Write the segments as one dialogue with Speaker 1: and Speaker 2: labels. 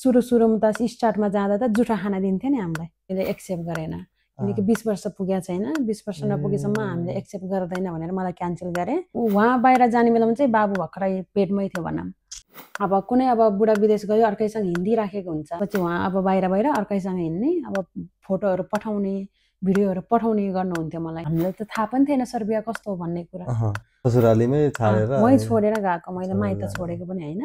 Speaker 1: सुरुमा त स्टार्टमा जाँदा त जुठा खाना दिन्थ्यो नि हामीलाई, त्यसले एक्सेप्ट गरेन किनकि 20 वर्ष पुगेको छैन, 20 वर्ष नपुगेसम्म हामीले एक्सेप्ट गर्दैन भनेर मलाई क्यान्सल गरे। उहाँ बाहिर जाने बेलामा चाहिँ बाबु भर्खरै पेटमै थियो भनौँ। अब कुनै बुढा विदेश गयो अर्कैसँग हिँडिराखेको हुन्छ, पछि उहाँ बाहिर अर्कैसँग हिँड्ने, फोटोहरू पठाउने, भिडियोहरू पठाउने गर्नुहुन्थ्यो मलाई। हामीलाई त थाहा पनि थिएन सर्बिया कस्तो हो भन्ने कुरा।
Speaker 2: ससुरालीमै छाडेर
Speaker 1: वहीँ छोडेर गएको, मैले माइत छोडेको पनि होइन,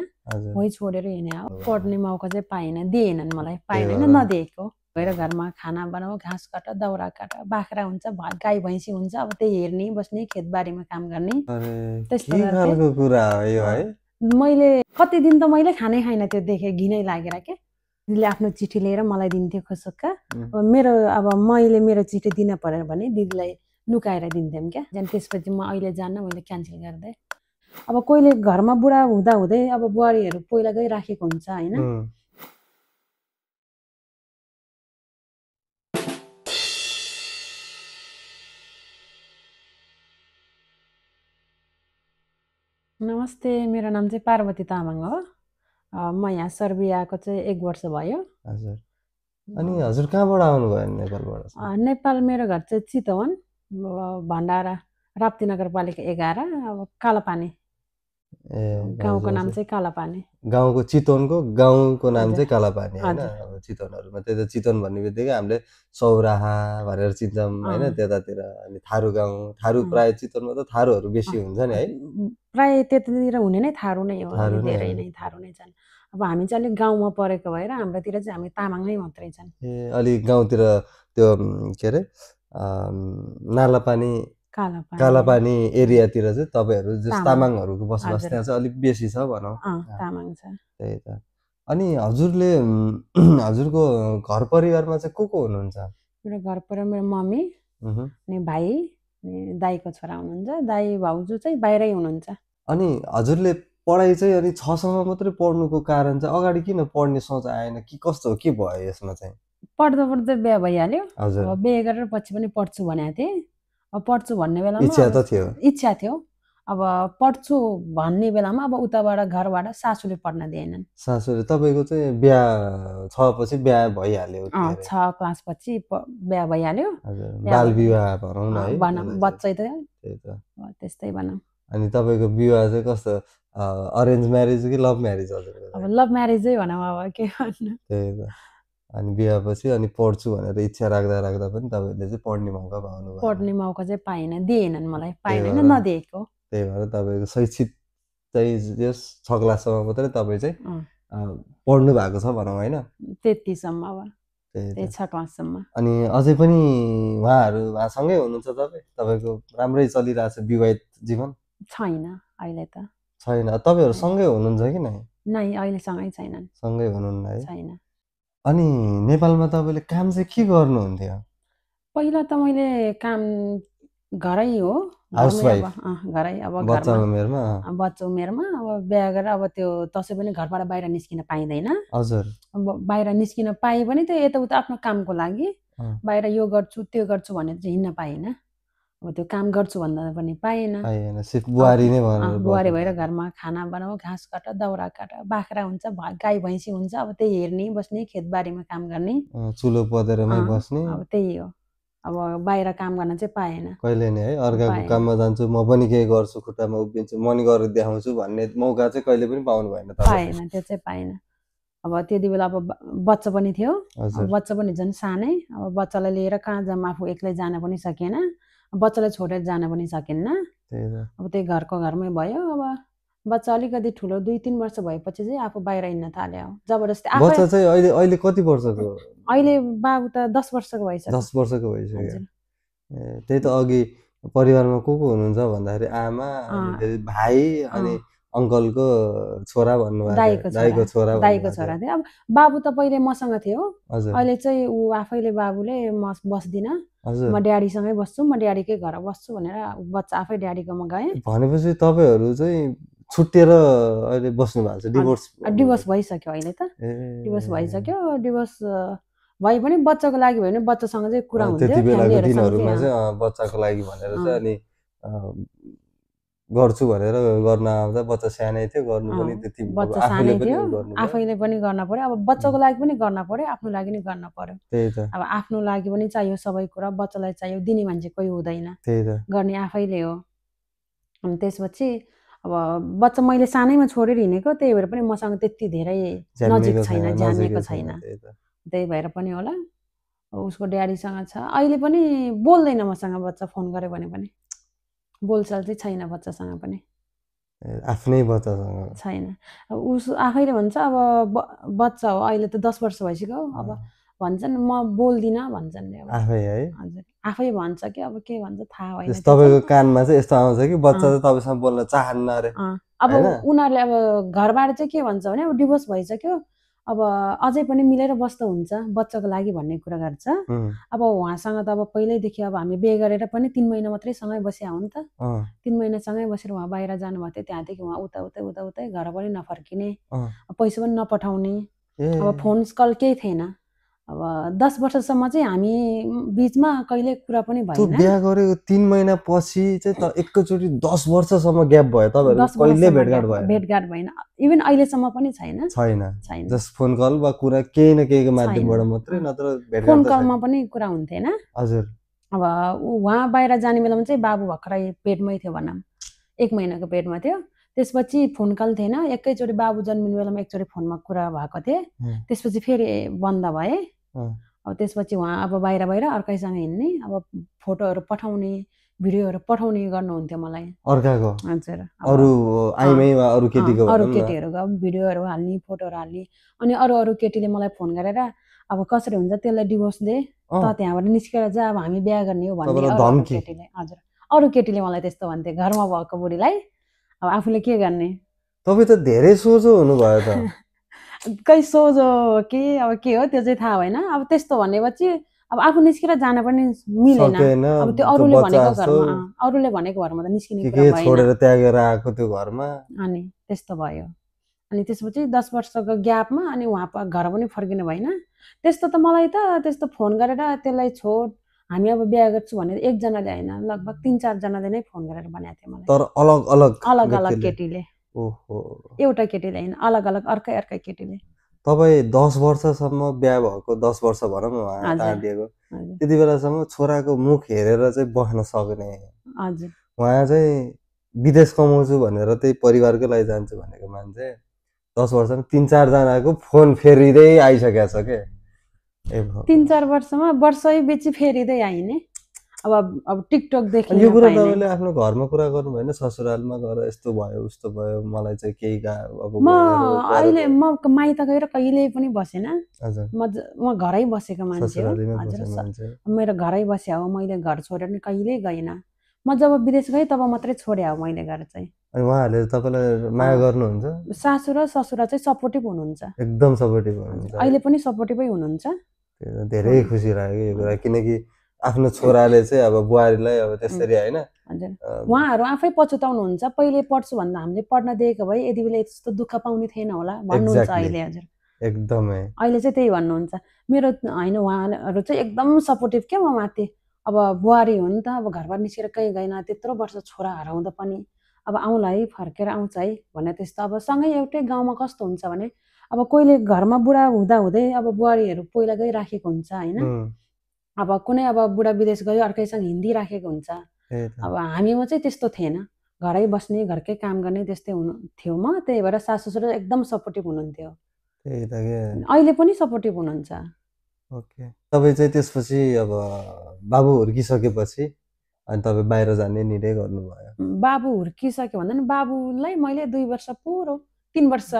Speaker 1: वहीँ छोडेर हिँडे हो। पढ्ने मौका चाहिँ पाइन, दिएनन् मलाई, पाइन नदिएको। गएर घरमा खाना बनाऊ, घाँस काट, दाउरा काट, बाख्रा हुन्छ, गाई भैँसी हुन्छ, अब त्यही हेर्ने बस्ने, खेतबारीमा काम गर्ने।
Speaker 2: त्यस्तो खालको कुरा हो यो है।
Speaker 1: मैले कति दिन त मैले खानै खाइन, त्यो देखेँ घिनै लागेर के। दिदीले आफ्नो चिठी लिएर मलाई दिन्थ्यो खुसुक्का। मेरो मैले मेरो चिठी दिन परेन भने दिदीलाई लुकाएर दिन्थ्यौँ क्या। त्यहाँदेखि त्यसपछि म अहिले जान्न, मैले क्यान्सल गरिदिएँ। कोहीले घरमा बुढा हुँदै बुहारीहरू पहिला गइराखेको हुन्छ होइन। नमस्ते, मेरो नाम चाहिँ पार्वती तामाङ हो। म यहाँ सर्बियाको चाहिँ 1 वर्ष भयो।
Speaker 2: हजुर। अनि हजुर कहाँबाट आउनुभयो नेपालबाट?
Speaker 1: नेपाल मेरो घर चाहिँ चितवन, भण्डारा, राप्ती नगरपालिका 11, कालापानी। गाउँको नाम चाहिँ कालापानी।
Speaker 2: गाउँको चितवनको गाउँको नाम चाहिँ कालापानी होइन। चितवनहरूमा त्यही त चितवन भन्ने बित्तिकै हामीले सौराहा भनेर चिन्छौँ होइन त्यतातिर। अनि थारू गाउँ, थारू प्राय चितवनमा त थारूहरू बेसी हुन्छ नि है।
Speaker 1: प्राय त्यतातिर हुने नै थारू नै हो, धेरै नै थारू नै छन्। हामी चाहिँ अलिक गाउँमा परेको भएर हाम्रोतिर चाहिँ हामी तामाङ नै मात्रै छन्।
Speaker 2: अलि गाउँतिर त्यो के अरे नालापानी कालापानी एरियातिर चाहिँ तपाईँहरू जस्तो तामाङहरूको बसोबास त्यहाँ चाहिँ अलिक बेसी छ भनौँ।
Speaker 1: तामाङ छ।
Speaker 2: त्यही त। अनि हजुरले हजुरको घर परिवारमा चाहिँ को हुनुहुन्छ?
Speaker 1: मेरो घर परिवार मेरो मम्मी अनि भाइ अनि दाइको छोरा हुनुहुन्छ। दाइ भाउजू चाहिँ बाहिरै हुनुहुन्छ।
Speaker 2: अनि हजुरले पढाइ चाहिँ अनि 6 सम्म मात्रै पढ्नुको कारण चाहिँ अगाडि किन पढ्ने सोच आएन कि कस्तो हो, के भयो यसमा चाहिँ?
Speaker 1: पढ्दा बिहे भइहाल्यो। बिहे गरेर पछि पनि पढ्छु भनेको थिएँ। पढ्छु भन्ने बेलामा इच्छा थियो। पढ्छु भन्ने बेलामा उताबाट घरबाट सासूले पढ्न दिएनन्।
Speaker 2: सासूले तपाईको चाहिँ बिहा 6 पछि बिहा भइहाल्यो?
Speaker 1: 6 क्लास पछि बिहा भइहाल्यो।
Speaker 2: बाल विवाह भनौँ न है।
Speaker 1: बच्चै थियो, त्यस्तै भनौँ।
Speaker 2: अनि तपाईको विवाह चाहिँ कस्तो, अरेन्ज म्यारेज कि लभ म्यारेज? हजुर
Speaker 1: लभ म्यारेजै भनौँ, के भन्नु।
Speaker 2: त्यही त। अनि बिहापछि अनि पढ्छु भनेर इच्छा राख्दा पनि तपाईँले चाहिँ पढ्ने मौका पाउनुभयो?
Speaker 1: पढ्ने मौका चाहिँ पाइन, दिएनन् मलाई, पाइन नदिएको।
Speaker 2: त्यही भएर तपाईँको शैक्षिक चाहिँ 6 क्लाससम्म मात्रै तपाईँ चाहिँ पढ्नु भएको छ भनौँ होइन।
Speaker 1: त्यतिसम्म, त्यही 6 क्लाससम्म।
Speaker 2: अनि अझै पनि उहाँसँगै हुनुहुन्छ तपाईँको राम्रै चलिरहेछ विवाहित जीवन?
Speaker 1: छैन अहिले त।
Speaker 2: छैन? तपाईँहरू सँगै हुनुहुन्छ कि नै?
Speaker 1: नै, अहिले सँगै छैनन्।
Speaker 2: सँगै हुनुहुन्न है?
Speaker 1: छैन।
Speaker 2: अनि नेपालमा तपाईँले काम चाहिँ के गर्नुहुन्थ्यो?
Speaker 1: पहिला त मैले काम घरै हो,
Speaker 2: हाउसवाइफ
Speaker 1: घरै।
Speaker 2: बच्चा उमेरमा
Speaker 1: बिहा गरेर त्यो तसै पनि घरबाट बाहिर निस्किन पाइँदैन।
Speaker 2: हजुर।
Speaker 1: बाहिर निस्किन पाए पनि त्यो यताउता आफ्नो कामको लागि बाहिर यो गर्छु त्यो गर्छु भनेर चाहिँ हिँड्न पाएन। त्यो काम गर्छु भन्दा पनि पाएन। बुहारी भएर घरमा खाना बनाऊ, घाँस काट, दाउरा काट, बाख्रा हुन्छ, गाई भैँसी हुन्छ, त्यही हेर्ने बस्ने, खेतबारीमा काम गर्ने,
Speaker 2: चुलो पदेरमै बस्ने।
Speaker 1: त्यही हो। बाहिर काम गर्न चाहिँ पाएन।
Speaker 2: कहिले नि है अर्काको काममा जान्छु, म पनि केही गर्छु, खुट्टामा उभिन्छु, म नि गरेर देखाउँछु भन्ने मौका चाहिँ कहिले पनि पाउनु भएन?
Speaker 1: पाएन, त्यो चाहिँ पाएन। त्यति बेला बच्चा पनि थियो, बच्चा पनि झन् सानै। बच्चालाई लिएर कहाँ जाऊँ, आफू एक्लै जान पनि सकेन, बच्चालाई छोडेर जान पनि सकिन्न। त्यही घरमै भयो। बच्चा अलिकति ठुलो 2-3 वर्ष भएपछि चाहिँ आफू बाहिर हिँड्न थाल्यो जबरजस्ती।
Speaker 2: बच्चा चाहिँ अहिले कति वर्षको?
Speaker 1: अहिले बाबु त 10 वर्षको भइसक्यो।
Speaker 2: 10 वर्षको भइसक्यो। त्यही त। अघि परिवारमा को हुनुहुन्छ भन्दाखेरि आमा, अनि भाइ, अनि अङ्कलको छोरा भन्नुभएको, दाइको छोरा
Speaker 1: थियो। बाबु त पहिले मसँग थियो, अहिले चाहिँ ऊ आफैले बाबुले म बस्दिन, म ड्याडीसँगै बस्छु, म ड्याडीकै घर बस्छु भनेर बच्चा आफै ड्याडीकोमा गए।
Speaker 2: भनेपछि तपाईँहरू चाहिँ छुट्टिएर अहिले बस्नु भएको छ?
Speaker 1: डिभोर्स भइसक्यो अहिले त। डिभोर्स भइसक्यो। डिभोर्स भए पनि बच्चाको लागि भयो भने बच्चासँग चाहिँ कुरा हुन्थ्यो।
Speaker 2: त्यति बेलाको दिनहरूमा चाहिँ बच्चाको लागि भनेर चाहिँ अनि गर्छु भनेर गर्न आउँदा बच्चा सानै थियो, गर्नु पनि त्यति
Speaker 1: बच्चा
Speaker 2: आफूले
Speaker 1: सानै
Speaker 2: पनि
Speaker 1: थियो,
Speaker 2: गर्नु
Speaker 1: आफैले पनि गर्न पर्यो। अब बच्चाको लागि पनि गर्न पर्यो, आफ्नो लागि नि गर्न पर्यो।
Speaker 2: त्यही त
Speaker 1: अब आफ्नो लागि पनि चाहियो सबै कुरा, बच्चालाई चाहियो, दिने मान्छे कोही हुँदैन,
Speaker 2: त्यही त
Speaker 1: गर्ने आफैले हो। अनि त्यसपछि अब बच्चा मैले सानैमा छोडेर हिँडेको, त्यही भएर पनि मसँग त्यति धेरै नजिक छैन, जानेको छैन। त्यही भएर पनि होला उसको ड्याडीसँग छ। अहिले पनि बोल्दैन मसँग, बच्चा फोन गर्यो भने पनि बोलचाल चाहिँ छैन बच्चासँग पनि,
Speaker 2: आफ्नै बच्चासँग
Speaker 1: छैन। उस आफैले भन्छ अब बच्चा हो, अहिले त 10 वर्ष भइसक्यो, अब भन्छन् म बोल्दिनँ भन्छन्
Speaker 2: आफै है।
Speaker 1: हजुर आफै भन्छ कि अब के भन्छ थाहा होइन।
Speaker 2: तपाईँको कानमा चाहिँ यस्तो आउँछ कि बच्चा चाहिँ तपाईँसँग बोल्न चाहन्न अरे।
Speaker 1: अब उनीहरूले अब घरबाट चाहिँ के भन्छ भने अब डिभोर्स भइसक्यो, अब अझै पनि मिलेर बस्दा हुन्छ बच्चाको लागि भन्ने कुरा गर्छ। अब उहाँसँग त अब पहिल्यैदेखि अब हामी बिहे गरेर पनि 3 महिना मात्रै सँगै बस्या हो नि त। 3 महिना सँगै बसेर उहाँ बाहिर जानुभएको थियो, त्यहाँदेखि उहाँ उतै घर पनि नफर्किने, पैसा पनि नपठाउने, अब फोन कल केही थिएन। अब 10 वर्षसम्म चाहिँ हामी बिचमा कहिले कुरा पनि भएन।
Speaker 2: बिहा गरेको 3 महिना पछि चाहिँ त एकैचोटि 10 वर्षसम्म ग्याप भयो, तपाईँहरु कहिले
Speaker 1: भेटघाट भएन, इभन अहिलेसम्म पनि छैन।
Speaker 2: जस्ट फोन कल वा कुरा केही न केहीको माध्यमबाट मात्रै, नत्र भेटघाट
Speaker 1: फोन कलमा पनि कुरा हुन्थेन।
Speaker 2: हजुर
Speaker 1: अब उहाँ बाहिर जाने बेलामा चाहिँ बाबु भर्खरै पेटमै थियो भनौँ, 1 महिनाको पेटमा थियो। त्यसपछि फोन कल थिएन, एकैचोटि बाबु जन्मिने बेलामा एकचोटि फोनमा कुरा भएको थिए, त्यसपछि फेरि बन्द भए। अब त्यसपछि उहाँ अब बाहिर अर्कैसँग हिँड्ने, अब फोटोहरू पठाउने, भिडियोहरू पठाउने गर्नुहुन्थ्यो मलाई
Speaker 2: अर्काको।
Speaker 1: हजुर
Speaker 2: अरू आइमै वा अरू केटीको
Speaker 1: अरू केटीहरूको भिडियोहरू हाल्ने, फोटोहरू हाल्ने। अनि अरू केटीले मलाई फोन गरेर अब कसरी हुन्छ त्यसलाई डिभोर्स दे त, त्यहाँबाट निस्केर जा, अब हामी बिहा गर्ने हो भन्ने अरू केटीले। हजुर अरू केटीले मलाई त्यस्तो भन्थे, घरमा भएको बुढीलाई अब आफूले के गर्ने।
Speaker 2: तपाईँ त धेरै सोझो हुनुभयो त।
Speaker 1: कहीँ सोझो कि अब के हो त्यो चाहिँ थाहा भएन। अब त्यस्तो भनेपछि अब आफू निस्केर जान पनि मिलेन। अब त्यो अरूले भनेको घरमा त निस्किने कुरा भएन,
Speaker 2: छोडेर त्यागेर आएको त्यो घरमा।
Speaker 1: अनि त्यस्तो भयो। अनि त्यसपछि 10 वर्षको ग्यापमा अनि उहाँ घर पनि फर्किनु भएन। त्यस्तो त मलाई त त्यस्तो फोन गरेर त्यसलाई छोड, हामी अब बिहा गर्छु भनेर एकजनाले होइन, लगभग 3-4 जनाले नै फोन गरेर भनेको थियो मलाई।
Speaker 2: तर अलग
Speaker 1: केटीले,
Speaker 2: ओहो,
Speaker 1: एउटा केटीले होइन, अलग अर्कै केटीले।
Speaker 2: तपाईँ 10 वर्षसम्म बिहा भएको, 10 वर्ष भनौँ उहाँ टाढिएको, त्यति बेलासम्म छोराको मुख हेरेर चाहिँ बस्न सक्ने,
Speaker 1: हजुर
Speaker 2: उहाँ चाहिँ विदेश कमाउँछु भनेर त्यही परिवारकै लागि जान्छु भनेको मान्छे 10 वर्षमा 3-4 जनाको फोन फेरिँदै आइसकेको छ के।
Speaker 1: 3-4 वर्षमा वर्षै बेची फेरिँदै आइने। अब टिकटक देखि
Speaker 2: यो कुरा तपाईँले आफ्नो घरमा कुरा गर्नु भएन, ससुरालमा गएर यस्तो भयो उस्तो भयो, मलाई चाहिँ केही अब
Speaker 1: अहिले म माइत गएर कहिले पनि बसेन।
Speaker 2: हजुर
Speaker 1: म घरै बसेको मान्छे हो। हजुर मेरो घरै बस्या हो, मैले घर छोडेर नि कहिल्यै गइन। म जब विदेश गएँ तब मात्रै छोड्या हो मैले घर चाहिँ।
Speaker 2: अनि उहाँहरूले तपाईँलाई माया गर्नुहुन्छ?
Speaker 1: सासु र ससुरा चाहिँ सपोर्टिभ हुनुहुन्छ,
Speaker 2: एकदम सपोर्टिभ हुनुहुन्छ।
Speaker 1: अहिले पनि सपोर्टिभै हुनुहुन्छ।
Speaker 2: धेरै खुसी लाग्यो यो कुरा, किनकि आफ्नो छोराले चाहिँ अब बुहारीलाई अब त्यसरी होइन।
Speaker 1: हजुर उहाँहरू आफै पछुताउनुहुन्छ, पहिले पढ्छु भन्दा हामीले पढ्न दिएको भए यति बेला यस्तो दुःख पाउने थिएन होला भन्नुहुन्छ अहिले। हजुर
Speaker 2: एकदमै
Speaker 1: अहिले चाहिँ त्यही भन्नुहुन्छ। मेरो होइन, उहाँहरू चाहिँ एकदम सपोर्टिभ क्या म माथि। अब बुहारी हो नि त, अब घरबाट निस्केर कहीँ गएन, त्यत्रो वर्ष छोरा हराउँदा पनि अब आउँला है, फर्केर आउँछ है भने त्यस्तो। अब सँगै एउटै गाउँमा कस्तो हुन्छ भने अब कोहीले घरमा बुढा हुँदै अब बुहारीहरू पहिला गइराखेको हुन्छ होइन। अब कुनै अब बुढा विदेश गयो अर्कैसँग हिन्दी राखेको हुन्छ। अब हामीमा चाहिँ त्यस्तो थिएन, घरै बस्ने, घरकै काम गर्ने, त्यस्तै थियो म। त्यही भएर सासु ससुरा एकदम सपोर्टिभ हुनुहुन्थ्यो, अहिले पनि सपोर्टिभ हुनुहुन्छ।
Speaker 2: ओके, तपाईँ चाहिँ त्यसपछि अब बाबु हुर्किसकेपछि अनि तपाईँ बाहिर जाने निर्णय गर्नुभयो?
Speaker 1: बाबु हुर्किसक्यो भन्दा नि बाबुलाई मैले 2 वर्ष पुरो 3 वर्ष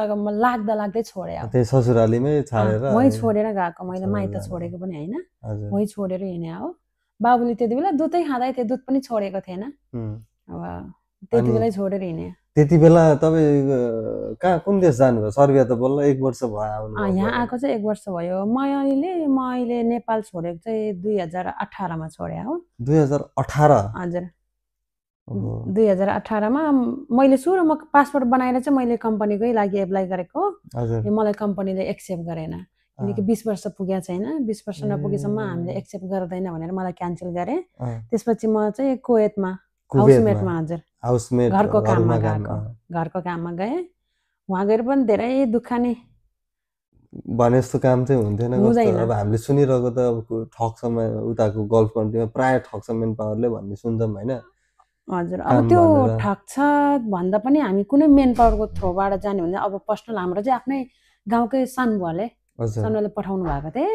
Speaker 1: लाग्दै छोडे।
Speaker 2: त्यही ससुरालीमै छाडेर
Speaker 1: वहीँ छोडेर गएको मैले, माइत छोडेको पनि होइन, वहीँ छोडेर हिँडे हो। बाबुले त्यति बेला दुधै खाँदै थियो, दुध पनि छोडेको थिएन। अब त्यति बेलै छोडेर हिँडे।
Speaker 2: त्यति बेला तपाईँ कहाँ कुन देश जानुभयो? सर्बिया त बल्ल 1 वर्ष भयो आउनु।
Speaker 1: यहाँ आएको चाहिँ 1 वर्ष भयो। म अहिले नेपाल छोडेको चाहिँ 2018 मा छोडे हो।
Speaker 2: 2018?
Speaker 1: हजुर 2018 मा मैले सुरुमा पासपोर्ट बनाएर चाहिँ मैले कम्पनीकै लागि एप्लाई गरेको। मलाई कम्पनीले एक्सेप्ट गरेन, किनकि 20 वर्ष पुगेको छैन, 20 वर्ष नपुगेसम्म हामीले एक्सेप्ट गर्दैन भनेर मलाई क्यान्सल गरे। त्यसपछि म चाहिँ कुवेतमा हाउसमेटमा हजुर
Speaker 2: हाउसमेट
Speaker 1: घरको काममा
Speaker 2: घरमा
Speaker 1: गएको घरको काममा गएँ उहाँ गएर पनि धेरै दुःख नि
Speaker 2: भने जस्तो काम चाहिँ हुन्थेन कस्तो
Speaker 1: हुँदैन।
Speaker 2: अब हामीले सुनिरहेको त अब ठग्छौँ उताको गल्फ कन्ट्रीमा प्राय ठग्छ मेन पावरले भन्ने सुन्छौँ होइन
Speaker 1: हजुर अब
Speaker 2: काम
Speaker 1: त्यो
Speaker 2: भनेर।
Speaker 1: ठग्छ भन्दा पनि हामी कुनै मेन पावरको थ्रोबाट जाने भने अब पर्सनल हाम्रो चाहिँ आफ्नै गाउँकै सानबुवाले
Speaker 2: हजुर
Speaker 1: सानबुवाले पठाउनु भएको थिए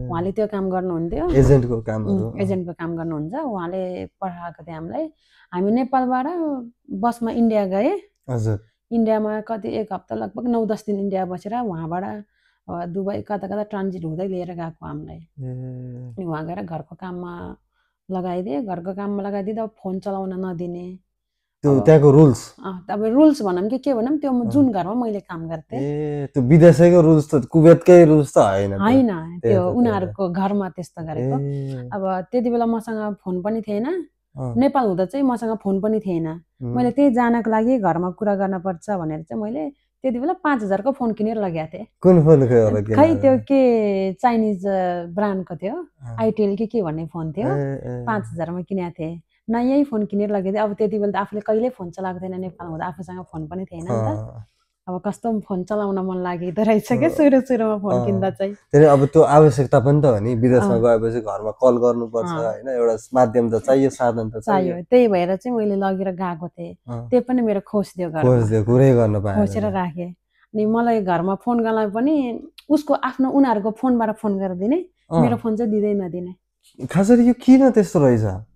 Speaker 1: उहाँले त्यो काम गर्नुहुन्थ्यो
Speaker 2: एजेन्टको कामहरू
Speaker 1: एजेन्टको काम गर्नुहुन्छ उहाँले पठाएको थियो हामीलाई हामी नेपालबाट बसमा इन्डिया गए
Speaker 2: हजुर
Speaker 1: इन्डियामा कति एक हप्ता लगभग 9-10 दिन इन्डिया बसेर उहाँबाट दुबई कता कता ट्रान्जिट हुँदै लिएर गएको हामीलाई अनि उहाँ गएर घरको काममा लगाइदिए घरको काममा लगाइदिँदा फोन चलाउन नदिने
Speaker 2: त्यो त्यहाँको रुल्स
Speaker 1: अब रुल्स भनौँ कि के भनौँ त्यो जुन घरमा मैले काम गर्थेँ
Speaker 2: ए त्यो विदेशैको रुल्स त कुवेतकै रुल्स त होइन
Speaker 1: होइन त्यो उनीहरूको घरमा त्यस्तो गरेको अब त्यति बेला मसँग फोन पनि थिएन नेपाल हुँदा चाहिँ मसँग फोन पनि थिएन मैले त्यही जानको लागि घरमा कुरा गर्न पर्छ भनेर चाहिँ मैले त्यति बेला 5000 को फोन किनेर लगेको थिएँ
Speaker 2: कुन फोन
Speaker 1: खै त्यो के चाइनिज ब्रान्डको थियो आइटेल के भन्ने फोन थियो 5000 मा किनेको थिएँ न यही फोन किनेर लगेको थिएँ अब त्यति बेला त आफूले कहिले फोन चलाएको थिएन नेपाल हुँदा आफूसँग फोन पनि थिएन नि त अब कस्तो फोन चलाउन मन लागेको रहेछ क्या सुरुमा फोन किन्दा चाहिँ
Speaker 2: त्यही अब त्यो आवश्यकता पनि त हो नि विदेशमा गएपछि घरमा कल गर्नुपर्छ होइन एउटा माध्यम त चाहियो साधन त
Speaker 1: चाहियो त्यही भएर चाहिँ मैले लगेर गएको थिएँ त्यो पनि मेरो खोस दियो
Speaker 2: कुरै गर्न पाएँ
Speaker 1: खोसेर राखेँ अनि मलाई घरमा फोन गर्दा पनि उसको आफ्नो उनीहरूको फोनबाट फोन गरेर दिने मेरो फोन चाहिँ दिँदै नदिने
Speaker 2: खास गरी यो किन त्यस्तो रहेछ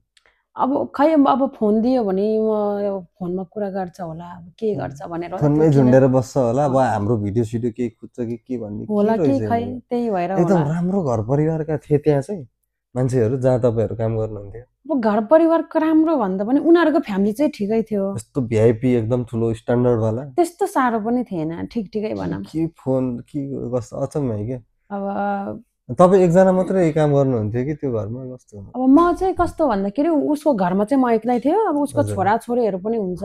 Speaker 1: अब खै अब फोन दियो भने म फोनमा कुरा गर्छ होला अब के गर्छ भनेर
Speaker 2: फोनमै झुन्डेर बस्छ होला अब हाम्रो भिडियो सिडियो के खुज्छ कि भन्ने
Speaker 1: होला कि खै त्यही भएर
Speaker 2: एकदम राम्रो घर परिवारका थिए त्यहाँ चाहिँ मान्छेहरू जहाँ तपाईहरु काम गर्नुहुन्थ्यो
Speaker 1: अब घर परिवारको राम्रो भन्दा पनि उनीहरूको फ्यामिली चाहिँ ठिकै थियो
Speaker 2: यस्तो भिआइपी एकदम ठुलो स्ट्यान्डर्ड वाला
Speaker 1: त्यस्तो साह्रो पनि थिएन ठिकै भनौँ
Speaker 2: के फोन के कस्तो अचम्मै के
Speaker 1: अब
Speaker 2: तपाईँ एकजना मात्रै काम गर्नुहुन्थ्यो कि त्यो घरमा कस्तो
Speaker 1: अब म चाहिँ कस्तो भन्दाखेरि उसको घरमा चाहिँ म एक्लै थियो अब उसको छोराछोरीहरू पनि हुन्छ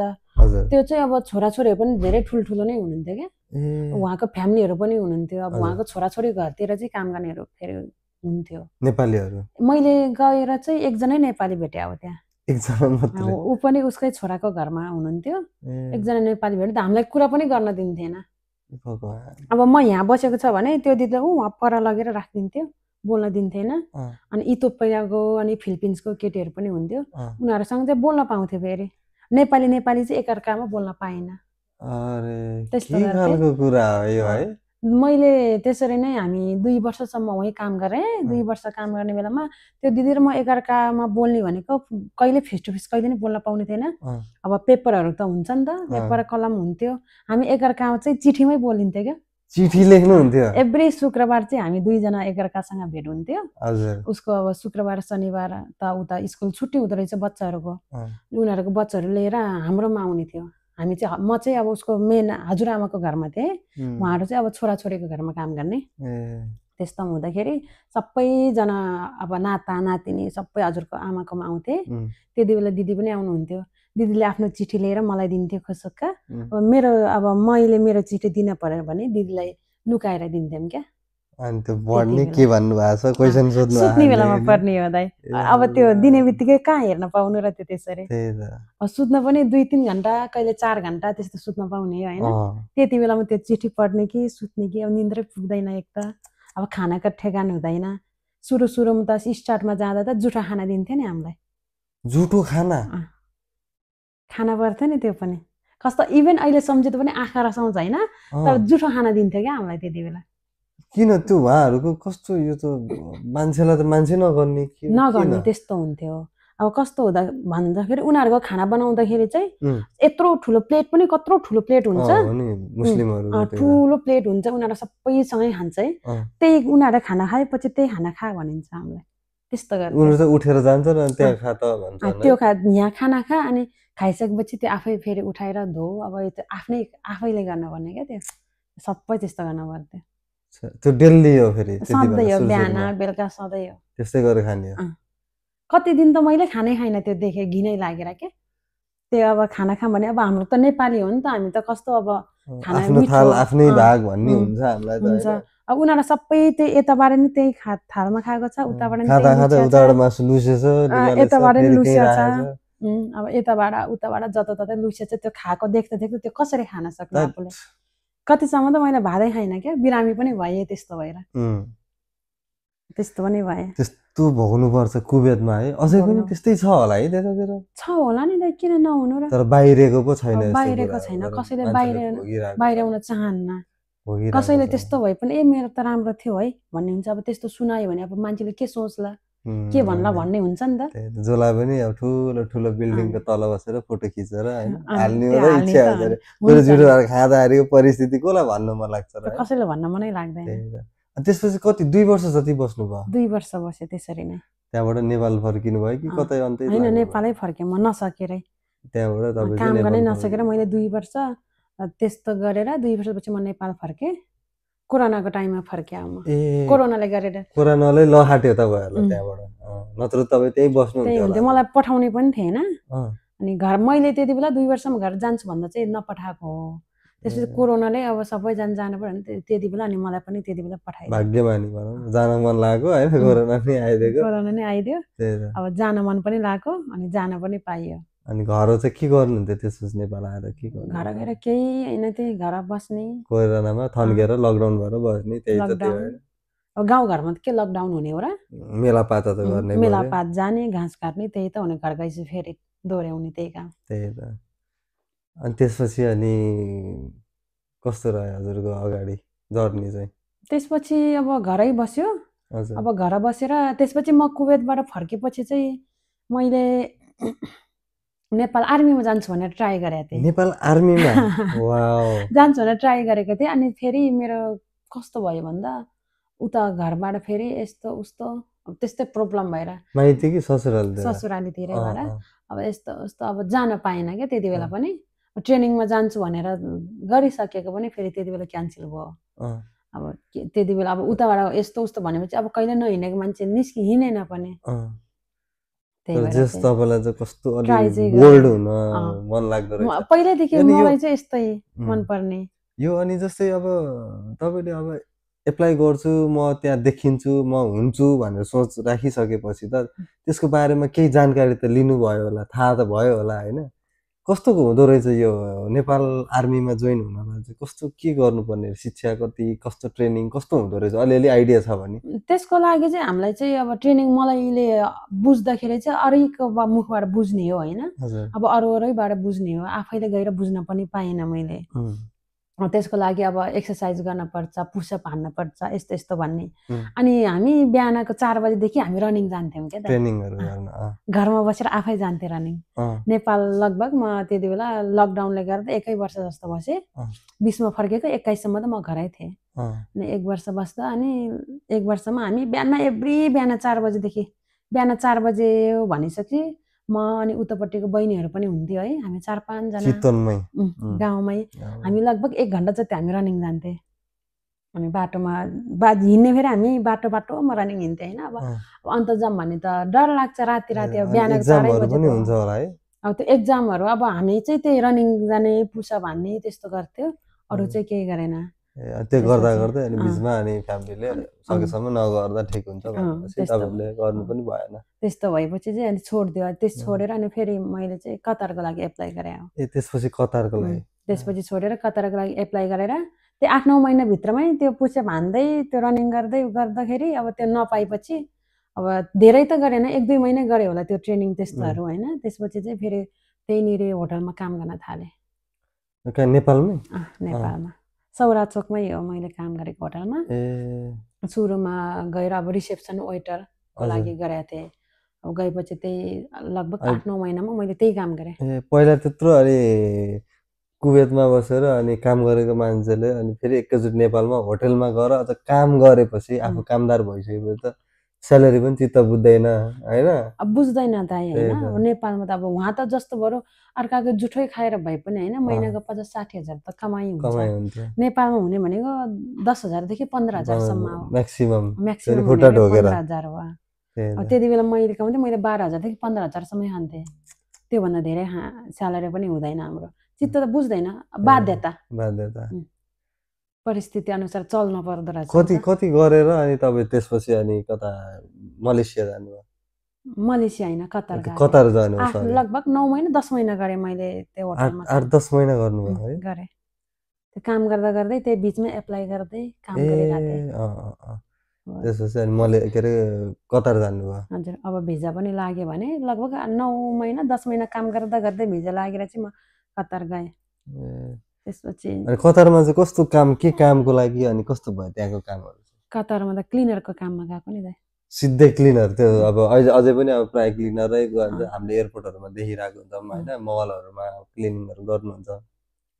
Speaker 1: त्यो चाहिँ अब छोराछोरीहरू पनि धेरै ठुल्ठुलो नै हुनुहुन्थ्यो क्या उहाँको फ्यामिलीहरू पनि हुनुहुन्थ्यो अब उहाँको छोराछोरी घरतिर चाहिँ काम गर्नेहरू फेरि हुन्थ्यो
Speaker 2: नेपालीहरू
Speaker 1: मैले गएर चाहिँ एकजनै नेपाली भेटे अब त्यहाँ
Speaker 2: एकजना मात्रै
Speaker 1: ऊ पनि उसकै छोराको घरमा हुनुहुन्थ्यो एकजना नेपाली भेटे हामीलाई कुरा पनि गर्न दिन्थेन अब म यहाँ बसेको छ भने त्यो दिदी उहाँ पर लगेर राखिदिन्थ्यो बोल्न दिन्थेन अनि इथोपियाको अनि फिलिपिन्सको केटीहरू पनि हुन्थ्यो उनीहरूसँग चाहिँ बोल्न पाउँथ्यो फेरि नेपाली चाहिँ एकअर्कामा बोल्न पाएन
Speaker 2: त्यस्तो कुरा हो यो है
Speaker 1: मैले त्यसरी नै हामी 2 वर्षसम्म वहीँ काम गरेँ 2 वर्ष काम गर्ने बेलामा त्यो दिदी र म एकअर्कामा बोल्ने भनेको कहिले फेस टु फेस कहिले नै बोल्न पाउने थिएन अब पेपरहरू त हुन्छ नि त पेपर कलम हुन्थ्यो हामी एकअर्कामा चाहिँ चिठीमै बोलिन्थ्यो क्या
Speaker 2: चिठी लेख्नु हुन्थ्यो
Speaker 1: एभ्री शुक्रबार चाहिँ हामी 2 जना एकअर्कासँग भेट हुन्थ्यो उसको अब शुक्रबार शनिबार त उता स्कुल छुट्टी हुँदो रहेछ बच्चाहरूको उनीहरूको बच्चाहरू लिएर हाम्रोमा आउने थियो हामी चाहिँ म चाहिँ अब उसको मेन हजुरआमाको घरमा थिएँ उहाँहरू चाहिँ अब छोराछोरीको घरमा काम गर्ने त्यस्तो हुँदाखेरि सबैजना अब नाता नातिनी सबै हजुरको आमाकोमा आउँथे त्यति बेला दिदी पनि आउनुहुन्थ्यो दिदीले आफ्नो चिठी लिएर मलाई दिन्थ्यो खुसुक्क अब मैले मेरो चिठी दिन पर्यो भने दिदीलाई लुकाएर दिन्थ्यौँ क्या
Speaker 2: अनि त्यो पढ्ने के भन्नु भएको छ क्वेशन सोध्नु
Speaker 1: सुत्ने बेलामा पर्ने हुँदै अब त्यो दिने बित्तिकै कहाँ हेर्न पाउनु र त्यो त्यसरी सुत्न पनि 2-3 घन्टा कहिले 4 घन्टा त्यस्तो सुत्न पाउने होइन त्यति बेलामा त्यो चिठी पढ्ने कि सुत्ने कि अब निन्द्रै पुग्दैन एक त अब खानाको ठेगान हुँदैन सुरुमा त स्टार्टमा जाँदा त जुठो खाना दिन्थ्यो नि हामीलाई
Speaker 2: जुठो
Speaker 1: खाना पर्थ्यो नि त्यो पनि कस्तो इभन अहिले सम्झिँदा पनि आँखा रसाउँछ होइन तर जुठो खाना दिन्थ्यो क्या हामीलाई त्यति बेला
Speaker 2: किन त्यो उहाँहरूको कस्तो यो त मान्छेलाई त मान्छे नगर्ने
Speaker 1: त्यस्तो हुन्थ्यो अब कस्तो हुँदा भन्दाखेरि उनीहरूको खाना बनाउँदाखेरि चाहिँ यत्रो ठुलो प्लेट पनि कत्रो ठुलो प्लेट हुन्छ ठुलो प्लेट हुन्छ उनीहरू सबैसँगै खान्छ है त्यही उनीहरूले खाना खाएपछि त्यही खाना खा भनिन्छ हामीलाई त्यस्तो गरेर
Speaker 2: उठेर जान्छ र त्यहाँ खा त भन्छ
Speaker 1: त्यो यहाँ खाना खा अनि खाइसकेपछि त्यो आफै फेरि उठाएर धो अब आफैले गर्नुपर्ने क्या त्यो सबै त्यस्तो गर्नु पर्थ्यो
Speaker 2: त्यो डेली हो फेरि
Speaker 1: सधैँ हो बिहान बेलुका सधैँ हो
Speaker 2: त्यस्तै गरेर खाने हो
Speaker 1: कति दिन त मैले खानै खाइन त्यो देखेँ घिनै लागेर के त्यो अब खाना खाम भने अब हाम्रो त नेपाली हो नि त हामी त कस्तो अब खाना
Speaker 2: आफ्नै भाग भन्ने हुन्छ हामीलाई
Speaker 1: हुन्छ अब उनीहरू सबै त्यो यताबाट नि त्यही थालमा खाएको छ उताबाट
Speaker 2: उताबाट मासु लुसेछ
Speaker 1: यताबाट नि लुसेछ अब यताबाट उताबाट जताततै लुसेछ त्यो खाएको देख्दा त्यो कसरी खान सक्ने आफूले कतिसम्म त मैले भातै खाइनँ क्या बिरामी पनि भए त्यस्तो भएर त्यस्तो पनि भए
Speaker 2: त्यस्तो भोग्नुपर्छ कुवेतमा है अझै पनि त्यस्तै छ होला है त्यतातिर
Speaker 1: छ होला नि त किन नहुनु र
Speaker 2: तर बाहिरको पो छैन
Speaker 1: बाहिरको छैन कसैले बाहिर हुन चाहन्न कसैले त्यस्तो भए पनि मेरो त राम्रो थियो है भन्ने हुन्छ अब त्यस्तो सुनायो भने अब मान्छेले के सोच्ला के भन्ला भन्ने हुन्छ नि त
Speaker 2: जसलाई पनि अब ठुलो ठुलो बिल्डिङको तल बसेर फोटो खिचेर हैन हाल्ने मात्रै इच्छा हुन्छ रे पुरो जुठो भएर खाँदाखेरिको परिस्थिति कसलाई भन्न मन लाग्छ र
Speaker 1: कसैले भन्न मनै लाग्दैन
Speaker 2: त्यसपछि कति 2 वर्ष जति बस्नु भयो
Speaker 1: 2 वर्ष बसे त्यसरी नै
Speaker 2: त्यहाँबाट नेपाल फर्किनु भयो कि कतै अन्तै
Speaker 1: हैन नेपालै फर्के म नसकेरै
Speaker 2: त्यहाँबाट तपाईले
Speaker 1: काम गर्नै नसकेर मैले 2 वर्ष त्यस्तो गरेर 2 वर्षपछि म नेपाल फर्के कोरोनाको टाइममा फर्के म कोरोनाले गरेर
Speaker 2: कोरोनाले लहाट्यो तपाईहरुलाई त्यहाँबाट नत्र तपाई त्यही बस्नु
Speaker 1: हुन्थ्यो मलाई पठाउने पनि थिएन अनि घर मैले त्यति बेला 2 वर्षमा घर जान्छु भन्दा चाहिँ नपठाएको हो त्यसपछि कोरोनाले अब सबैजना जानु पर्यो नि त्यति बेला अनि मलाई पनि त्यति बेला पठाइदियो
Speaker 2: भाग्यमानी भनौँ जान मन लाग्यो हैन कोरोना नै आइदियो
Speaker 1: कोरोना नै आइदियो अब जान मन पनि लाग्यो अनि जान पनि पाइयो
Speaker 2: अनि घर चाहिँ के गर्नुहुन्थ्यो त्यसपछि नेपाल आएर के गर्नु
Speaker 1: घर गएर केही हैन त्यही घर बस्ने
Speaker 2: कोरोनामा थन्केर लकडाउन भएर बस्ने त्यही त त्यो
Speaker 1: अब गाउँ घरमा त के लकडाउन हुने हो र
Speaker 2: मेलापात त गर्ने
Speaker 1: मेलापात जाने घाँस काट्ने त्यही त हुने घर गएपछि फेरि दोहोऱ्याउने त्यही काम
Speaker 2: त्यही त अनि त्यसपछि अनि कस्तो रह्यो हजुरको अगाडि जर्नी चाहिँ
Speaker 1: त्यसपछि अब घरै बस्यो अब घर बसेर त्यसपछि म कुवेतबाट फर्केपछि चाहिँ मैले नेपाल आर्मीमा जान्छु भनेर ट्राई गरेको थिएँ
Speaker 2: नेपाल आर्मीमा वाउ
Speaker 1: जान्छु भनेर ट्राई गरेको थिएँ अनि फेरि मेरो कस्तो भयो भन्दा उता घरबाट फेरि यस्तो उस्तो त्यस्तै प्रब्लम भएर
Speaker 2: माइती कि
Speaker 1: ससुरालीतिरैबाट अब यस्तो उस्तो अब जान पाएन क्या त्यति बेला पनि ट्रेनिङमा जान्छु भनेर गरिसकेको पनि फेरि त्यति बेला क्यान्सल भयो अब त्यति बेला अब उताबाट यस्तो उस्तो भनेपछि अब कहिले नहिँडेको मान्छे हिँडेन पनि पहिल्यैदेखि मलाई चाहिँ यस्तै मनपर्ने
Speaker 2: यो अनि जस्तै अब तपाईले अब एप्लाई गर्छु म त्यहाँ देखिन्छु म हुन्छु भनेर सोच राखिसकेपछि त त्यसको बारेमा केही जानकारी त लिनुभयो होला थाहा त भयो होला हैन कस्तो हुँदो रहेछ यो नेपाल आर्मीमा जोइन हुनलाई चाहिँ कस्तो के गर्नुपर्ने शिक्षा कति कस्तो ट्रेनिङ कस्तो हुँदो रहेछ अलिअलि आइडिया छ भने
Speaker 1: त्यसको लागि चाहिँ हामीलाई चाहिँ अब ट्रेनिङ मलाईले बुझ्दाखेरि चाहिँ अरूको मुखबाट बुझ्ने हो हैन अब अरूबाट बुझ्ने हो आफैले गएर बुझ्न पनि पाएन मैले त्यसको लागि अब एक्सर्साइज गर्न पर्छ पुसअप हान्न पर्छ यस्तो यस्तो भन्ने अनि हामी बिहानको 4 बजेदेखि हामी रनिङ जान्थ्यौँ क्या
Speaker 2: ट्रेनिङहरु गर्न
Speaker 1: घरमा बसेर आफै जान्थे रनिङ नेपाल लगभग म त्यति बेला लकडाउनले गर्दा 1 वर्ष जस्तो बसे 20 मा फर्केको 21 सम्म त म घरै थिएँ अनि 1 वर्ष बस्दा अनि 1 वर्षमा हामी बिहान 4 बजेदेखि बिहान 4 बजे भनिसके म अनि उतापट्टिको बहिनीहरु पनि हुन्थ्यो है हामी 4-5 जना
Speaker 2: चितवनमै
Speaker 1: गाउँमै हामी लगभग 1 घण्टा जति हामी रनिङ जान्थे अनि बाटोमा हिँड्ने फेरि हामी बाटोमा रनिङ हिँड्थे हैन अब अन्तजाम भन्ने त डर लाग्छ राति अब बिहानको 4 बजे पनि
Speaker 2: हुन्छ होला है
Speaker 1: अब त्यो एक्जामहरु अब हामी चाहिँ त्यही रनिङ जाने पुसअप हान्ने त्यस्तो गर्थ्यो अरु चाहिँ केही गरेन
Speaker 2: त्यो गर्दा गर्दै अनि बिचमा अनि फ्यामिलीले सकेसम्म नगर्दा ठिक हुन्छ भनेपछि तपाईले गर्नु पनि भएन
Speaker 1: त्यस्तो भएपछि चाहिँ अनि छोड्दियो त्यस छोडेर अनि फेरि मैले चाहिँ कतारको लागि एप्लाई गरे
Speaker 2: त्यसपछि कतारको लागि
Speaker 1: त्यसपछि छोडेर कतारको लागि एप्लाई गरेर त्यो 8-9 महिना भित्रमै त्यो पुसअप हान्दै त्यो रनिङ गर्दाखेरि अब त्यो नपाएपछि अब धेरै त गरेन 1-2 महिना गरे होला त्यो ट्रेनिङ त्यस्तोहरु हैन त्यसपछि चाहिँ फेरि त्यही निरे होटलमा काम गर्न थाले
Speaker 2: नेपालमै
Speaker 1: नेपालमा सौरा चोकमै हो मैले काम गरेको होटलमा सुरुमा गएर अब रिसेप्सन वेटरको लागि गरेको थिएँ अब गएपछि त्यही लगभग 8-9 महिनामा मैले त्यही काम गरेँ
Speaker 2: पहिला त्यत्रो अनि कुवेतमा बसेर अनि काम गरेको मान्छेले अनि फेरि एकैचोटि नेपालमा होटलमा गएर अझ काम गरेपछि आफू कामदार भइसकेपछि त स्यालेरी पनि चित्त बुझ्दैन हैन
Speaker 1: अब बुझ्दैन त हैन अब नेपालमा त अब वहाँ त जस्तो बरु अर्काको जुठै खाएर भए पनि हैन महिनाको 50-60 हजार त कमाइ हुन्छ नेपालमा हुने भनेको 10,000 देखि 15,000 सम्म हो म्याक्सिमम फुटा ढोकेर 15,000 हो अब त्यति बेला मैले कमाउँथे मैले 12,000 देखि 15,000 सम्म खान्थे त्यो भन्दा धेरै स्यालेरी पनि हुँदैन हाम्रो चित्त त बुझ्दैन बाध्यता परिस्थिति अनुसार चल्न पर्दो रहेछ
Speaker 2: कति गरेर अनि तपाई त्यसपछि अनि कता मलेसिया जानुभयो
Speaker 1: मलेसिया होइन कतार गएको
Speaker 2: कतार जानु हो,
Speaker 1: आठ
Speaker 2: सरी।
Speaker 1: लगभग 9 महिना 10 महिना गरेँ मैले त्यो होटलमा
Speaker 2: 8-10 महिना गर्नुभयो है?
Speaker 1: गरेँ। त्यो काम गर्दा गर्दै त्यही बिचमै एप्लाई गर्दै काम
Speaker 2: ए
Speaker 1: गरिरहेको थिएँ।
Speaker 2: त्यसपछि अनि के अरे कतार जानुभयो?
Speaker 1: हजुर अब भिजा पनि लाग्यो भने लगभग 9 महिना 10 महिना काम गर्दा गर्दै भिजा लागेर चाहिँ म कतार गएँ। त्यसपछि
Speaker 2: अनि कतारमा चाहिँ कस्तो काम, के कामको लागि अनि कस्तो भयो त्यहाँको कामहरू?
Speaker 1: कतारमा त क्लिनरको काममा गएको नि दाइ।
Speaker 2: सिधै क्लिनर त्यो अब अझै पनि अब प्रायः क्लिनरै गन्छ, हामीले एयरपोर्टहरूमा देखिरहेको हुन्छौँ होइन, मलहरूमा क्लिनिङहरू गर्नुहुन्छ।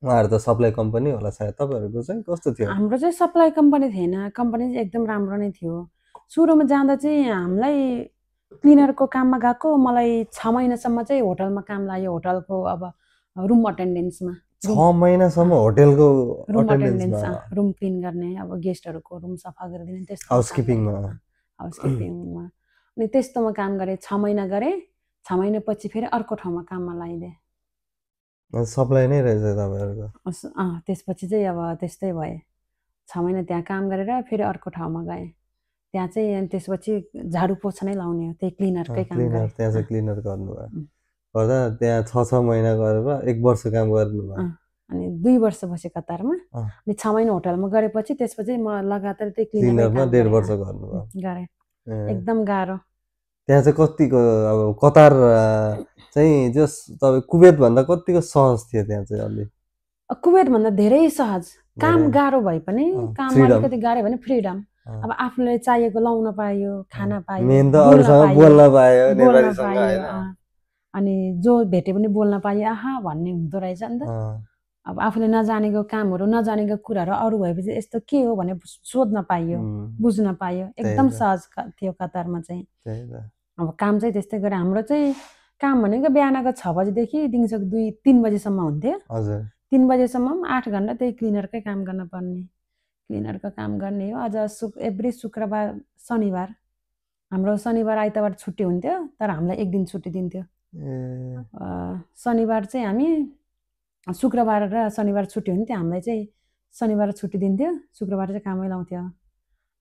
Speaker 2: उहाँहरू त सप्लाई कम्पनी होला सायद, तपाईँहरूको चाहिँ कस्तो थियो?
Speaker 1: हाम्रो चाहिँ सप्लाई कम्पनी थिएन, कम्पनी चाहिँ एकदम राम्रो नै थियो। सुरुमा जाँदा चाहिँ हामीलाई क्लिनरको काममा गएको मलाई 6 महिनासम्म चाहिँ होटलमा काम लाग्यो, होटलको अब रुम अटेन्डेन्समा।
Speaker 2: 6 महिनासम्म होटलको
Speaker 1: रुम
Speaker 2: अटेन्डेन्समा,
Speaker 1: अटेन्डेन्स रुम क्लिन गर्ने, अब गेस्टहरूको रुम सफा गरिदिने त्यस्तो
Speaker 2: हाउसकिपिङमा।
Speaker 1: हाउसकिपिङमा अनि त्यस्तोमा काम गरेँ। 6 महिना गरेँ। 6 महिनापछि फेरि अर्को ठाउँमा काममा लगाइदिएँ।
Speaker 2: सप्लाई नै रहेछ तपाईँहरूको?
Speaker 1: त्यसपछि चाहिँ अब त्यस्तै भए। 6 महिना त्यहाँ काम गरेर फेरि अर्को ठाउँमा गएँ। त्यहाँ चाहिँ अनि त्यसपछि झाडु पोछा नै लाउने हो, त्यही क्लिनरकै काम गरेँ।
Speaker 2: त्यहाँ चाहिँ क्लिनर गर्नुभयो। गर्दा त्यहाँ 6 महिना गरेर 1 वर्ष काम गर्नुभयो।
Speaker 1: अनि 2 वर्ष बसेँ कतारमा। अनि 6 महिना होटलमा गरेपछि त्यसपछि म लगातार त्यही
Speaker 2: क्लिनरमा 1.5 वर्ष गर्नुभयो।
Speaker 1: गरेँ। एकदम गाह्रो।
Speaker 2: त्यहाँ चाहिँ कतिको अब कतार चाहिँ जस तपाईँ कुवेतभन्दा कतिको सहज थियो त्यहाँ चाहिँ? अलि
Speaker 1: कुवेतभन्दा धेरै सहज। काम गाह्रो भए पनि, काम अलिकति गाह्रो भने फ्रिडम। अब आफूलाई चाहिएको लाउन पायो, खाना पायो,
Speaker 2: मेन त अरूसँग बोल्न पायो नेपालीसँग हैन।
Speaker 1: अनि जो भेटे पनि बोल्न पायो, आहा भन्ने हुँदो रहेछ नि त। अब आफूले नजानेको कामहरू, नजानेको कुराहरू अरू भएपछि यस्तो के हो भने सोध्न पाइयो, बुझ्न पायो। एकदम सहज थियो कतारमा चाहिँ। अब काम चाहिँ त्यस्तै गरे। हाम्रो चाहिँ काम भनेको बिहानको 6 बजेदेखि दिउँसोको 2-3 बजेसम्म हुन्थ्यो। 3 बजेसम्म 8 घन्टा त्यही क्लिनरकै काम गर्न पर्ने। क्लिनरको काम गर्ने हो। अझ एभ्री शुक्रबार शनिबार, हाम्रो शनिबार आइतबार छुट्टी हुन्थ्यो, तर हामीलाई 1 दिन छुट्टी दिन्थ्यो। शनिबार चाहिँ हामी शुक्रबार र शनिबार छुट्टी हुन्थ्यो, हामीलाई चाहिँ शनिबार छुट्टी दिन्थ्यो, शुक्रबार चाहिँ कामै लाउँथ्यो।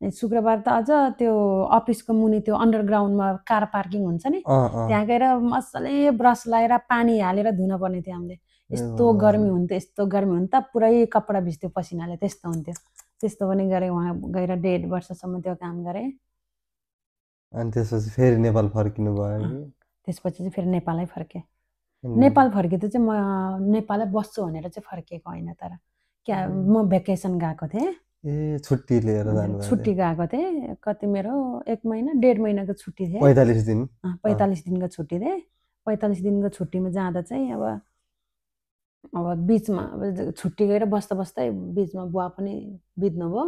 Speaker 1: शुक्रबार त अझ त्यो अफिसको मुनि त्यो अन्डरग्राउन्डमा कार पार्किङ हुन्छ नि, त्यहाँ गएर मजाले ब्रस लगाएर पानी हालेर धुन पर्ने थियो हामीले। यस्तो गर्मी हुन्थ्यो, यस्तो गर्मी हुन्थ्यो, पुरै कपडा भिज्थ्यो पसिनाले, त्यस्तो हुन्थ्यो। त्यस्तो पनि गरेँ। वहाँ गएर 1.5 वर्षसम्म त्यो काम गरेँ।
Speaker 2: अनि त्यसपछि फेरि नेपाल फर्किनु भयो?
Speaker 1: त्यसपछि चाहिँ फेरि नेपालै फर्केँ। नेपाल फर्किँदा चाहिँ म नेपालै बस्छु भनेर चाहिँ फर्केको होइन, तर क्या म भेकेसन गएको थिएँ।
Speaker 2: छुट्टी लिएर जानुभयो?
Speaker 1: छुट्टी गएको थिएँ। कति मेरो 1 महिना 1.5 महिनाको छुट्टी थियो।
Speaker 2: 45 दिन?
Speaker 1: 45 दिनको छुट्टी थिएँ। 45 दिनको छुट्टीमा जाँदा चाहिँ अब बिचमा अब छुट्टी गएर बस्दा बस्दै बिचमा बुवा पनि बित्नुभयो।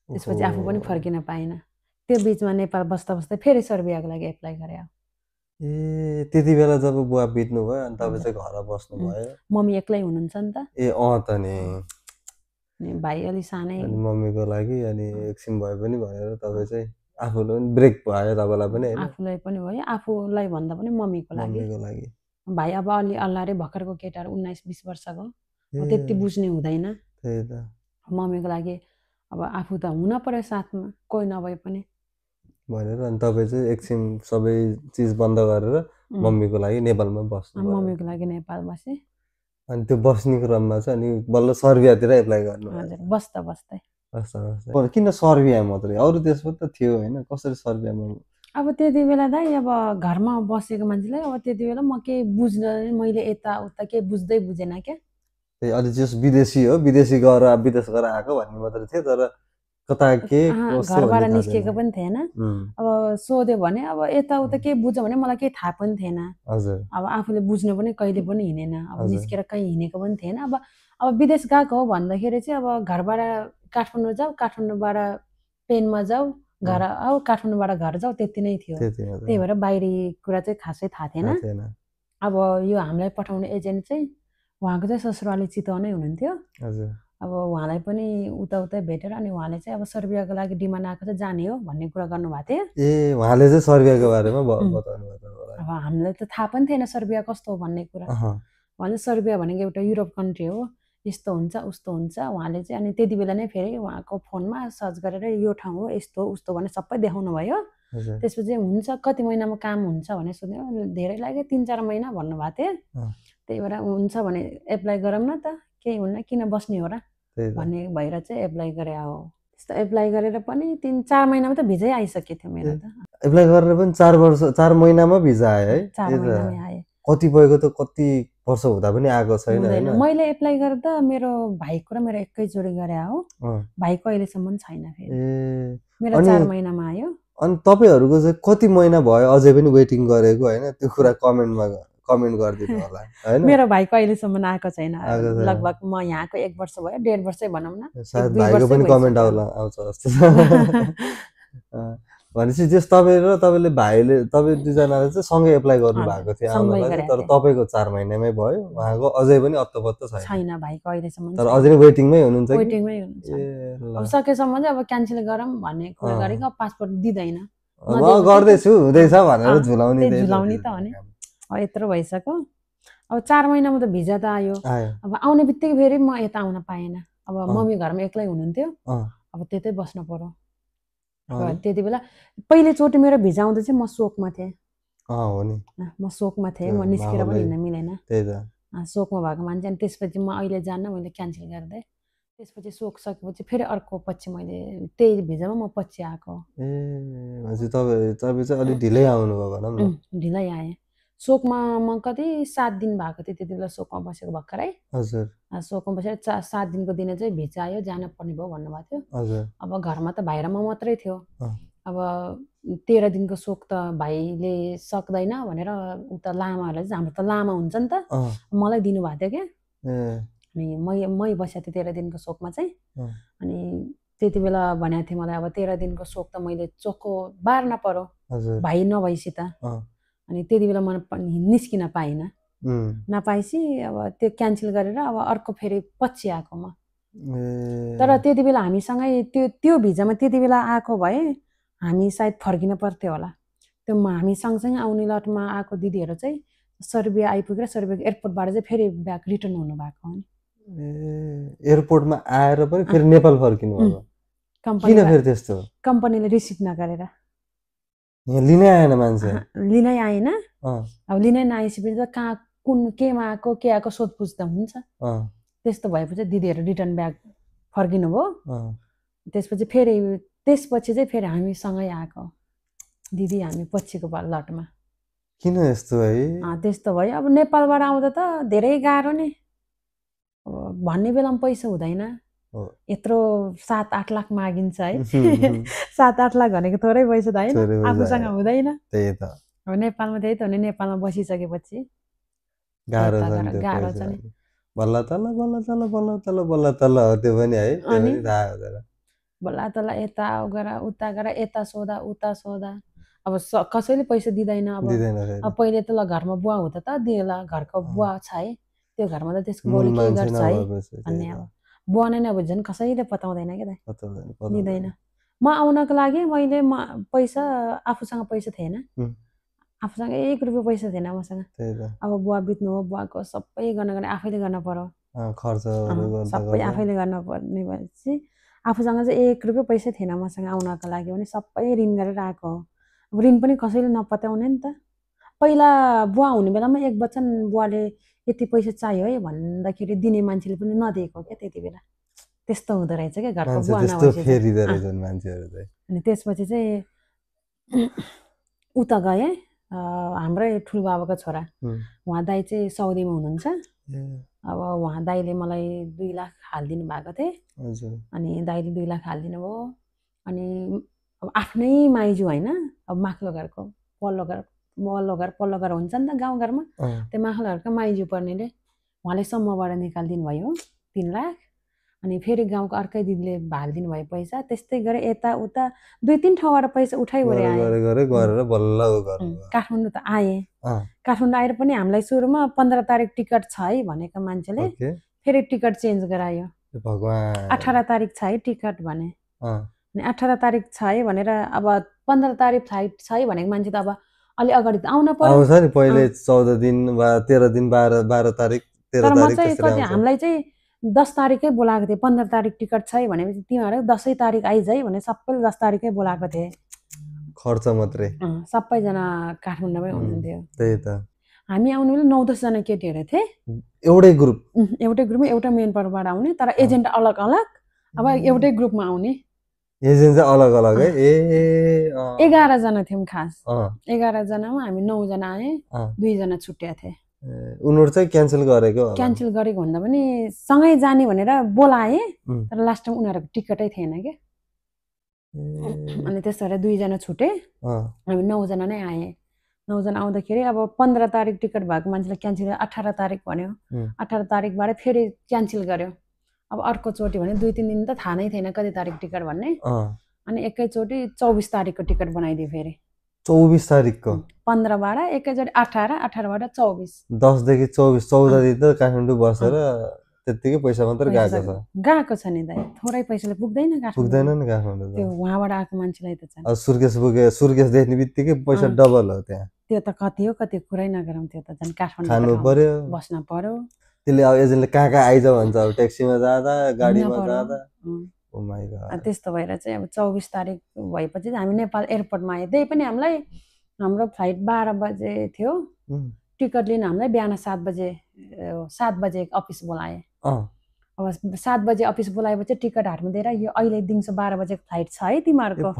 Speaker 1: त्यसपछि आफू पनि फर्किन पाइनँ। त्यो बिचमा नेपाल बस्दा बस्दै फेरि सर्बियाको लागि एप्लाई गरेँ।
Speaker 2: त्यति बेला जब बुवा बित्नु भयो अनि तपाईँ चाहिँ घर बस्नु भयो?
Speaker 1: मम्मी एक्लै हुनुहुन्छ नि त।
Speaker 2: त नि।
Speaker 1: भाइ अलि सानै।
Speaker 2: अनि मम्मीको लागि अनि एकछिन भए पनि भनेर तपाईँ चाहिँ आफूलाई पनि ब्रेक भयो तपाईँलाई पनि हैन?
Speaker 1: आफूलाई पनि भयो, आफूलाई भन्दा पनि मम्मीको लागि। भाइ अब अलि अल्लारे भर्खरको केटाहरू 19-20 वर्षको, त्यति बुझ्ने हुँदैन।
Speaker 2: त्यही त।
Speaker 1: मम्मीको लागि अब आफू त हुन पर्यो साथमा, कोही नभए पनि
Speaker 2: भनेर अनि तपाईँ चाहिँ एकछिन सबै चिज बन्द गरेर मम्मीको लागि नेपालमा बस्नु?
Speaker 1: मम्मीको लागि नेपाल बसेँ।
Speaker 2: अनि त्यो बस्ने क्रममा चाहिँ अनि बल्ल सर्बियातिर एप्लाई गर्नु?
Speaker 1: हजुर, बस्दा बस्दै।
Speaker 2: किन सर्बिया मात्रै? अरू देशमा त थियो हैन? कसरी सर्बियामा?
Speaker 1: अब त्यति बेला दाइ अब घरमा बसेको मान्छेलाई अब त्यति बेला म केही बुझ्न, मैले यताउता केही बुझेन क्या।
Speaker 2: त्यही अलि जस विदेशी हो, विदेश गएर आएको भन्ने मात्रै थियो, तर कता के
Speaker 1: घरबाट निस्केको पनि थिएन। अब सोध्यो भने अब यताउता केही बुझ्छ भने मलाई केही थाहा पनि थिएन। अब आफूले बुझ्न पनि कहिले पनि हिँडेन, अब निस्केर कहीँ हिँडेको पनि थिएन। अब विदेश गएको हो भन्दाखेरि चाहिँ अब घरबाट काठमाडौँ जाऊ, काठमाडौँबाट पेनमा जाऊ, घर आऊ, काठमाडौँबाट घर जाऊ, त्यति नै थियो। त्यही भएर बाहिरी कुरा चाहिँ खासै थाहा थिएन। अब यो हामीलाई पठाउने एजेन्ट चाहिँ उहाँको चाहिँ ससुराली चितवनै हुनुहुन्थ्यो। अब उहाँलाई पनि उतै भेटेर अनि उहाँले चाहिँ अब सर्बियाको लागि डिमान्ड आएको चाहिँ जाने हो भन्ने कुरा गर्नुभएको थियो।
Speaker 2: उहाँले चाहिँ सर्बियाको बारेमा बताउनु भयो?
Speaker 1: अब हामीलाई त थाहा पनि थिएन सर्बिया कस्तो हो भन्ने कुरा। उहाँले सर्बिया भनेको एउटा युरोप कन्ट्री हो, यस्तो हुन्छ उस्तो हुन्छ। उहाँले चाहिँ अनि त्यति बेला नै फेरि उहाँको फोनमा सर्च गरेर यो ठाउँ हो, यस्तो हो उस्तो भनेर सबै देखाउनु भयो।
Speaker 2: हजुर
Speaker 1: त्यसपछि हुन्छ कति महिनामा काम हुन्छ भनेर सोध्यो धेरै लाग्यो 3-4 महिना भन्नुभएको थियो त्यही भएर हुन्छ भने एप्लाई गरौँ न त केही हुन्न किन बस्ने हो र भन्ने भएर चाहिँ एप्लाई गरे हो त्यस्तो एप्लाई गरेर पनि 3-4 महिनामा त भिजै आइसकेको थियो मेरो त
Speaker 2: एप्लाई गरेर पनि 4 महिनामा भिजा आयो है
Speaker 1: 4 महिनामै आयो
Speaker 2: कतिपयको त कति वर्ष हुँदा पनि आएको छैन हैन
Speaker 1: मैले एप्लाई गर्दा मेरो भाइको र मेरो एकैचोटि गरे हो भाइको अहिलेसम्म छैन फेरि मेरो 4 महिनामा आयो
Speaker 2: अनि तपाईहरुको चाहिँ कति महिना भयो अझै पनि वेटिङ गरेको हैन त्यो कुरा कमेन्ट गरिदिनु होला हैन
Speaker 1: मेरो भाइको अहिलेसम्म आएको छैन लगभग म यहाँको 1 वर्ष भयो 1.5 वर्षै भनौं न
Speaker 2: सायद भाइको पनि कमेन्ट आउँछ जस्तो भनेपछि जस तपाईले भाइले तपाई दुईजनाले चाहिँ सँगै एप्लाई गर्नु भएको थियो आउनलाई तर तपाईको 4 महिनामै भयो उहाँको अझै पनि अत्तपत्त
Speaker 1: छैन भाइको अहिलेसम्म
Speaker 2: तर अझै वेटिङमै हुनुहुन्छ
Speaker 1: वेटिङमै हुनुहुन्छ अब सकेसम्म चाहिँ अब क्यान्सल गरौँ भन्ने कुरा गरेको पासपोर्ट दिदैन
Speaker 2: म गर्दै छु हुँदैछ भनेर झुलाउने
Speaker 1: त भने अब यत्रो भइसक्यो अब 4 महिनामा त भिजा त आयो अब आउने बित्तिकै फेरि म यता आउन पाएन अब मम्मी घरमा एक्लै हुनुहुन्थ्यो अब त्यतै बस्न पर्यो त्यति बेला पहिले चोटि मेरो भिजा आउँदा चाहिँ म शोकमा थिएँ
Speaker 2: हो नि
Speaker 1: म शोकमा थिएँ म निस्केर पनि हिँड्न मिलेन
Speaker 2: त्यही त
Speaker 1: शोकमा भएको मान्छे अनि त्यसपछि म अहिले जान्न मैले क्यान्सल गरिदिएँ त्यसपछि शोक सकेपछि फेरि अर्को पछि मैले त्यही भिजामा म पछि आएको
Speaker 2: तपाईँ चाहिँ अलि ढिलै आउनु भयो भनौँ न
Speaker 1: ढिलै आएँ शोकमा म कति 7 दिन भएको थियो त्यति बेला शोकमा बसेको भर्खरै
Speaker 2: हजुर
Speaker 1: शोकमा बसेर 7 दिनको दिन चाहिँ भिजा आयो जान पर्ने भयो भन्नुभएको थियो
Speaker 2: हजुर
Speaker 1: अब घरमा त भाइ र म मात्रै थियो अब 13 दिनको शोक त भाइले सक्दैन भनेर उता लामाहरूले चाहिँ हाम्रो त लामा हुन्छ नि त मलाई दिनुभएको थियो क्या अनि मै बसेको थिएँ 13 दिनको शोकमा चाहिँ अनि त्यति बेला भनेको थिएँ मलाई अब 13 दिनको शोक त मैले चोखो बार्न पर्यो भाइ नभइसी त अनि त्यति बेला म निस्किन पाइनँ नपाइसी अब त्यो क्यान्सल गरेर अब अर्को फेरि पछि आएको म तर त्यति बेला हामीसँगै त्यो भिजामा त्यति बेला आएको भए हामी सायद फर्किन पर्थ्यो होला त्यो हामी सँगसँगै आउने लटमा आएको दिदीहरू चाहिँ सर्बिया आइपुगेर सर्बियाको एयरपोर्टबाट चाहिँ फेरि ब्याक रिटर्न हुनु भएको हो
Speaker 2: एयरपोर्टमा आएर पनि फेरि नेपाल फर्किनु भयो किन फेरि त्यस्तो
Speaker 1: कम्पनीले रिसिभ नगरेर
Speaker 2: यहाँ लिनै आएन मान्छे
Speaker 1: लिनै आएन अब लिनै नआएपछि त कहाँ कुन केमा आएको के आएको सोधपुछ त हुन्छ त्यस्तो भएपछि दिदीहरू रिटर्न ब्याक फर्किनु भयो त्यसपछि चाहिँ फेरि हामी सँगै आएको दिदी हामी पछिको लटमा
Speaker 2: किन यस्तो है
Speaker 1: त्यस्तो भयो अब नेपालबाट आउँदा त धेरै गाह्रो नि भन्ने बेलामा पैसा हुँदैन यत्रो 7-8 लाख मागिन्छ है 7-8 लाख भनेको थोरै पैसा त होइन आफूसँग हुँदैन
Speaker 2: त्यही त
Speaker 1: अब नेपालमा त्यही त हो नि नेपालमा बसिसकेपछि
Speaker 2: गाह्रो छ नि बल्ल तल त्यो पनि है
Speaker 1: बल्ल तल यता गर उता गर यता सोधा उता सोधा अब कसैले पैसा दिँदैन अब पहिले त ल घरमा बुवा हुँदा त दिएला घरको बुवा छ है त्यो घरमा त त्यसको बोली के गर्छ है भन्ने अब बुवा नै अब झन् कसैले पताउँदैन क्या त दिँदैन म आउनको लागि मैले पैसा आफूसँग पैसा थिएन आफूसँग 1 रुपियाँ पैसा थिएन मसँग अब बुवा बित्नु हो बुवाको सबै गर्न आफैले गर्न पर्यो सबै आफैले गर्न पर्ने भएपछि आफूसँग चाहिँ 1 रुपियाँ पैसा थिएन मसँग आउनको लागि भने सबै ऋण गरेर आएको हो अब ऋण पनि कसैले नपत्याउने नि त पहिला बुवा हुने बेलामा एक वचन बुवाले यति पैसा चाहियो है भन्दाखेरि दिने मान्छेले पनि नदिएको क्या त्यति बेला त्यस्तो हुँदो रहेछ क्या घरको बुवा नभएपछि अनि त्यसपछि चाहिँ उता गए हाम्रै ठुलबाबाको छोरा उहाँ दाइ चाहिँ साउदीमा हुनुहुन्छ अब उहाँ दाइले मलाई 2 लाख हालिदिनु भएको थिए अनि दाइले 2 लाख हालिदिनु भयो अनि अब आफ्नै माइजू होइन अब माथिल्लो घरको पल्लो घर हुन्छ नि त गाउँघरमा त्यो माथिल्लो घरको माइजू पर्नेले उहाँले सम्मबाट निकालिदिनु भयो 3 लाख अनि फेरि गाउँको अर्कै दिदीले हालिदिनु भयो पैसा त्यस्तै गरे यता उता 2-3 ठाउँबाट पैसा उठाइवरे आए काठमाडौँ त आए काठमाडौँ आएर पनि हामीलाई सुरुमा 15 तारिक टिकट छ है भनेको मान्छेले फेरि टिकट चेन्ज गरायो 18 तारिक छ है टिकट भने अनि 18 तारिक छ है भनेर अब 15 तारिक छ है भनेको मान्छे त अब अलि अगाडि त आउन पर्यो
Speaker 2: आउँछ नि पहिले 14 दिन वा 13 दिन 12 तारिक 13 तारिक
Speaker 1: त्यसरी हामीलाई चाहिँ 10 तारिकै बोलाएको थिए 15 तारिक टिकट छ है भनेपछि तिमीहरू 10 तारिक आइज है भने सबैले 10 तारिकै बोलाएको थिए
Speaker 2: खर्च मात्रै
Speaker 1: सबैजना काठमाडौँमै हुनुहुन्थ्यो
Speaker 2: त्यही त
Speaker 1: हामी आउने बेला 9-10 जना केटीहरू थिए
Speaker 2: एउटै ग्रुप
Speaker 1: एउटै ग्रुपमा एउटा मेन पावरबाट आउने तर एजेन्ट अलग अलग अब एउटै ग्रुपमा आउने
Speaker 2: एजेन्ट चाहिँ अलग अलग है
Speaker 1: 11 जना थियौँ खास 11 जनामा हामी 9 जना आए 2 जना छुट्टिया थिए
Speaker 2: उनीहरू चाहिँ क्यान्सल गरेको होला
Speaker 1: क्यान्सल गरेको भन्दा पनि सँगै जाने भनेर बोलाए तर लास्ट टाइम उनीहरूको टिकटै थिएन के अनि त्यस्तो भएर 2 जना छुटे हामी 9 जना नै आए 9 जना आउँदाखेरि अब 15 तारिक टिकट भएको मान्छेले क्यान्सल 18 तारिक भन्यो 18 तारिकबाट फेरि क्यान्सल गर्यो अब अर्को चोटि भने 2-3 दिन त थाहा नै थिएन कति तारिक टिकट भन्ने अनि एकैचोटि 24 तारिकको टिकट बनाइदियो फेरि
Speaker 2: 24 तारिकको
Speaker 1: 15बाट एकैचोटि 18बाट 24
Speaker 2: 10 देखि 24 14 दिन त काठमाडौँ बसेर त्यतिकै पैसा मात्र
Speaker 1: गएको छ नि दाइ थोरै पैसाले पुग्दैन
Speaker 2: पुग्दैन नि काठमाडौँ
Speaker 1: त्यो वहाँबाट आएको मान्छेलाई त छ
Speaker 2: सुर्केस देख्ने बित्तिकै पैसा डबल हो त्यहाँ
Speaker 1: त्यो त कति हो कति कुरै नगरौँ त्यो त झन् काठमाडौँ
Speaker 2: खानु पर्यो
Speaker 1: बस्न पर्यो
Speaker 2: त्यसले अब एजेन्टले कहाँ आइज भन्छ अब ट्याक्सीमा जाँदा गाडीमा जाँदा ओ माय गॉड
Speaker 1: त्यस्तो भएर चाहिँ अब 24 तारिक भएपछि हामी नेपाल एयरपोर्टमा आए त्यही पनि हामीलाई हाम्रो फ्लाइट 12 बजे थियो टिकट लिन हामीलाई बिहान 7 बजे अफिस बोलाए अब 7 बजे अफिस बोलाएपछि टिकट हातमा दिएर यो अहिले दिउँसो 12 बजेको फ्लाइट छ है तिमीहरूको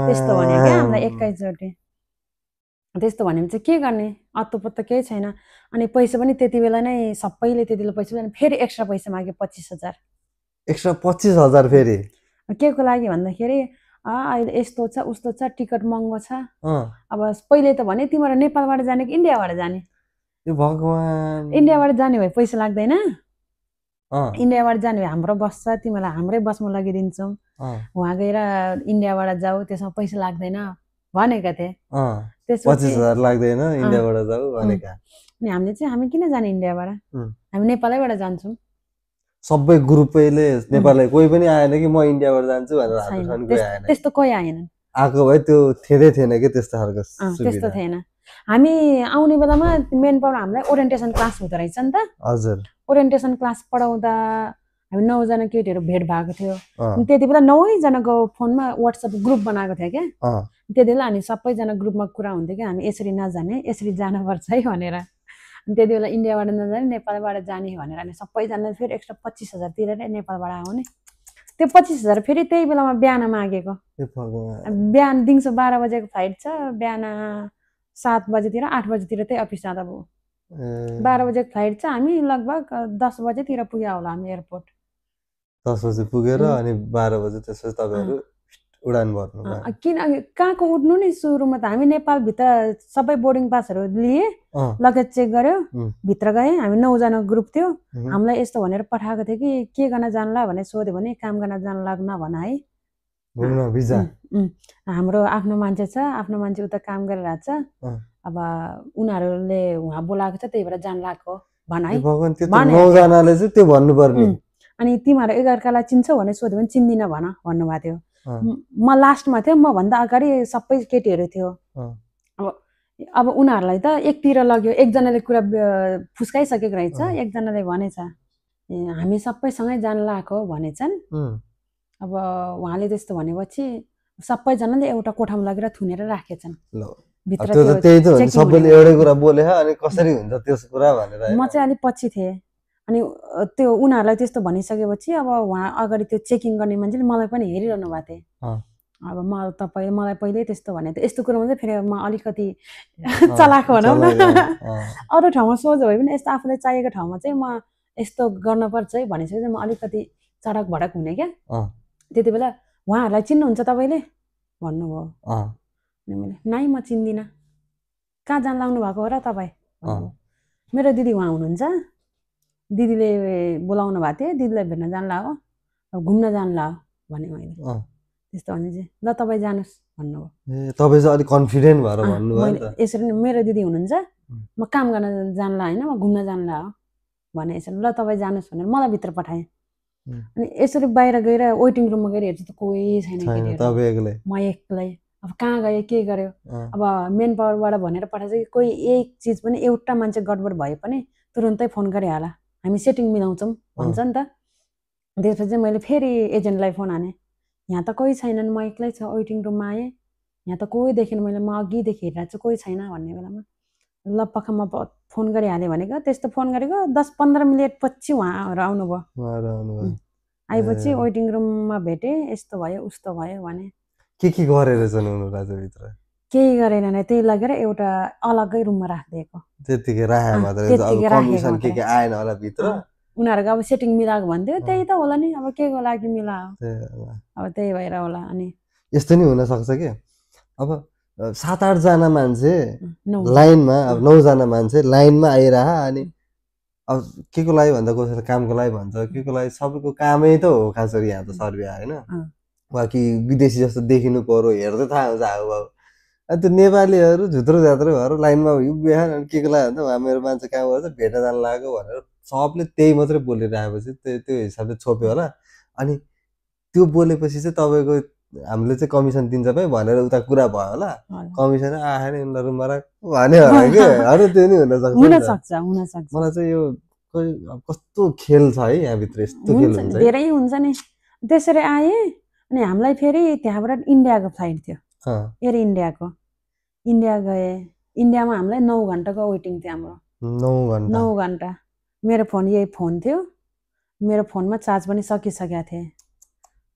Speaker 1: त्यस्तो भने क्या हामीलाई एकैचोटि त्यस्तो भने चाहिँ के गर्ने अत्तो केही छैन अनि पैसा पनि त्यति बेला नै सबैले त्यति बेला पैसा फेरि एक्स्ट्रा पैसा माग्यो 25,000
Speaker 2: एक्स्ट्रा 25,000 फेरि
Speaker 1: के को लागि भन्दाखेरि अहिले यस्तो छ उस्तो छ टिकट महँगो छ अब पहिले त भने तिमीहरू नेपालबाट जाने कि इन्डियाबाट जाने
Speaker 2: भगवान
Speaker 1: इन्डियाबाट जाने भए पैसा लाग्दैन इन्डियाबाट जाने भए हाम्रो बस छ तिमीलाई हाम्रै बसमा लगिदिन्छौँ वहाँ गएर इन्डियाबाट जाऊ त्यसमा पैसा लाग्दैन भनेका थिए
Speaker 2: 25,000 लाग्दैन इन्डियाबाट जाऊ भनेका
Speaker 1: अनि हामी किन जाने इन्डियाबाट हामी नेपालैबाट जान्छौँ
Speaker 2: सबै ग्रुपैले नेपाललाई कोही पनि आएन कि म इन्डियाबाट जान्छु भनेर
Speaker 1: त्यस्तो कोही आएन
Speaker 2: आएको भए त्यो थिएदै थिएन कि त्यस्तो खालको
Speaker 1: त्यस्तो थिएन हामी आउने बेलामा मेन पावर हामीलाई ओरिएन्टेसन क्लास हुँदो रहेछ नि त हजुर ओरिएन्टेसन क्लास पढाउँदा हामी 9 जना केटीहरू भेट भएको थियो त्यति बेला 9 जनाको फोनमा व्हाट्सएप ग्रुप बनाएको थियो क्या त्यति बेला हामी सबैजना ग्रुपमा कुरा हुन्थ्यो कि हामी यसरी नजाने यसरी जानुपर्छ है भनेर त्यति बेला इन्डियाबाट नजाने नेपालबाट जाने भनेर अनि सबैजनाले फेरि एक्स्ट्रा 25,000 तिरेर नेपालबाट आउने त्यो 25,000 फेरि त्यही बेलामा बिहान मागेको बिहान दिउँसो 12 बजेको फ्लाइट छ बिहान 7 बजेतिर 8 बजेतिर त्यही अफिस जाँदा भयो 12 बजेको फ्लाइट छ हामी लगभग 10 बजेतिर पुग्यो होला हामी एयरपोर्ट
Speaker 2: 10 बजे पुगेर अनि 12 बजे त्यसपछि तपाईहरु उडान भर्नु
Speaker 1: किन कहाँको उड्नु नि सुरुमा त हामी नेपालभित्र सबै बोर्डिङ पासहरू लिए लगेज चेक गर्यो भित्र गए हामी 9 जना ग्रुप थियो हामीलाई यस्तो भनेर पठाएको थियो कि के गर्न जानला भनेर सोध्यो भने काम गर्न जान लाग्न भन है
Speaker 2: घुम्न भिजा
Speaker 1: हाम्रो आफ्नो मान्छे छ आफ्नो मान्छे उता काम गरिरहेको छ अब उनीहरूले उहाँ बोलाएको छ त्यही भएर जान लाग्यो भन है
Speaker 2: भगवान त्यो 9 जनाले चाहिँ त्यो भन्नु पर्ने
Speaker 1: अनि तिमीहरू एकअर्कालाई चिन्छौ भने सोध्यो भने चिन्दिन भन भन्नुभएको थियो म लास्टमा थियो म भन्दा अगाडि सबै केटीहरू थियो अब उनीहरूलाई त एकतिर लग्यो एकजनाले कुरा फुस्काइसकेको रहेछ एकजनाले भनेछ हामी सबैसँगै जान लागेको भनेछन् अब उहाँले त्यस्तो भनेपछि सबैजनाले एउटा कोठामा लगेर थुनेर राखेछन्
Speaker 2: भित्र त्यही त हो सबैले एउटै कुरा बोले अनि कसरी हुन्छ त्यस कुरा भनेर
Speaker 1: म चाहिँ अलि पछि थिएँ अनि त्यो उनीहरूलाई त्यस्तो भनिसकेपछि अब उहाँ अगाडि त्यो चेकिङ गर्ने मान्छेले मलाई पनि हेरिरहनु भएको थियो अब मलाई पहिल्यै त्यस्तो भने त यस्तो कुरोमा चाहिँ फेरि म अलिकति चलाक भनौँ न अरू ठाउँमा सोझो भए पनि यस्तो आफूलाई चाहिएको ठाउँमा चाहिँ म यस्तो गर्नुपर्छ है भनिसकेपछि म अलिकति चडक भडक हुने क्या त्यति बेला उहाँहरूलाई चिन्नुहुन्छ तपाईँले भन्नुभयो अनि मैले नाइ म चिन्दिनँ कहाँ जान लाग्नु भएको हो र तपाईँ मेरो दिदी उहाँ हुनुहुन्छ दिदीले बोलाउनु भएको थियो दिदीलाई भेट्न जान लाग्यो घुम्न जान लाग्यो भने मैले त्यस्तो भने चाहिँ ल तपाईँ जानुहोस् भन्नुभयो
Speaker 2: तपाईँ चाहिँ अलिक कन्फिडेन्ट भएर भन्नुभयो नि त
Speaker 1: यसरी मेरो दिदी हुनुहुन्छ म काम गर्न जानला होइन म घुम्न जानला हो भने यसरी ल तपाईँ जानुहोस् भनेर मलाई भित्र पठाएँ अनि यसरी बाहिर गएर वेटिङ रुममा गएर हेर्छु त कोही छैन म एक्लै अब कहाँ गयो के गर्यो अब मेन पावरबाट भनेर पठाएछ कि कोही एक चिज पनि एउटा मान्छे गडबड भए पनि तुरुन्तै फोन गरिहाल हामी सेटिङ मिलाउँछौँ भन्छ नि त त्यसपछि चाहिँ मैले फेरि एजेन्टलाई फोन हाने यहाँ त कोही छैनन् म एक्लै छ वेटिङ रुममा आएँ यहाँ त कोही देखिन मैले म अघिदेखि हेरेर चाहिँ कोही छैन भन्ने बेलामा ल पक्का म फोन गरिहालेँ भनेको त्यस्तो फोन गरेको 10-15 मिनट पछि उहाँहरू आउनुभयो आएपछि वेटिङ रुममा भेटेँ यस्तो भयो उस्तो भयो भने
Speaker 2: के गरेर चाहिँ उनीहरू राजाभित्र
Speaker 1: केही गरेन त्यही लगेर एउटा अलग्गै रुममा राखिदिएको
Speaker 2: त्यतिकै राखे मात्रै कमिसन के आएन होला भित्र
Speaker 1: उनीहरूको अब सेटिङ मिलाएको भन्थ्यो त्यही त होला नि अब के को लागि मिलायो अब त्यही भएर होला अनि
Speaker 2: यस्तो नि हुन सक्छ के अब 7-8 जना मान्छे लाइनमा अब 9 जना मान्छे लाइनमा आइरह अनि अब के को लागि भन्दा कसैले कामको लागि भन्छ के को लागि सबैको कामै त हो खास गरी यहाँ त सर्वे होइन बाँकी विदेशी जस्तो देखिनु पर्यो हेर्दै थाहा हुन्छ हाउभाउ अनि त्यो नेपालीहरू झुत्रो झात्रो भएर लाइनमा उभिए अनि के को लागि भन्दा उहाँ मेरो मान्छे काम गर्छ भेट्न जान लाग्यो भनेर सबले त्यही मात्रै बोलिरहेपछि त्यो हिसाबले छोप्यो होला अनि त्यो बोलेपछि चाहिँ तपाईँको हामीले चाहिँ कमिसन दिन्छ भाइ भनेर उता कुरा भयो होला कमिसन आएन उनीहरू मरा भन्यो होला के होइन त्यो नि
Speaker 1: हुन सक्छ
Speaker 2: मलाई चाहिँ यो कस्तो खेल छ है यहाँभित्र यस्तो खेल हुन्छ
Speaker 1: धेरै हुन्छ नि त्यसरी आए अनि हामीलाई फेरि त्यहाँबाट इन्डियाको फ्लाइट थियो एयर इन्डिया गए इन्डियामा हामीलाई 9 घन्टाको वेटिङ थियो हाम्रो 9 घन्टा मेरो फोन यही फोन थियो मेरो फोनमा चार्ज पनि सकिसकेको थिएँ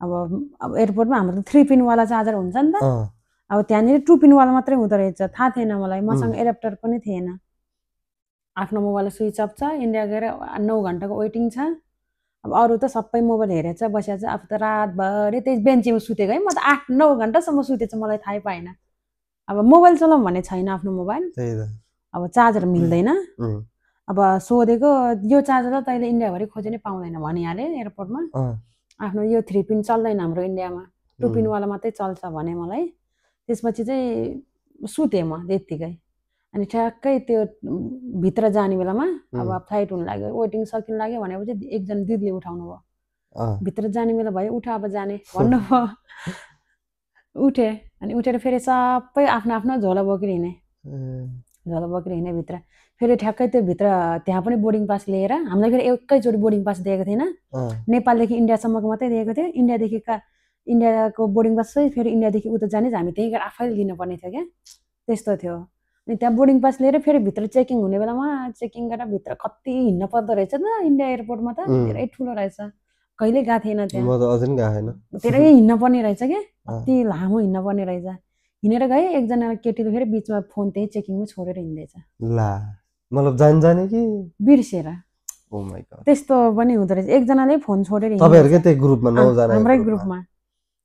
Speaker 1: अब एयरपोर्टमा हाम्रो त 3 पिनवाला चार्जर हुन्छ नि त अब त्यहाँनिर 2 पिनवाला मात्रै हुँदो रहेछ थाहा थिएन मलाई मसँग एडाप्टर पनि थिएन आफ्नो मोबाइल स्विच अफ छ इन्डिया गएर 9 घन्टाको वेटिङ छ अब अरू त सबै मोबाइल हेरेछ बसेछ अब त रातभरि त्यही बेन्चीमा सुतेको है म त 8-9 घन्टासम्म सुतेछु मलाई थाहै पाएन अब मोबाइल चलाउँ भन्ने छैन आफ्नो मोबाइल अब चार्जर मिल्दैन अब सोधेको यो चार्जर त तैँले इन्डियाभरि खोजे नै पाउँदैन भनिहाले एयरपोर्टमा आफ्नो यो 3 पिन चल्दैन हाम्रो इन्डियामा 2 पिनवाला मात्रै चल्छ भने मलाई त्यसपछि चाहिँ सुतेँ म त्यत्तिकै अनि ठ्याक्कै त्यो भित्र जाने बेलामा अब फ्लाइट हुन लाग्यो वेटिङ सकिन लाग्यो भनेपछि एकजना दिदीले उठाउनु भयो भित्र जाने बेला भयो उठ अब जाने भन्नुभयो उठेँ अनि उठेर फेरि सबै आफ्नो आफ्नो झोला बोकेर हिँडेँ भित्र फेरि ठ्याक्कै त्यो भित्र त्यहाँ पनि बोर्डिङ पास लिएर हामीलाई फेरि एकैचोटि बोर्डिङ पास दिएको थिएन नेपालदेखि इन्डियासम्मको मात्रै दिएको थियो इन्डियाको बोर्डिङ पास चाहिँ फेरि इन्डियादेखि उता जाने हामी त्यही गरेर आफैले दिनुपर्ने थियो क्या त्यस्तो थियो अनि त्यहाँ बोर्डिङ पास लिएर फेरि भित्र चेकिङ हुने बेलामा चेकिङ गरेर भित्र कति हिँड्न पर्दो रहेछ त इन्डिया एयरपोर्टमा त धेरै ठुलो रहेछ कहिले गएको थिएन त्यहाँ धेरै हिँड्न पर्ने रहेछ क्या कति लामो हिँड्न पर्ने रहेछ हिँडेर गएँ एकजना केटीले फेरि बिचमा फोन त्यही चेकिङमै छोडेर हिँड्दैछ
Speaker 2: मतलब जाने कि
Speaker 1: बिर्सेर त्यस्तो पनि हुँदो रहेछ एकजनाले फोन छोडेर
Speaker 2: हाम्रै
Speaker 1: ग्रुपमा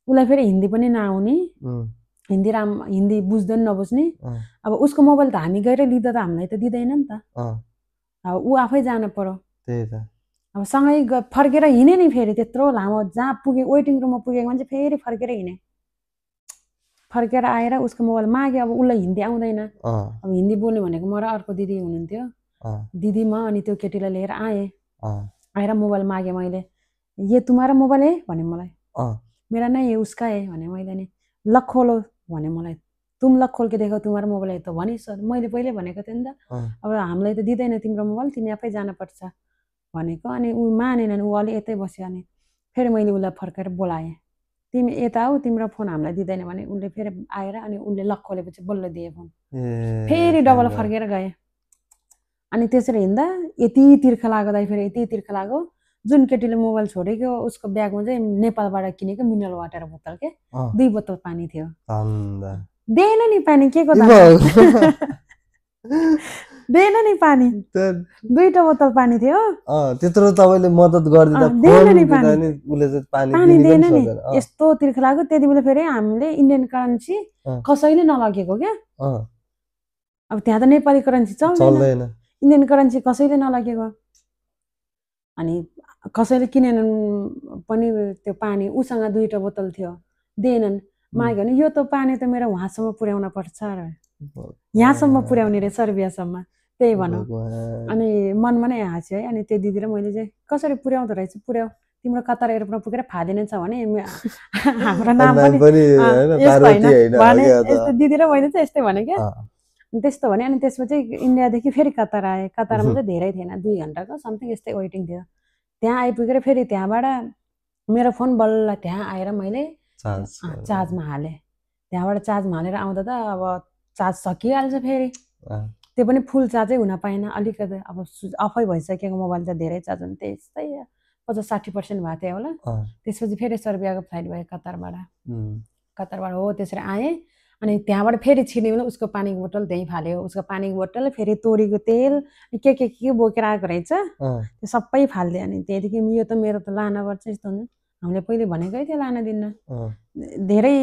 Speaker 1: उसलाई फेरि हिन्दी पनि नआउने हिन्दी बुझ्दैन नबुझ्ने अब उसको मोबाइल त हामी गएर लिँदा त हामीलाई त दिँदैन नि त अब ऊ आफै जानु पर्यो अब सँगै फर्केर हिँडे नि फेरि त्यत्रो लामो जहाँ पुगे वेटिङ रुममा पुगेको मान्छे फेरि फर्केर हिँडे फर्केर आएर उसको मोबाइल माग्यो अब उसलाई हिन्दी आउँदैन अब हिन्दी बोल्ने भनेको म र अर्को दिदी हुनुहुन्थ्यो दिदी म अनि त्यो केटीलाई लिएर आएँ आएर मोबाइल मागेँ मैले ये तुम्हारा मोबाइल है भने मलाई मेरा नहीं है उसका है भने मैले नि लक खोलो भने मलाई तुम लक खोल के देखो तुम्हारा मोबाइल है त भनिस् मैले पहिले भनेको थिएँ नि त अब हामीलाई त दिँदैन तिम्रो मोबाइल तिमी आफै जानुपर्छ भनेको अनि ऊ मानेन ऊ अलि यतै बस्यो अनि फेरि मैले उसलाई फर्काएर बोलाएँ तिमी यता आऊ तिम्रो फोन हामीलाई दिँदैन भने उसले फेरि आएर अनि उसले लक खोलेपछि बल्ल दिए फोन फेरि डबल फर्केर गए अनि त्यसरी हिँड्दा यति तिर्खा लाग्यो दाइ फेरि यति तिर्खा लाग्यो जुन केटीले मोबाइल छोडेको उसको ब्यागमा चाहिँ नेपालबाट किनेको मिनरल वाटर बोतल के 2 बोतल पानी थियो दिएन नि पानी के को दिएन नि पानी 2टा बोतल पानी थियो
Speaker 2: त्यत्रो तपाईले मद्दत गर्दिदा
Speaker 1: पानी दिएन नि यस्तो तिर्खा लाग्यो त्यति बेला फेरि हामीले इन्डियन करेन्सी कसैले नलगेको क्या अब त्यहाँ त नेपाली करेन्सी चल्दैन इन्डियन करेन्सी कसैले नलगेको अनि कसैले किनेनन् पनि त्यो पानी उसँग 2टा बोतल थियो दिएनन् माग्यो भने यो त पानी त मेरो वहाँसम्म पुर्याउन पर्छ र यहाँसम्म पुर्याउने रे सर्बियासम्म त्यही भनौँ अनि मनमा नै हाँस्यो है अनि त्यो दिदी र मैले चाहिँ कसरी पुर्याउँदो रहेछ पुर्याउ तिम्रो कतार एयरपोर्टमा पुगेर फादिने छ भने हाम्रो नाम पनि यस्तो दिदी र मैले चाहिँ यस्तै भने क्या त्यस्तो भने अनि त्यसपछि इन्डियादेखि फेरि कतार आएँ कतारमा चाहिँ धेरै थिएन 2 घन्टाको समथिङ यस्तै वेटिङ थियो त्यहाँ आइपुगेर फेरि त्यहाँबाट मेरो फोन बल्ल त्यहाँ आएर मैले चार्जमा हालेँ त्यहाँबाट चार्जमा हालेर आउँदा त अब चार्ज सकिहाल्छ फेरि
Speaker 2: अँ,
Speaker 1: त्यो पनि फुल चार्जै हुन पाएन अलिकति अब अफै भइसकेको मोबाइल त धेरै चार्ज हुनु त्यस्तै 50-60% भएको थियो होला
Speaker 2: अँ,
Speaker 1: त्यसपछि फेरि सर्बियाको फ्लाइट भयो कतारबाट
Speaker 2: उम्,
Speaker 1: हो त्यसरी आएँ अनि त्यहाँबाट फेरि छिर्ने बेला उसको पानीको बोतल त्यहीँ फाल्यो उसको पानीको बोतल फेरि तोरीको तेल के बोकेर आएको रहेछ
Speaker 2: अँ,
Speaker 1: त्यो सबै फालिदियो अनि त्यहाँदेखि यो त मेरो त लान पर्छ यस्तो हुन्छ हामीले पहिले भनेकै थियो लान दिन्न
Speaker 2: अँ,
Speaker 1: धेरै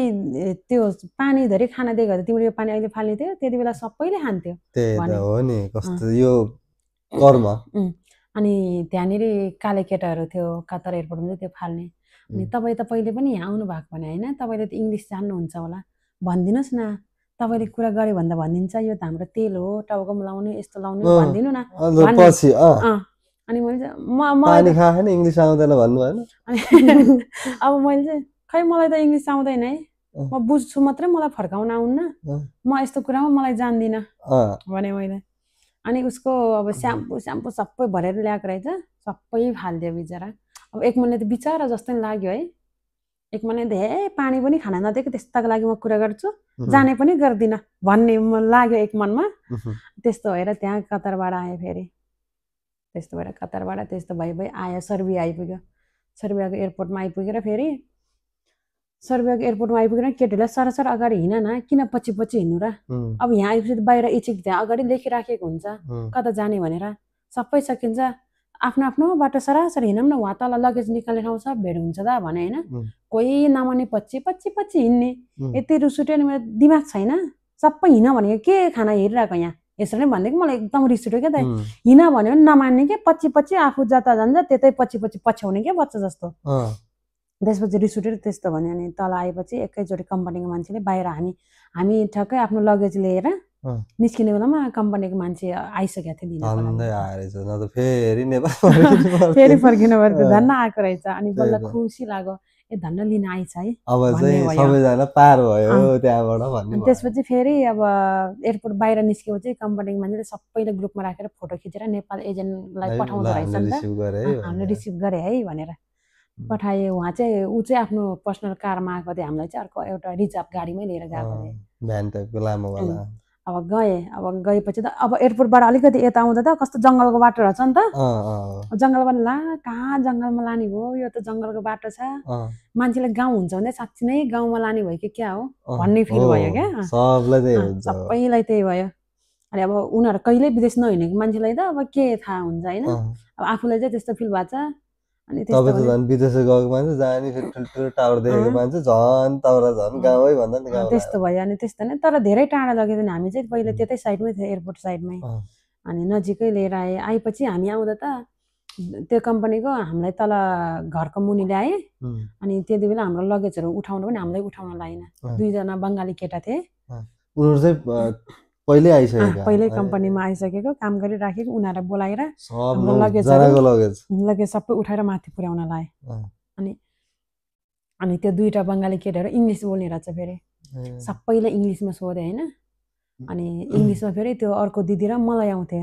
Speaker 1: त्यो पानी धेरै खाना दिएको थियो तिमीले यो पानी अहिले फाल्ने थियो त्यति बेला सबैले खान्थ्यो
Speaker 2: त्यही त
Speaker 1: भने
Speaker 2: हो नि कस्तो यो कर्म
Speaker 1: अनि त्यहाँनिर काले केटाहरू थियो कतार एयरपोर्टमा चाहिँ त्यो फाल्ने अनि तपाईँ त पहिले पनि यहाँ आउनु भएको भने होइन तपाईँले त इङ्ग्लिस जान्नुहुन्छ होला भनिदिनुहोस् न तपाईँले कुरा गऱ्यो भन्दा भनिदिन्छ यो त हाम्रो तेल हो टाउकोमा लाउने यस्तो लाउने भनिदिनु न
Speaker 2: अन्त पछि
Speaker 1: अनि मैले चाहिँ मलाई
Speaker 2: पानी खाएन इङ्ग्लिस आउँदैन भन्नु भएन
Speaker 1: अब मैले चाहिँ खै मलाई त इङ्ग्लिस आउँदैन है म बुझ्छु मात्रै मलाई फर्काउन आउन्न म यस्तो कुरामा मलाई जान्दिनँ भने मैले अनि उसको अब स्याम्पू सबै भरेर ल्याएको रहेछ सबै फालिदियो बिचरा अब एक मनले त बिचरा जस्तो नि लाग्यो है एक मनले धेरै पानी पनि खान नदिएको त्यस्ताको लागि म कुरा गर्छु जाने पनि गर्दिनँ भन्ने लाग्यो एक मनमा त्यस्तो भएर त्यहाँ कतारबाट आयो फेरि त्यस्तो भएर कतारबाट त्यस्तो भइ आयो सर्बिया आइपुग्यो सर्बियाको एयरपोर्टमा आइपुगेर फेरि सर्बियाको एयरपोर्टमा आइपुगेर केटीलाई सरसर अगाडि हिँड न किन पछि हिँड्नु र अब यहाँ आइपुग्छ बाहिर इचिक त्यहाँ अगाडि लेखिराखेको हुन्छ कता जाने भनेर सबै सकिन्छ आफ्नो आफ्नो बाटो सरासरी हिँडौँ न उहाँ तल लगेज निकाल्ने ठाउँ सब भेट हुन्छ दा भने होइन कोही नमाने पछि हिँड्ने यति रिस उठ्यो नि मेरो दिमाग छैन सबै हिँड भनेको के खाना हेरिरहेको यहाँ यसरी नै भनेको मलाई एकदम रिस उठ्यो क्या त हिँड भन्यो भने नमान्ने के पछि आफू जता जान्छ त्यतै पछि पछ्याउने क्या बच्चा जस्तो त्यसपछि रिस उठेर त्यस्तो भन्यो अनि तल आएपछि एकैचोटि कम्पनीको मान्छेले बाहिर हामी ठ्याक्कै आफ्नो लगेज लिएर निस्किने बेलामा कम्पनीको मान्छे आइसकेको थियो फेरि फर्किनु पर्थ्यो धन्न आएको रहेछ अनि बल्ल खुसी लाग्यो ए धन्न लिन आइछ है त्यसपछि फेरि अब एयरपोर्ट बाहिर निस्केपछि कम्पनीको मान्छेले सबैले ग्रुपमा राखेर फोटो खिचेर नेपाल एजेन्टलाई पठाउँदो रहेछ नि त हामीले रिसिभ गरे है भनेर पठाएँ उहाँ चाहिँ ऊ चाहिँ आफ्नो पर्सनल कारमा आएको थियो हामीलाई चाहिँ अर्को एउटा रिजर्भ गाडीमै लिएर गएको थियो अब गएपछि त अब एयरपोर्टबाट अलिकति यता आउँदा त कस्तो जङ्गलको बाटो रहेछ नि त जङ्गलबाट कहाँ जङ्गलमा लाने भयो यो त जङ्गलको बाटो छ मान्छेलाई गाउँ हुन्छ भने साँच्ची नै गाउँमा लाने भयो कि क्या हो भन्ने फिल भयो क्या सबैलाई त्यही भयो अनि अब उनीहरू कहिल्यै विदेश नहिँडेको मान्छेलाई त अब के थाहा हुन्छ होइन अब आफूलाई चाहिँ त्यस्तो फिल भएको छ अनि त्यस्तो भयो अनि त्यस्तो नै तर धेरै टाढा लगेको थिएन हामी चाहिँ पहिले त्यतै साइडमै थियो एयरपोर्ट साइडमै अनि नजिकै लिएर आएपछि हामी आउँदा त त्यो कम्पनीको हामीलाई तल घरको मुनि ल्याए अनि त्यति बेला हाम्रो लगेजहरू उठाउनु पनि हामीलाई उठाउन लाएन दुईजना बङ्गाली केटा थिए पहिल्यै कम्पनीमा आइसकेको काम गरिराखेको उनीहरूलाई बोलाएर लगेज सबै उठाएर माथि पुर्याउन लाए अनि त्यो दुईटा बङ्गाली केटाहरू इङ्ग्लिस बोल्ने रहेछ फेरि सबैलाई इङ्ग्लिसमा सोधे होइन अनि इङ्ग्लिसमा फेरि त्यो अर्को दिदी र मलाई आउँथे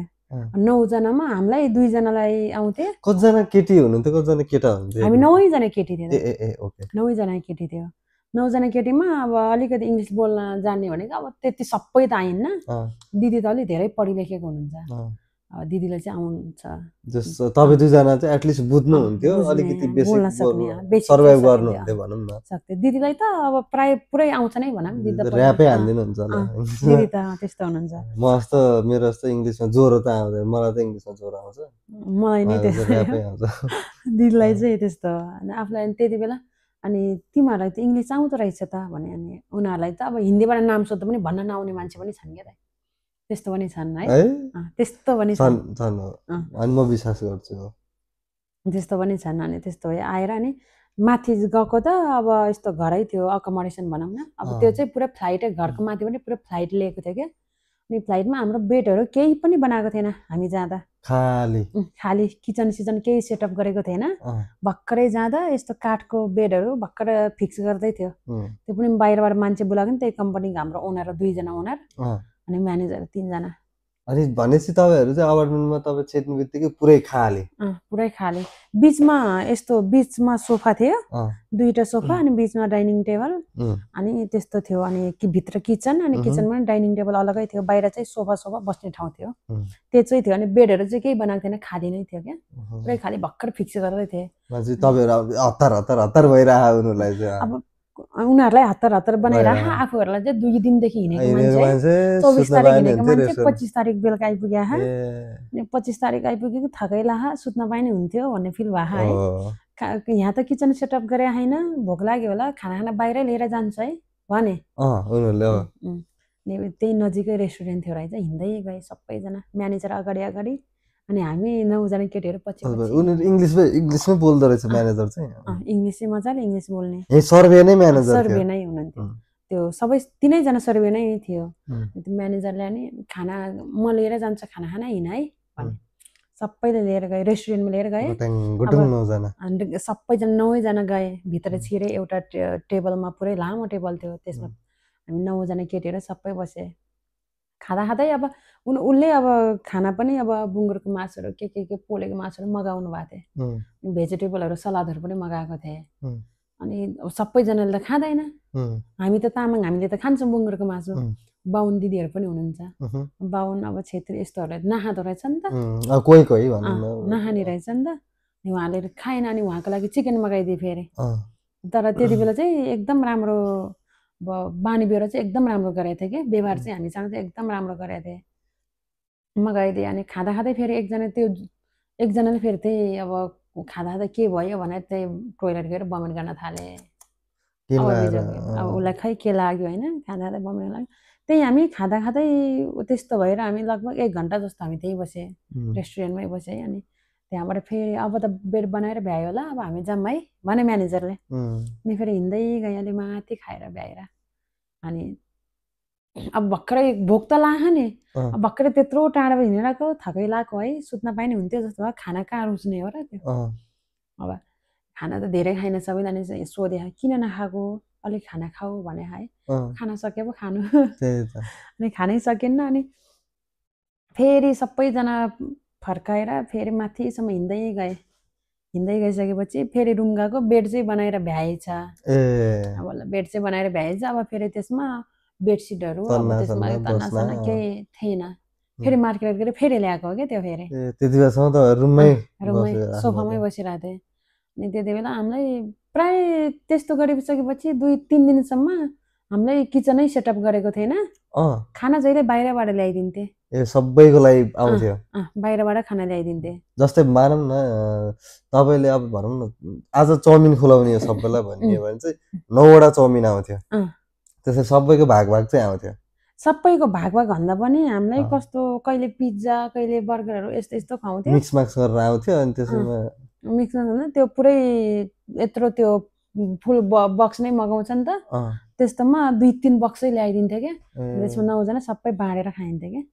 Speaker 1: 9 जनामा हामीलाई 2 जनालाई आउँथे
Speaker 2: कतिजना केटी हुनुहुन्थ्यो कतिजना केटा हुनुहुन्थ्यो
Speaker 1: हामी 9 जना केटी थियौँ 9 जना केटी थियो 9 जना केटीमा अब अलिकति इङ्ग्लिस बोल्न जान्ने भनेको अब त्यति सबै त आइन्न दिदी त अलि धेरै पढि लेखेको हुनुहुन्छ अब दिदीलाई चाहिँ आउँछ
Speaker 2: जस्तो तपाई 2 जना चाहिँ एटलिस्ट बुझ्नु हुन्थ्यो अलिकति
Speaker 1: बोल्न सक्ने
Speaker 2: सर्भाइभ गर्नु हुन्थ्यो भनौं न
Speaker 1: सक्थ्यो दिदीलाई त अब प्राय पुरै आउँछ नै भनौं दिदी त
Speaker 2: र्यापै हान्दिनु हुन्छ होला
Speaker 1: दिदी त त्यस्तो हुनुहुन्छ
Speaker 2: म जस्तो मेरो जस्तो इङ्ग्लिसमा जोरो त आउँदैन मलाई त इङ्ग्लिसमा जोरो आउँछ
Speaker 1: मलाई नै त्यस्तो
Speaker 2: र्यापै आउँछ
Speaker 1: दिदीलाई चाहिँ त्यस्तो अनि आफुलाई त्यति बेला अनि तिमीहरूलाई त इङ्ग्लिस आउँदो रहेछ त भने अनि उनीहरूलाई त अब हिन्दीबाट नाम सोध्दा पनि भन्न नआउने मान्छे पनि छन् क्या त्यस्तो पनि छन् है त्यस्तो पनि
Speaker 2: छन् अनि म विश्वास गर्छु
Speaker 1: त्यस्तो पनि छन् अनि त्यस्तो भए आएर नि माथि गएको त अब यस्तो घरै थियो अकोमोडेसन भनौँ न अब त्यो चाहिँ पुरै फ्लाइटै घरको माथि पनि पुरै फ्लाइट लिएको थियो क्या अनि फ्लाइटमा हाम्रो बेडहरू केही पनि बनाएको थिएन हामी जाँदा खाली किचन सिचन केही सेटअप गरेको थिएन भर्खरै जाँदा यस्तो काठको बेडहरू भर्खर फिक्स गर्दै थियो त्यो पनि बाहिरबाट मान्छे बोलाएको नि त्यही कम्पनीको हाम्रो ओनर 2 जना ओनर अनि म्यानेजर 3 जना
Speaker 2: अनि भनेपछि तपाईँहरू चाहिँ अपार्टमेन्टमा तपाईँ छेक्ने बित्तिकै पुरै खाले
Speaker 1: पुरै खाले बिचमा यस्तो बिचमा सोफा थियो दुईटा सोफा अनि बिचमा डाइनिङ टेबल अनि त्यस्तो थियो अनि भित्र किचन अनि किचनमा डाइनिङ टेबल अलगै थियो बाहिर चाहिँ सोफा सोफा बस्ने ठाउँ थियो त्यो चाहिँ थियो अनि बेडहरू चाहिँ केही बनाएको थिएन खाली नै थियो क्या पुरै खाली भर्खर फिक्स गर्दै थिए
Speaker 2: तपाईँहरू हतार हतार हतार भइरहेको उनीहरूलाई चाहिँ
Speaker 1: अब उनीहरूलाई हतार हतार बनाइरह आफूहरूलाई चाहिँ 2 दिनदेखि हिँडेको मान्छे 24 तारिक हिँडेको मान्छे 25 तारिक बेलुका आइपुग्या अनि 25 तारिक आइपुगेको थकै लाहा सुत्न पाइने हुन्थ्यो भन्ने फिल भयो है यहाँ त किचन सेटअप गरे होइन भोक लाग्यो होला खाना बाहिरै लिएर जान्छ है भने त्यही नजिकै रेस्टुरेन्ट थियो रहेछ हिँड्दै गए सबैजना म्यानेजर अगाडि अगाडि अनि हामी 9 जना केटीहरू पछि
Speaker 2: उनीहरू इङ्ग्लिसमै बोल्दो रहेछ म्यानेजर चाहिँ
Speaker 1: इङ्ग्लिस चाहिँ मजाले इङ्ग्लिस बोल्ने
Speaker 2: सर्भे नै म्यानेजर
Speaker 1: सर्भे नै हुनुहुन्थ्यो त्यो सबै 3 जना सर्भे नै थियो त्यो म्यानेजरले अनि खाना म लिएर जान्छ खाना खाना हिँड है भने सबैले लिएर गए रेस्टुरेन्टमा लिएर गए सबैजना 9 जना गए भित्र छिरे एउटा टेबलमा पुरै लामो टेबल थियो त्यसमा हामी 9 जना केटीहरू सबै बसे खाँदा खाँदै अब उसले अब खाना पनि अब बुङ्गुरको मासुहरू के पोलेको मासुहरू मगाउनु भएको थिए भेजिटेबलहरू सलादहरू पनि मगाएको थिए अनि सबैजनाले त खाँदैन हामी त तामाङ हामीले त खान्छौँ बुङ्गुरको मासु बाहुन दिदीहरू पनि हुनुहुन्छ बाहुन अब छेत्री यस्तोहरूले नखाँदो रहेछ नि त नखाने रहेछ नि त उहाँले खाएन अनि उहाँको लागि चिकन मगाइदिए फेरि तर त्यति बेला चाहिँ एकदम राम्रो बानी बेहोरा चाहिँ एकदम राम्रो गरेको थिएँ कि व्यवहार चाहिँ हामीसँग चाहिँ एकदम राम्रो गरेको थिएँ मगाइदिएँ अनि खाँदा खाँदै फेरि एकजनाले फेरि त्यही अब खाँदा खाँदा के भयो भनेर त्यही टोइलेट गएर बमिट गर्न थाले अब उसलाई खै के लाग्यो होइन खाँदा खाँदै बमिट गर्न लाग्यो त्यही हामी खाँदा खाँदै त्यस्तो भएर हामी लगभग 1 घन्टा जस्तो हामी त्यही बसेँ रेस्टुरेन्टमै बसेँ अनि त्यहाँबाट फेरि अब त बेड बनाएर भ्यायो होला अब हामी जाऊँ है भने म्यानेजरले अनि फेरि हिँड्दै गएँ अलि माथि खाएर भ्याएर अनि अब भर्खरै भोक त लाह नि अब भर्खरै त्यत्रो टाढा हिँडेर थकै लाग्यो है सुत्न पाइने हुन्थ्यो जस्तो भयो खाना कहाँ रुच्ने हो र त्यो अब खाना त धेरै खाइन सबैलाई नै सोधे किन नखाएको अलिक खाना खाऊ भने है खाना सके पो खानु अनि खानै सकेन अनि फेरि सबैजना फर्काएर फेरि माथिसम्म हिँड्दै गइसकेपछि फेरि रुम गएको बेड चाहिँ बनाएर भ्याएछ अब बेड चाहिँ बनाएर भ्याएछ अब फेरि त्यसमा बेडसिटहरू अब त्यसमा तन्नासना केही थिएन फेरि मार्केट गरेर फेरि ल्याएको हो क्या त्यो फेरि रुममै सोफामै बसिरहेको थिएँ अनि त्यति बेला हामीलाई प्राय त्यस्तो गरिसकेपछि 2-3 दिनसम्म हामीलाई किचनै सेटअप गरेको थिएन खाना जहिले बाहिरबाट ल्याइदिन्थे
Speaker 2: सबैको लागि आउँथ्यो
Speaker 1: बाहिरबाट खाना ल्याइदिन्थे
Speaker 2: जस्तै मानौँ न तपाईँले अब भनौँ न आज चाउमिन खुलाउने हो सबैलाई भन्ने भने चाहिँ 9वटा चाउमिन आउँथ्यो त्यसै सबैको भाग चाहिँ आउँथ्यो
Speaker 1: सबैको भाग भन्दा पनि हामीलाई कस्तो कहिले पिज्जा कहिले बर्गरहरू यस्तो खुवाउँथ्यो
Speaker 2: मिक्स गरेर आउँथ्यो अनि त्यसमा
Speaker 1: मिक्स त्यो पुरै यत्रो त्यो फुल बक्स नै मगाउँछ नि त त्यस्तोमा 2-3 बक्सै ल्याइदिन्थ्यो क्या त्यसमा 9 जना सबै बाँडेर खाइन्थ्यो क्या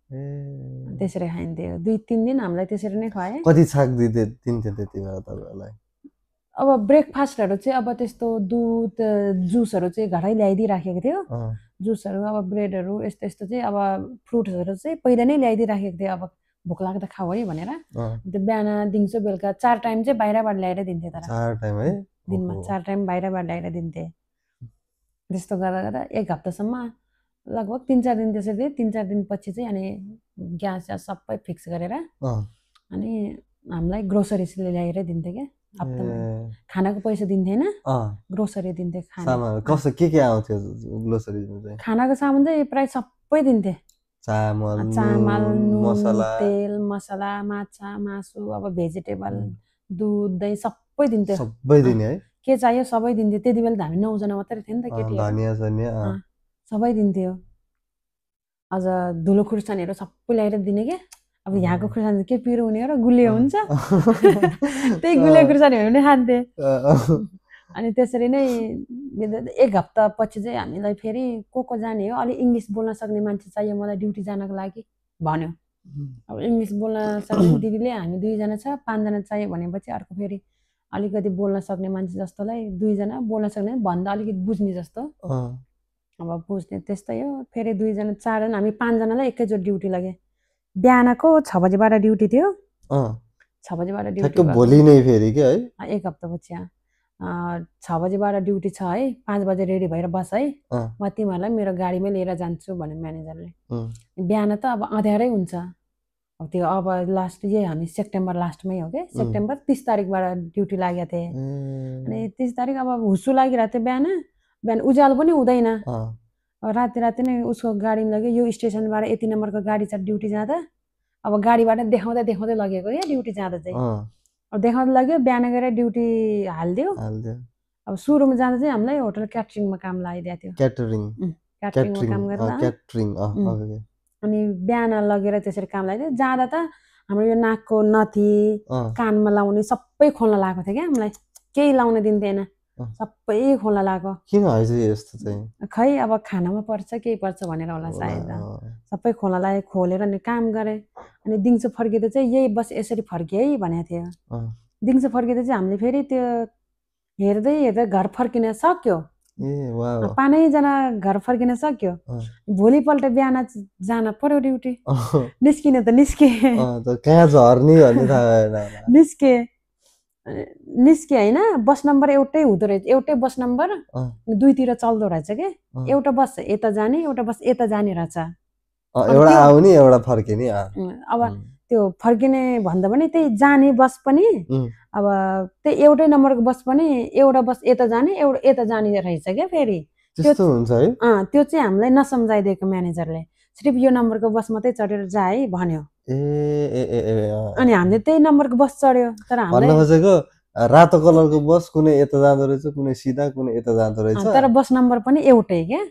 Speaker 1: त्यसरी खाइन्थ्यो 2-3 दिन हामीलाई त्यसरी नै खुवाए
Speaker 2: कति छाक दिन्थ्यो त्यति बेला तपाईँहरूलाई
Speaker 1: अब ब्रेकफास्टहरू चाहिँ अब त्यस्तो दुध जुसहरू चाहिँ घरै ल्याइदिइराखेको थियो जुसहरू अब ब्रेडहरू यस्तो चाहिँ अब फ्रुट्सहरू चाहिँ पहिला नै ल्याइदिइराखेको थियो अब भोक लाग्दा खाऊ है भनेर त्यो बिहान दिउँसो बेलुका 4 टाइम चाहिँ बाहिरबाट ल्याएर दिन्थे तर
Speaker 2: 4 टाइम है
Speaker 1: दिनमा 4 टाइम बाहिरबाट ल्याएर दिन्थे त्यस्तो गर्दा 1 हप्तासम्म लगभग 3-4 दिन त्यसरी 3-4 दिनपछि चाहिँ अनि ग्यास सबै फिक्स गरेर अनि हामीलाई ग्रोसरिजले ल्याएर दिन्थे क्या हप्तामा खानाको पैसा दिन्थेन ग्रोसरी दिन्थे
Speaker 2: खाना कस्तो के आउँथ्यो ग्रोसरीमा चाहिँ
Speaker 1: खानाको सामान चाहिँ प्राय सबै दिन्थे
Speaker 2: चामल
Speaker 1: नुन तेल मसला माछा मासु अब भेजिटेबल दुध दही सबै दिन्थ्यो
Speaker 2: सबै दिने है
Speaker 1: के चाहियो सबै दिन्थ्यो त्यति बेला त हामी 9 जना मात्रै थियो नि त केटीहरू सबै दिन्थ्यो अझ धुलो खुर्सानीहरू सबै ल्याएर दिने क्या अब यहाँको खुर्सानी के पिरो हुने हो र गुलियो हुन्छ त्यही गुलियो खुर्सानीहरू नै खान्थे अनि त्यसरी नै 1 हप्ता पछि चाहिँ हामीलाई फेरि को जाने हो अलि इङ्ग्लिस बोल्न सक्ने मान्छे चाहियो मलाई ड्युटी जानको लागि भन्यो अब इङ्ग्लिस बोल्न सक्ने दिदीले हामी 2 जना छ 5 जना चाहियो भनेपछि अर्को फेरि अलिकति बोल्न सक्ने मान्छे जस्तोलाई 2 जना बोल्न सक्ने भन्दा अलिकति बुझ्ने जस्तो अब बुझ्ने त्यस्तै हो फेरि 2 जना 4 जना हामी 5 जनालाई एकैचोटि ड्युटी लगे बिहानको 6 बजेबाट ड्युटी थियो,
Speaker 2: अँ
Speaker 1: 6 बजेबाट ड्युटी
Speaker 2: ठ्याक्क भोलि नै फेरि के है?
Speaker 1: एक हप्तापछि 6 बजेबाट ड्युटी छ है, 5 बजे रेडी भएर बस है, म तिमीहरूलाई मेरो गाडीमै लिएर जान्छु भने म्यानेजरले। बिहान त अब अँध्यारै हुन्छ, अब त्यो अब लास्ट यही हामी सेप्टेम्बर लास्टमै हो क्या, सेप्टेम्बर 30 तारिकबाट ड्युटी लागेको थिएँ। अनि 30 तारिक अब हुस्सु लागिरहेको थियो, बिहान उज्यालो पनि हुँदैन, राति राति नै उसको गाडीमा लग्यो, यो स्टेसनबाट यति नम्बरको गाडी छ ड्युटी जाँदा, अब गाडीबाट देखाउँदै देखाउँदै लगेको क्या ड्युटी जाँदा चाहिँ। अब देखाउँदै लग्यो, बिहान गएर ड्युटी हालिदियो। अब सुरुमा जाँदा चाहिँ हामीलाई होटल क्याटरिङमा काम लगाइदिएको थियो, क्याटरिङमा काम गर्दा। अनि बिहान लगेर त्यसरी काम लगाइदियो। जाँदा त हाम्रो यो नाकको नथी, कानमा लाउने सबै खोल्न लगाएको थियो क्या हामीलाई, केही लाउन दिन्थेन, सबै खोल्न लगाएको।
Speaker 2: किन है यस्तो चाहिँ?
Speaker 1: खै अब खानामा पर्छ केही पर्छ भनेर होला सायद, सबै खोल्न लागे, खोलेर अनि काम गरेँ। अनि दिउँसो फर्किँदा चाहिँ यही बस यसरी फर्किए है भनेको थियो। दिउँसो फर्किँदा चाहिँ हामीले फेरि त्यो हेर्दै हेर्दै घर फर्किन सक्यो, 5जना घर फर्किन सक्यो। भोलिपल्ट बिहान जान पर्यो ड्युटी, निस्किन त निस्के,
Speaker 2: कहाँ झर्ने भन्ने थाहा भएन,
Speaker 1: निस्के होइन। बस नम्बर एउटै हुँदो रहेछ, एउटै बस नम्बर दुईतिर चल्दो रहेछ कि, एउटा बस यता जाने एउटा बस यता जाने रहेछ,
Speaker 2: एउटा आउने एउटा फर्किने।
Speaker 1: अब त्यो फर्किने भन्दा पनि त्यही जाने बस पनि, अब त्यही एउटै नम्बरको बस पनि एउटा बस यता जाने एउटा यता जाने रहेछ क्या फेरि।
Speaker 2: त्यस्तो हुन्छ है?
Speaker 1: त्यो चाहिँ हामीलाई नसम्झाइदिएको म्यानेजरले, सिर्फ यो नम्बरको बस मात्रै चढेर जा है भन्यो। अनि हामीले त्यही नम्बरको बस चढ्यो। तर
Speaker 2: हामीले भन्न खोजेको रातो कलरको बस कुनै यता जाँदो रहेछ, कुनै सिधा, कुनै यता जाँदो रहेछ,
Speaker 1: तर बस नम्बर पनि एउटै क्या,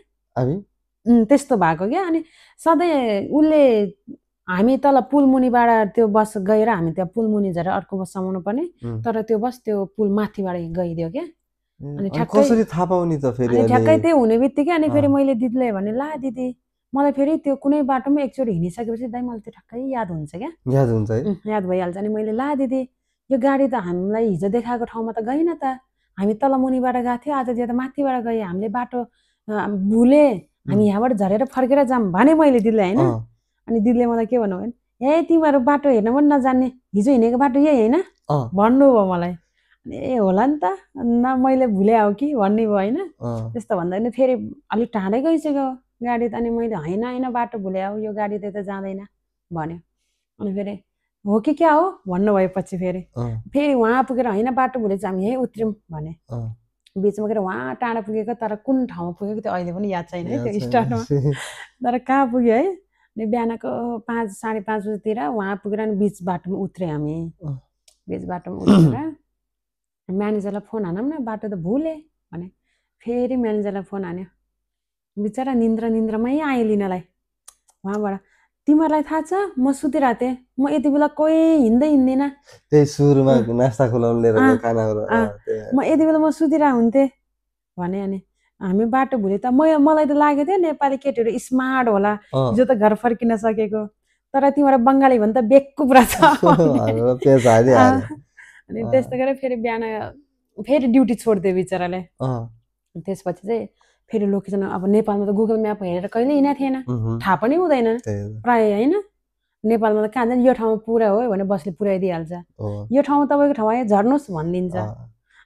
Speaker 1: त्यस्तो भएको क्या। अनि सधैँ उसले हामी तल पुलमुनिबाट त्यो बस गएर हामी त्यहाँ पुलमुनि झरेर अर्को बस समाउनु पर्ने, तर त्यो बस त्यो पुल माथिबाट गइदियो क्या। अनि
Speaker 2: कसरी थाहा पाउने त फेरि?
Speaker 1: ठ्याक्कै त्यो हुने बित्तिकै अनि फेरि मैले दिदीलाई भने, ला दिदी मलाई फेरि त्यो कुनै बाटोमा एकचोटि हिँडिसकेपछि दाइ मलाई त्यो ठ्याक्कै याद हुन्छ क्या,
Speaker 2: याद हुन्छ है,
Speaker 1: याद भइहाल्छ। अनि मैले ला दिदी यो गाडी त हामीलाई हिजो देखाएको ठाउँमा त गएन त, हामी तल मुनिबाट गएको थियो, आज त्यो त माथिबाट गयो, हामीले बाटो भुले, हामी यहाँबाट झरेर फर्केर जाऊँ भने मैले दिदीलाई होइन। अनि दिदीले मलाई के भन्नु भने, ए तिमीहरू बाटो हेर्न पनि नजान्ने, हिजो हिँडेको बाटो यही होइन भन्नुभयो मलाई। ए होला नि त, न मैले भुले हो कि भन्ने भयो होइन। त्यस्तो भन्दा पनि फेरि अलिक टाढै गइसक्यो गाडी त। अनि मैले होइन होइन बाटो भुले हो, यो गाडी त्यता जाँदैन भन्यो। अनि फेरि हो कि क्या हो भन्नुभएपछि फेरि उहाँ पुगेर होइन बाटो भुलेछ हामी यहीँ उत्रियौँ भने, बिचमा गएर उहाँ टाढा पुगेको, तर कुन ठाउँमा पुगेको त्यो अहिले पनि याद छैन है त्यो स्टार्टमा, तर कहाँ पुग्यो है। अनि बिहानको 5 साढे 5 बजीतिर उहाँ पुगेर अनि बिच बाटोमा उत्रे हामी, बिच बाटोमा उत्रेर म्यानेजरलाई फोन हानौँ न, बाटो त भुले भने। फेरि म्यानेजरलाई फोन हान्यो, बिचरा निन्द्रामै आयो लिनलाई उहाँबाट। तिमीहरूलाई थाहा छ म सुतिरहेको थिएँ, म यति बेला कोही हिँड्दैन,
Speaker 2: त्यही सुरुमा नास्ता खुलाउनु लिएर खाना,
Speaker 1: म यति बेला म सुतिरहेको हुन्थेँ भने। अनि हामी बाटो भुले त मलाई त लागेको थियो नेपाली केटीहरू स्मार्ट होला, हिजो त घर फर्किन सकेको, तर तिमीहरू बङ्गाली भने त बेकुफ रहेछ। अनि त्यस्तो गरेर फेरि बिहान फेरि ड्युटी छोडिदियो बिचराले। त्यसपछि चाहिँ फेरि लोकेसन, अब नेपालमा त गुगल म्याप हेरेर कहिले हिँडेको थिएन, थाहा पनि हुँदैन प्राय होइन। नेपालमा त कहाँ जाने, यो ठाउँमा पुरा हो भने बसले पुऱ्याइदिइहाल्छ, यो ठाउँमा तपाईँको ठाउँ आयो झर्नुहोस् भनिदिन्छ,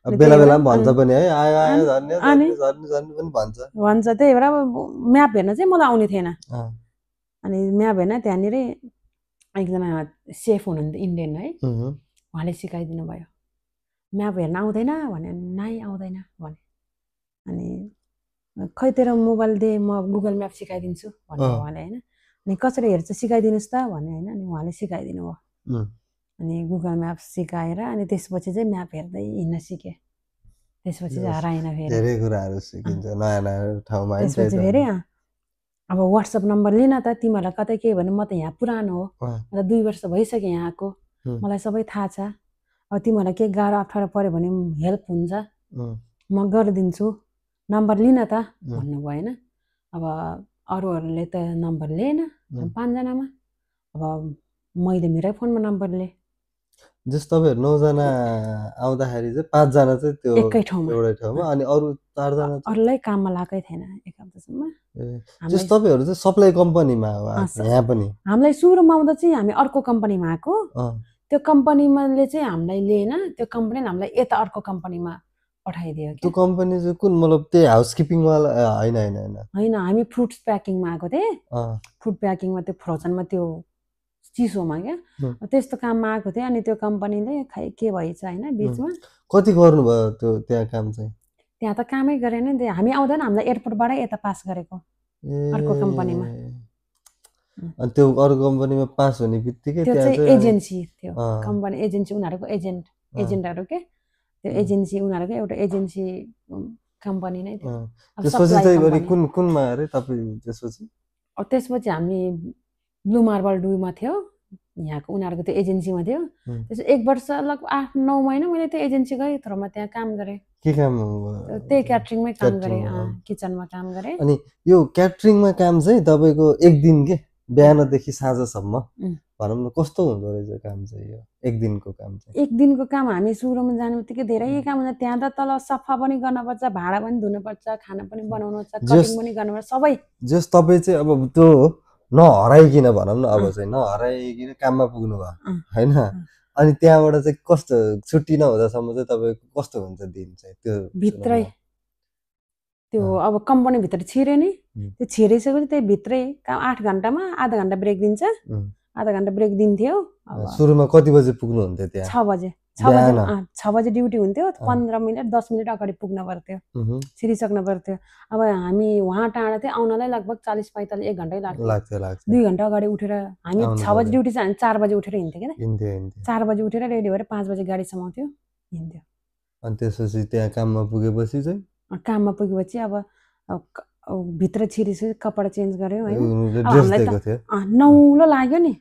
Speaker 2: बेला बेला भन्छ पनि है,
Speaker 1: भन्छ। त्यही भएर अब म्याप हेर्न चाहिँ मलाई आउने थिएन। अनि म्याप हेर्न त्यहाँनिर एकजना सेफ हुनुहुन्थ्यो इन्डियन है, उहाँले सिकाइदिनु भयो, म्याप हेर्न आउँदैन भने, नाइ आउँदैन भने। अनि खै तेरो मोबाइल दे म गुगल म्याप सिकाइदिन्छु भन्यो उहाँले होइन। अनि कसरी हेर्छ सिकाइदिनुहोस् त भन्यो होइन। अनि उहाँले सिकाइदिनु भयो, अनि गुगल म्याप सिकाएर अनि त्यसपछि चाहिँ म्याप हेर्दै हिँड्न सिकेँ। त्यसपछि चाहिँ हराएन फेरि,
Speaker 2: धेरै कुराहरू सिकिन्छ नयाँ नयाँ ठाउँमा।
Speaker 1: त्यसपछि फेरि अब वाट्सएप नम्बर लिन त, तिमीहरूलाई कतै के भने म त यहाँ पुरानो हो, मलाई 2 वर्ष भइसक्यो यहाँ आएको, मलाई सबै थाहा छ, अब तिमीहरूलाई केही गाह्रो अप्ठ्यारो पऱ्यो भने हेल्प हुन्छ, म गरिदिन्छु, नम्बर लिन त भन्नुभयो होइन। अब अरूहरूले त नम्बर लिएन 5 जनामा, अब मैले मेरै फोनमा नम्बर लिएँ।
Speaker 2: जस तपाईँहरू 9 जना आउँदाखेरि चाहिँ 5 जना चाहिँ त्यो
Speaker 1: एकै ठाउँमा
Speaker 2: एउटै ठाउँमा अनि अरु 4 जना चाहिँ
Speaker 1: अरूलाई काममा लागेकै थिएन एक हप्तासम्म
Speaker 2: जस तपाईँहरू चाहिँ सप्लाई कम्पनीमा हो यहाँ पनि
Speaker 1: हामीलाई सुरुमा आउँदा चाहिँ हामी अर्को कम्पनीमा आएको त्यो कम्पनीमाले चाहिँ हामीलाई लिएन त्यो कम्पनीले हामीलाई यता अर्को कम्पनीमा पठाइदियो
Speaker 2: त्यो कम्पनी चाहिँ कुन मतलब त्यही हाउसकिपिङ वाला हैन हैन हैन
Speaker 1: हैन हामी फ्रुट्स प्याकिङमा आएको थिए फुड प्याकिङमा त्यो फ्रोजनमा त्यो चिसोमा क्या त्यस्तो काममा आएको थिएँ अनि त्यो कम्पनीले खै के भएछ हैन बीचमा
Speaker 2: कति गर्नुभयो त्यो त्यहाँ काम चाहिँ
Speaker 1: त्यहाँ त कामै गरेन नि हामी आउँदैन हामीलाई एयरपोर्टबाटै यता पास गरेको अर्को कम्पनीमा
Speaker 2: अनि त्यो अर्को कम्पनीमा पास हुने बित्तिकै
Speaker 1: त्यो चाहिँ एजेन्सी थियो कम्पनी एजेन्सी उनीहरूको एजेन्टहरू के त्यो एजेन्सी उनीहरूको एउटा एजेन्सी कम्पनी नै थियो
Speaker 2: त्यसपछि चाहिँ कुन कुनमा अरे तपाईँ
Speaker 1: त्यसपछि हामी ब्लू मार्बल डुमा थियो यहाँको उनीहरूको त्यो एजेन्सीमा थियो त्यसो 1 वर्ष लगभग 8-9 महिना मैले त्यो एजेन्सीकै थ्रुमा त्यहाँ काम गरेँ
Speaker 2: के काम
Speaker 1: त्यही क्याटरिङमै काम गरेँ किचनमा काम गरेँ
Speaker 2: अनि यो क्याटरिङमा काम चाहिँ तपाईँको एक दिन के बिहानदेखि साँझसम्म भनौँ न कस्तो हुँदो रहेछ काम चाहिँ यो एक दिनको काम चाहिँ
Speaker 1: एक दिनको काम हामी सुरुमा जाने बित्तिकै धेरै काम हुन्छ त्यहाँ त तल सफा पनि गर्नुपर्छ भाडा पनि धुनुपर्छ खाना पनि बनाउनुपर्छ कटिङ पनि गर्नुपर्छ सबै
Speaker 2: जस तपाईँ चाहिँ अब त्यो नहराइकिन भनौँ न अब चाहिँ नहराइकिन काममा पुग्नु भयो हैन अनि त्यहाँबाट चाहिँ कस्तो छुट्टी नहुँदासम्म चाहिँ तपाईँको कस्तो हुन्छ दिन चाहिँ त्यो
Speaker 1: भित्रै त्यो अब कम्पनी भित्र छिरे नि त्यो छिरिसकेपछि त्यही भित्रै 8 घण्टामा आधा घण्टा ब्रेक दिन्छ आधा घण्टा ब्रेक दिन्थ्यो
Speaker 2: सुरुमा कति बजे पुग्नु हुन्थ्यो त्यहाँ
Speaker 1: 6 बजे 6 बजे ड्युटी हुन्थ्यो 15 मिनेट 10 मिनेट अगाडि पुग्न पर्थ्यो छिरिसक्नु पर्थ्यो अब हामी वहाँ टाढा थियो आउनलाई लगभग 40-45 1 घण्टै लाग्थ्यो 2 घण्टा अगाडि उठेर हामी 6 बजे ड्युटी चाहिँ 4 बजे उठेर हिँड्थ्यो के 4 बजे उठेर रेडी भएर 5 बजे गाडी समाउँथ्यो हिँड्थ्यो
Speaker 2: अनि त्यसपछि त्यहाँ काममा पुगेपछि चाहिँ
Speaker 1: काममा पुगेपछि अब भित्र छिरिसकेपछि कपडा चेन्ज गर्यो हैन नौलो लाग्यो नि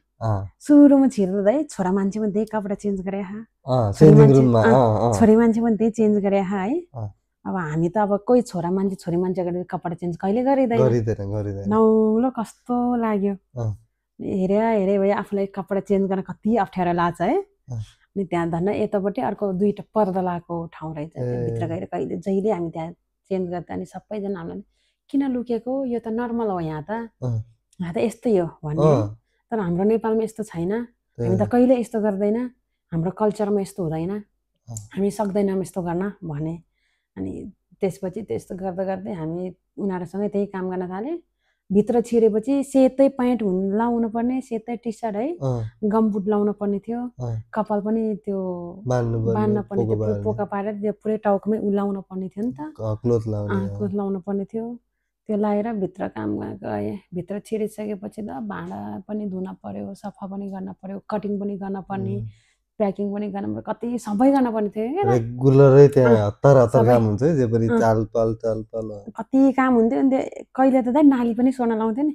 Speaker 1: सुरुमा छिर्दै छोरा मान्छे पनि त्यही कपडा चेन्ज गरे छोरी मान्छे पनि त्यही चेन्ज गरे है अब हामी त अब कोही छोरा मान्छे छोरी मान्छेको कपडा चेन्ज कहिले गरिँदैन नौलो कस्तो लाग्यो हेरे भए आफूलाई कपडा चेन्ज गर्न कति अप्ठ्यारो लाग्छ है अनि त्यहाँ धन्न यतापट्टि अर्को 2टा पर्दा लगाएको ठाउँ रहेछ भित्र गएर कहिले जहिले हामी त्यहाँ चेन्ज गर्दा अनि सबैजना हामीलाई किन लुकेको यो त नर्मल हो यहाँ त यस्तै हो भन्ने तर हाम्रो नेपालमा यस्तो छैन हामी त कहिले यस्तो गर्दैन हाम्रो कल्चरमा यस्तो हुँदैन हामी सक्दैनौँ यस्तो गर्न भने अनि त्यसपछि त्यस्तो गर्दा गर्दै हामी उनीहरूसँगै त्यही काम गर्न थाले भित्र छिरेपछि सेतै प्यान्ट लाउनु पर्ने सेतै टी सर्ट है गमबुट लाउनु पर्ने थियो कपाल पनि त्यो बाँध्न पर्ने थियो पोका पारेर त्यो पुरै टाउकोमै उलाउनु पर्ने थियो नि त क्लोथ लाउनु पर्ने थियो त्यो लाएर भित्र काम गएँ भित्र छिरिसकेपछि त भाँडा पनि धुन पर्यो सफा पनि गर्न पर्यो कटिङ पनि गर्न पर्ने प्याकिङ पनि गर्न पर्यो कति सबै गर्न पर्ने थियो
Speaker 2: रेगुलरै त्यहाँ हतार काम हुन्छ जे पनि चालपाल
Speaker 1: कति काम हुन्थ्यो अनि कहिले त नाली पनि सोर्न लाउँथ्यो नि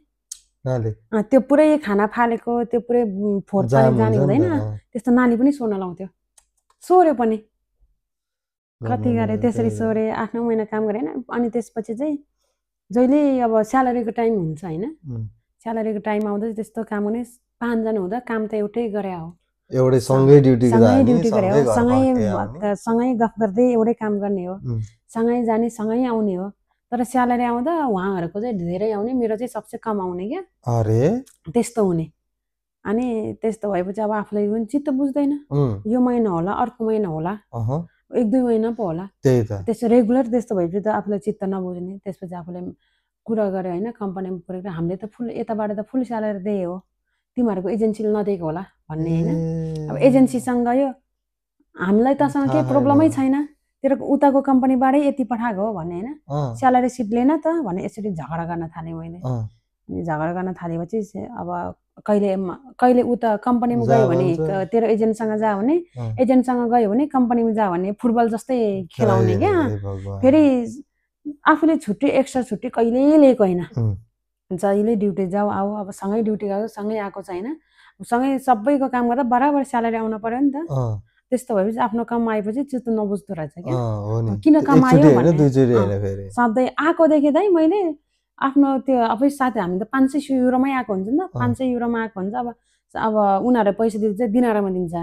Speaker 1: त्यो पुरै खाना फालेको त्यो पुरै फोहोर पानी जाने हुँदैन त्यस्तो नाली पनि सोर्न लाउँथ्यो सोर्यो पनि कति गरे त्यसरी सोरे 8-9 महिना काम गरेन अनि त्यसपछि चाहिँ जहिले अब स्यालेरीको टाइम हुन्छ हैन स्यालेरीको टाइम आउँदा त्यस्तो काम हुने 5 जना हुँदा काम त एउटै गरे हो
Speaker 2: एउटै सँगै ड्युटी
Speaker 1: गरे हो सँगै गफ गर्दै एउटै काम गर्ने हो सँगै जाने सँगै आउने हो तर स्यालेरी आउँदा उहाँहरूको चाहिँ धेरै आउने मेरो चाहिँ सबसे कम आउने क्या
Speaker 2: अरे
Speaker 1: त्यस्तो हुने अनि त्यस्तो भएपछि अब आफूलाई पनि चित्त बुझ्दैन यो महिना होला अर्को महिना होला 1-2 महिना पो होला त्यसो रेगुलर त्यस्तो भएपछि त आफूलाई चित्त नबुझ्ने त्यसपछि आफूले कुरा गरे होइन कम्पनीमा पुरेर हामीले त फुल यताबाट त फुल स्यालेरी दिए हो तिमीहरूको एजेन्सीले नदिएको होला भन्ने होइन अब एजेन्सीसँग गयो हामीलाई तसँग केही प्रब्लमै छैन तेरो उताको कम्पनीबाटै यति पठाएको हो भन्ने होइन स्यालेरी सिट लिएन त भन्ने यसरी झगडा गर्न थालेँ मैले अनि झगडा गर्न थालेपछि अब कहिले उता कम्पनीमा गयो भने तेरो एजेन्टसँग जा भने एजेन्टसँग गयो भने कम्पनीमा जा भने फुटबल जस्तै खेलाउने क्या फेरि आफूले छुट्टी एक्स्ट्रा छुट्टी कहिल्यै लिएको होइन जहिले ड्युटी जाऊ आऊ अब सँगै ड्युटी गयो सँगै आएको छैन सँगै सबैको काम गर्दा बराबर स्यालेरी आउनु पर्यो नि त त्यस्तो भएपछि आफ्नो काम आएपछि चित्त नबुझ्दो रहेछ क्या किन कमायो भने सधैँ आएकोदेखि चाहिँ मैले आफ्नो त्यो अब साथी हामी त 500 युरोमै आएको हुन्छ नि त 500 युरोमा आएको हुन्छ अब उनीहरूले पैसा दिन्छ दिनारामा दिन्छ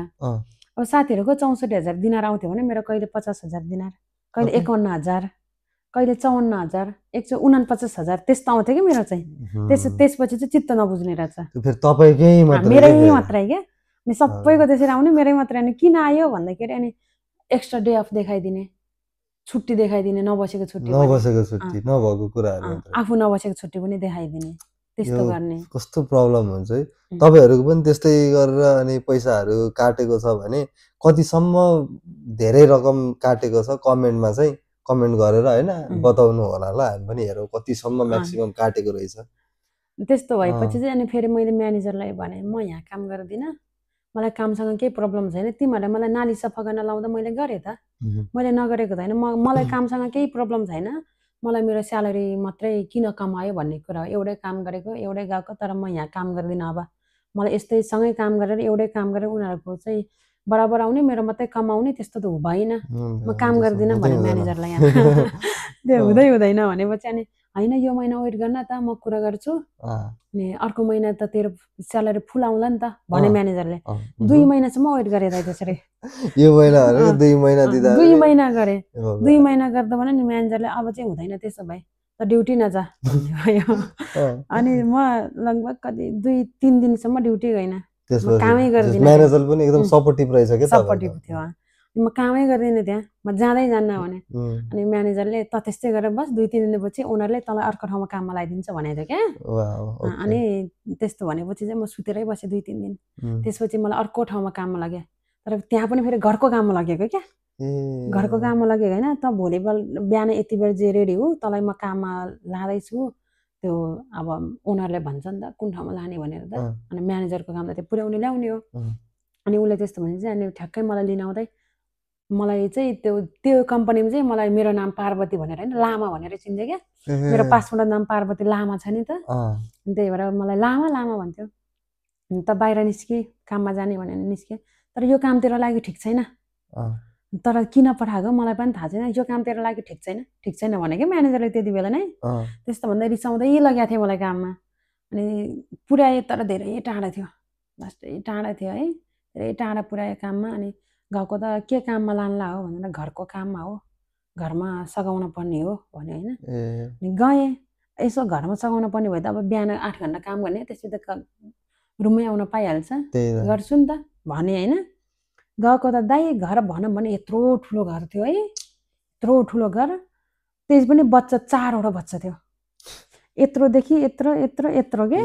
Speaker 1: अब साथीहरूको 64,000 दिनार आउँथ्यो भने मेरो कहिले 50,000 दिनार, कहिले 51,000, कहिले 54,000, 149,000 त्यस्तो आउँथ्यो कि मेरो चाहिँ। त्यसपछि चाहिँ चित्त नबुझ्ने रहेछ।
Speaker 2: फेरि तपाईँकै मात्रै
Speaker 1: मेरै मात्रै क्या, अनि सबैको त्यसरी आउने, मेरै मात्रै। अनि किन आयो भन्दाखेरि अनि एक्स्ट्रा डे अफ देखाइदिने, छुट्टी देखाइदिने, नबसेको छुट्टी
Speaker 2: नभएको कुराहरू
Speaker 1: आफू नबसेको छुट्टी पनि देखाइदिने, त्यस्तो गर्ने।
Speaker 2: कस्तो प्रब्लम हुन्छ है। तपाईँहरूको पनि त्यस्तै गरेर अनि पैसाहरू काटेको छ भने कतिसम्म धेरै रकम काटेको छ कमेन्टमा चाहिँ कमेन्ट गरेर होइन बताउनु होला ल, हामी पनि हेरौँ कतिसम्म म्याक्सिमम काटेको रहेछ।
Speaker 1: त्यस्तो भएपछि चाहिँ अनि फेरि मैले म्यानेजरलाई भने म यहाँ काम गर्दिनँ, मलाई कामसँग केही प्रब्लम छैन, तिमीहरूले मलाई नाली सफा गर्न लाउँदा मैले गरेँ त, मैले नगरेको छैन। मलाई कामसँग केही प्रब्लम छैन, मलाई मेरो स्यालेरी मात्रै किन कमायो भन्ने कुरा हो। एउटै काम गरेको, एउटै गएको, तर म यहाँ काम गर्दिनँ। अब मलाई यस्तै सँगै काम गरेर एउटै काम गरेर उनीहरूको चाहिँ बराबर आउने, मेरो मात्रै कमाउने, त्यस्तो त भएन, म काम गर्दिनँ भने म्यानेजरलाई। त्यो हुँदैन भनेपछि अनि होइन यो महिना वेट गर्न त, म कुरा गर्छु, अनि अर्को महिना त तेरो स्यालेरी फुल आउँला नि त भने म्यानेजरले। 2 महिनासम्म वेट गरेँ त त्यसरी।
Speaker 2: यो महिना 2 महिना दिँदा
Speaker 1: 2 महिना गरेँ, 2 महिना गर्दा भने नि म्यानेजरले अब चाहिँ हुँदैन त्यसो भए त ड्युटी नजा भन्नुभयो। अनि म लगभग कति 2-3 दिनसम्म ड्युटी गइनँ, कामै गर्दिनँ।
Speaker 2: म्यानेजर पनि एकदम सपोर्टिभ रहेछ के,
Speaker 1: सपोर्टिभ थियो। म कामै गर्दिनँ त्यहाँ, म जाँदै जान्न भने। अनि म्यानेजरले त त्यस्तै गरेर बस, 2-3 दिनपछि ओनरले तँलाई अर्को ठाउँमा काममा लगाइदिन्छ भनेको थियो क्या। अनि त्यस्तो भनेपछि चाहिँ म सुतेरै बसेँ 2-3 दिन। त्यसपछि मलाई अर्को ठाउँमा काममा लाग्यो, तर त्यहाँ पनि फेरि घरको काममा लगेको क्या। घरको काममा लगेको होइन त, भोलि बिहान यति बेला जे रेडी हो तँलाई म काममा लाँदैछु, त्यो अब ओनरले भन्छ नि त कुन ठाउँमा लाने भनेर त। अनि म्यानेजरको काम त त्यो पुर्याउने ल्याउने हो। अनि उसले त्यस्तो भने चाहिँ अनि ठ्याक्कै मलाई लिन आउँदै मलाई चाहिँ त्यो कम्पनीमा चाहिँ मलाई मेरो नाम पार्वती भनेर होइन, लामा भनेर चिन्थ्यो क्या। मेरो पासपोर्टको नाम पार्वती लामा छ नि त, त्यही भएर मलाई लामा लामा भन्थ्यो। त बाहिर निस्केँ, काममा जाने भनेर निस्केँ, तर यो काम तेरो लागि ठिक छैन, तर किन पठाएको मलाई पनि थाहा छैन, यो काम तेरो लागि ठिक छैन भने क्या म्यानेजरले त्यति बेला नै। त्यस्तो भन्दै रिसाउँदै लगाएको थियो मलाई काममा। अनि पुर्याएँ, तर धेरै टाढा थियो, लास्टै टाढा थियो है, धेरै टाढा पुर्याएँ काममा। अनि गएको त के काममा लान्ला हो भनेर, घरको काममा हो, घरमा सघाउन पर्ने हो भन्यो होइन। अनि गएँ, यसो घरमा सघाउन पर्ने भयो त अब बिहान 8 घन्टा काम गर्ने, त्यसपछि त रुममै आउन पाइहाल्छ, गर्छु नि त भने होइन। गएको त दाइ घर भनौँ भने यत्रो ठुलो घर थियो है, यत्रो ठुलो घर, त्यस पनि बच्चा 4वटा बच्चा थियो, यत्रोदेखि यत्रो यत्रो यत्रो के।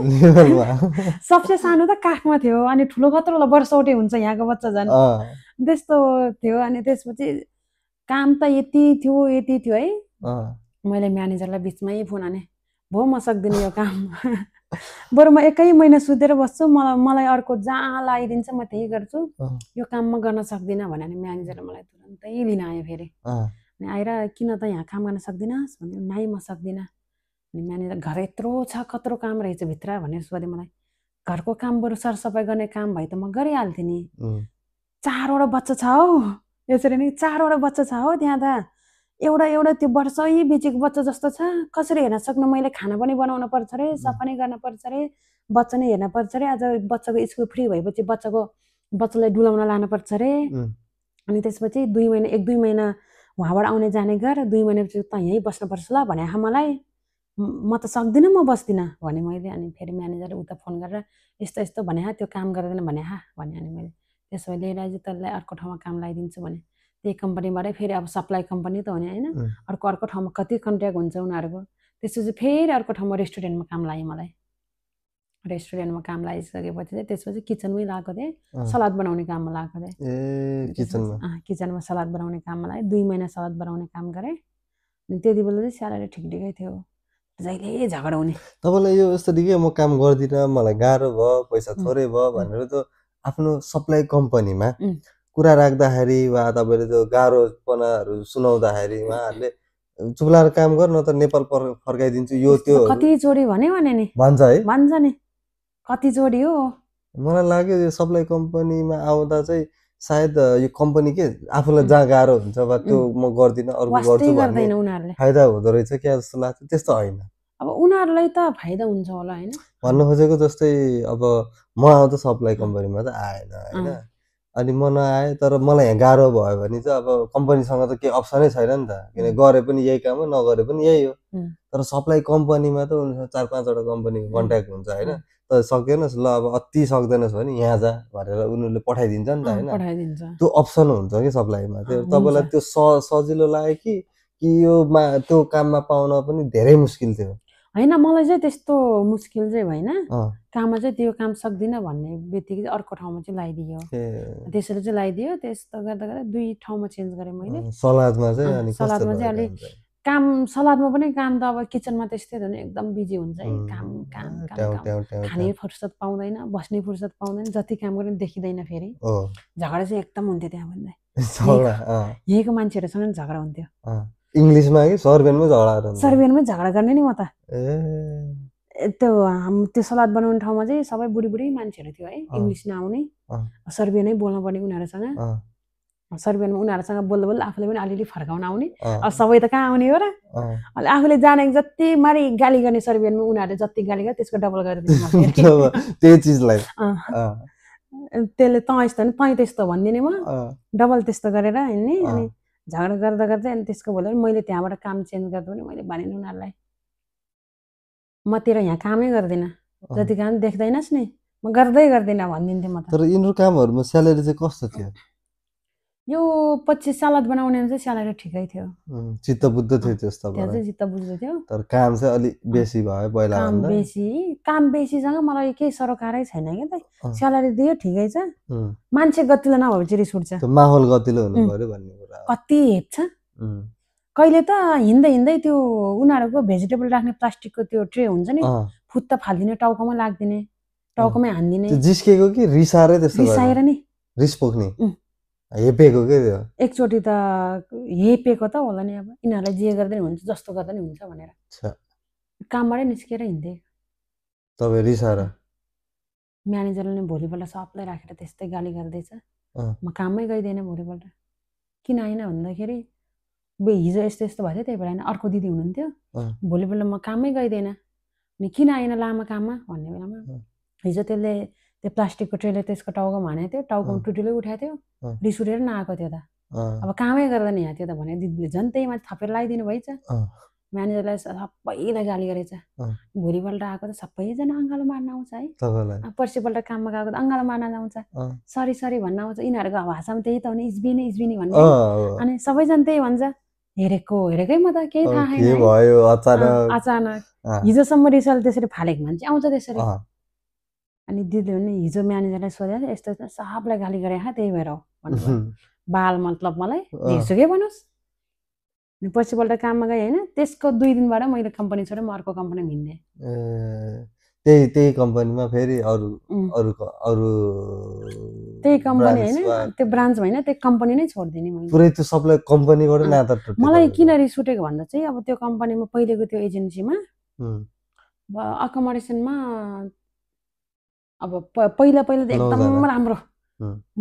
Speaker 1: सबसे सानो त काखमा थियो, अनि ठुलो कत्रो वर्षौटे हुन्छ यहाँको बच्चा झन्, त्यस्तो थियो। अनि त्यसपछि काम त यति थियो है। मैले म्यानेजरलाई बिचमै फोन हाने, भो म सक्दिनँ यो काम, बरु म 1 महिना सुतेर बस्छु, मलाई अर्को जहाँ लगाइदिन्छ म त्यही गर्छु, यो काम म गर्न सक्दिनँ भने। अनि म्यानेजरले मलाई तुरन्तै लिन आयो फेरि। अनि आएर किन त यहाँ काम गर्न सक्दिनस् भन्यो, नाइ म सक्दिनँ। अनि म्यानेजर घर यत्रो छ, कत्रो काम रहेछ भित्र भनेर सोधे मलाई। घरको काम बरु सरसफाइ गर्ने काम भए त म गरिहाल्थेँ नि, 4वटा बच्चा छ हौ, यसरी नै 4वटा बच्चा छ हो त्यहाँ त, एउटा त्यो वर्षै बेचेको बच्चा जस्तो छ, कसरी हेर्न सक्नु, मैले खाना पनि बनाउन पर्छ रे, सफा नै गर्न पर्छ रे, बच्चा नै हेर्न पर्छ रे, आज बच्चाको स्कुल फ्री भएपछि बच्चालाई डुलाउन लानु पर्छ रे। अनि त्यसपछि 1-2 महिना उहाँबाट आउने जाने गर, 2 महिनापछि त यहीँ बस्नुपर्छ ल भने मलाई। म त सक्दिनँ, म बस्दिनँ भने मैले। अनि फेरि म्यानेजरले उता फोन गरेर यस्तो यस्तो भने त्यो काम गर्दैन भने भने। अनि मैले त्यसो भए लिएर आइज, तँलाई अर्को ठाउँमा काम लगाइदिन्छु भने। त्यही कम्पनीबाटै फेरि अब सप्लाई कम्पनी त हो नि होइन, अर्को ठाउँमा कति कन्ट्र्याक्ट हुन्छ उनीहरूको। त्यसपछि फेरि अर्को ठाउँमा रेस्टुरेन्टमा काम लाग्यो मलाई। रेस्टुरेन्टमा काम लागिसकेपछि चाहिँ त्यसपछि किचनमै लगाएको थिएँ, सलाद बनाउने काममा लगाएको थिएँ। किचनमा सलाद बनाउने काममा लाग्यो, 2 महिना सलाद बनाउने काम गरेँ। अनि त्यति बेला चाहिँ स्यालेरी ठिकै थियो, जहिले झगडा हुने।
Speaker 2: तपाईँलाई यो यस्तो कि म काम गर्दिनँ, मलाई गाह्रो भयो, पैसा थोरै भयो भनेर त आफ्नो सप्लाई कम्पनीमा कुरा राख्दाखेरि वा तपाईँले त्यो गाह्रोपनाहरू सुनाउँदाखेरि उहाँहरूले चुप्लाएर काम गर्न त नेपाल फर्काइदिन्छु यो त्यो
Speaker 1: कति जोडी भने नि
Speaker 2: भन्छ है,
Speaker 1: भन्छ नि कति जोडी हो।
Speaker 2: मलाई लाग्यो यो सप्लाई कम्पनीमा आउँदा चाहिँ सायद यो कम्पनी के आफूलाई जहाँ गाह्रो हुन्छ वा त्यो म गर्दिनँ अर्को गर्छु भन्ने फाइदा हुँदो रहेछ क्या जस्तो लाग्छ। त्यस्तो होइन,
Speaker 1: अब उनीहरूलाई त फाइदा हुन्छ होला होइन।
Speaker 2: भन्नु खोजेको जस्तै अब म आउँदा सप्लाई कम्पनीमा त आएन होइन, अनि म नआएँ तर मलाई यहाँ गाह्रो भयो भने चाहिँ अब कम्पनीसँग त केही अप्सनै छैन नि त किन गरे पनि यही काम हो नगरे पनि यही हो तर सप्लाई कम्पनीमा त हुन्छ 4-5 वटा कम्पनीको कन्ट्याक्ट हुन्छ होइन त सकेनस् ल अब अति सक्दैनस् भने यहाँ जा भनेर उनीहरूले पठाइदिन्छ नि त होइन त्यो अप्सन हुन्छ कि सप्लाईमा त्यो तपाईँलाई त्यो सजिलो लाग्यो कि यो त्यो काममा पाउन पनि धेरै मुस्किल थियो
Speaker 1: होइन मलाई चाहिँ त्यस्तो मुस्किल चाहिँ भएन काममा चाहिँ त्यो काम सक्दिनँ भन्ने बित्तिकै चाहिँ अर्को ठाउँमा चाहिँ लगाइदियो त्यसरी चाहिँ लगाइदियो त्यस्तो गर्दा गर्दा 2 ठाउँमा चेन्ज गरेँ मैले
Speaker 2: सलादमा चाहिँ अनि
Speaker 1: सलादमा चाहिँ अलि काम सलादमा पनि काम त अब किचनमा त्यस्तै हो नि एकदम बिजी हुन्छ है काम काम काम खाने फुर्सद पाउँदैन बस्ने फुर्सद पाउँदैन जति काम गर्ने देखिँदैन फेरि झगडा चाहिँ एकदम हुन्थ्यो त्यहाँ भन्दा यहीँको मान्छेहरूसँग नि झगडा हुन्थ्यो
Speaker 2: इङ्ग्लिसमा कि सर्बियनमै झगडा
Speaker 1: सर्बियनमै झगडा गर्ने नि म त त्यो सलाद बनाउने ठाउँमा चाहिँ सबै बुढी बुढी मान्छेहरू थियो है इङ्ग्लिस नआउने सर्बियनै बोल्नु पर्ने उनीहरूसँग सर्बियनमा उनीहरूसँग बोल्दा बोल्दा आफूले पनि अलिअलि फर्काउन आउने अब सबै त कहाँ आउने हो र अहिले आफूले जानेको जति मारी गाली गर्ने सर्बियनमा उनीहरूले जति गाली गर्यो त्यसको डबल गरेर
Speaker 2: त्यही चिजलाई
Speaker 1: त्यसले तँ यस्तो नि तँ त्यस्तो भनिदिने म डबल त्यस्तो गरेर हिँड्ने अनि झगडा गर्दा गर्दै अनि त्यसको भोलि मैले त्यहाँबाट काम चेन्ज गर्दा पनि मैले भनेँ उनीहरूलाई म तेरो यहाँ कामै गर्दिनँ जति काम देख्दैनस् नि म गर्दिनँ भनिदिन्थेँ म त
Speaker 2: तर यिनीहरू कामहरूमा स्यालेरी चाहिँ कस्तो थियो
Speaker 1: यो 25 सलाद बनाउने चाहिँ स्यालेरी ठिकै थियो
Speaker 2: चित्तबुद्ध थियो त्यस्तो
Speaker 1: त्यहाँ चाहिँ चित्तबुद्ध थियो
Speaker 2: तर काम चाहिँ अलि बेसी भयो पहिला
Speaker 1: काम बेसीसँग मलाई केही सरोकारै छैन क्या त स्यालेरी दियो ठिकै छ मान्छे गतिलो नभएपछि रिस उठ्छ
Speaker 2: माहौल गतिलो हुनु पर्यो भन्ने कुरा
Speaker 1: कति हेप्छ कहिले त हिँड्दै हिँड्दै त्यो उनीहरूको भेजिटेबल राख्ने प्लास्टिकको त्यो ट्रे हुन्छ नि फुत्त फालिदिने टाउकोमा लाग्दिने टाउकोमै हान्दिने
Speaker 2: जिस्केको कि रिसाएर त्यस्तो
Speaker 1: रिसाएर नि
Speaker 2: रिस पोख्ने हेपेको के त्यो
Speaker 1: एकचोटि त हेपेको त होला नि अब यिनीहरूलाई जे गर्दा नि हुन्छ जस्तो गर्दा नि हुन्छ भनेर कामबाटै निस्केर हिँड्दै
Speaker 2: तपाईँ रिसाएर
Speaker 1: म्यानेजरले भोलिपल्ट सबलाई राखेर त्यस्तै गाली गर्दैछ म काममै गइदिएन भोलिपल्ट किन आइन भन्दाखेरि हिजो यस्तो यस्तो भयो त्यही भएर अर्को दिदी हुनुहुन्थ्यो भोलिपल्ट म काममै गइदिएन अनि किन आइन लामा काममा भन्ने बेलामा हिजो त्यसले त्यो प्लास्टिकको ट्रेले त्यसको टाउकोमा हानेको थियो टाउकोमा टुटुलै उठाएको थियो रिस उठेर नआएको थियो त अब कामै गर्दैन यहाँ थियो त भने दिदीले झन् त्यही माथि थपेर लगाइदिनु भएछ म्यानेजरलाई सबैलाई गाली गरेछ भोलिपल्ट आएको त सबैजना अङ्गालो मार्न आउँछ है पर्सिपल्ट काममा गएको त अङ्गालो मार्न आउँछ सरी सरी भन्न आउँछ यिनीहरूको भाषामा त्यही त हो नि इजबिनी भन्ने अनि सबैजना त्यही भन्छ हेरेकै म त केही थाहा छैन अचानक हिजोसम्म रिसल्ट त्यसरी फालेको मान्छे आउँछ त्यसरी अनि दिदीले भने हिजो म्यानेजरलाई सोधेर यस्तो सबलाई गाली गरे त्यही भएर हो भन्नु बाल मतलब मलाई जेसुकै बनोस् अनि पछिपल्ट काममा गएँ होइन त्यसको 2 दिनबाट मैले कम्पनी छोडेर म अर्को कम्पनीमा हिँड्ने
Speaker 2: त्यही कम्पनीमा फेरि अरू
Speaker 1: त्यही कम्पनी होइन त्यो ब्रान्च होइन त्यो कम्पनी नै छोडिदिने मैले
Speaker 2: पुरै त्यो सबलाई कम्पनीबाट नाता टुट्यो
Speaker 1: मलाई किन रिस उठेको भन्दा चाहिँ अब त्यो कम्पनीमा पहिलेको त्यो एजेन्सीमा अकोमोडेसनमा अब पहिला त एकदम राम्रो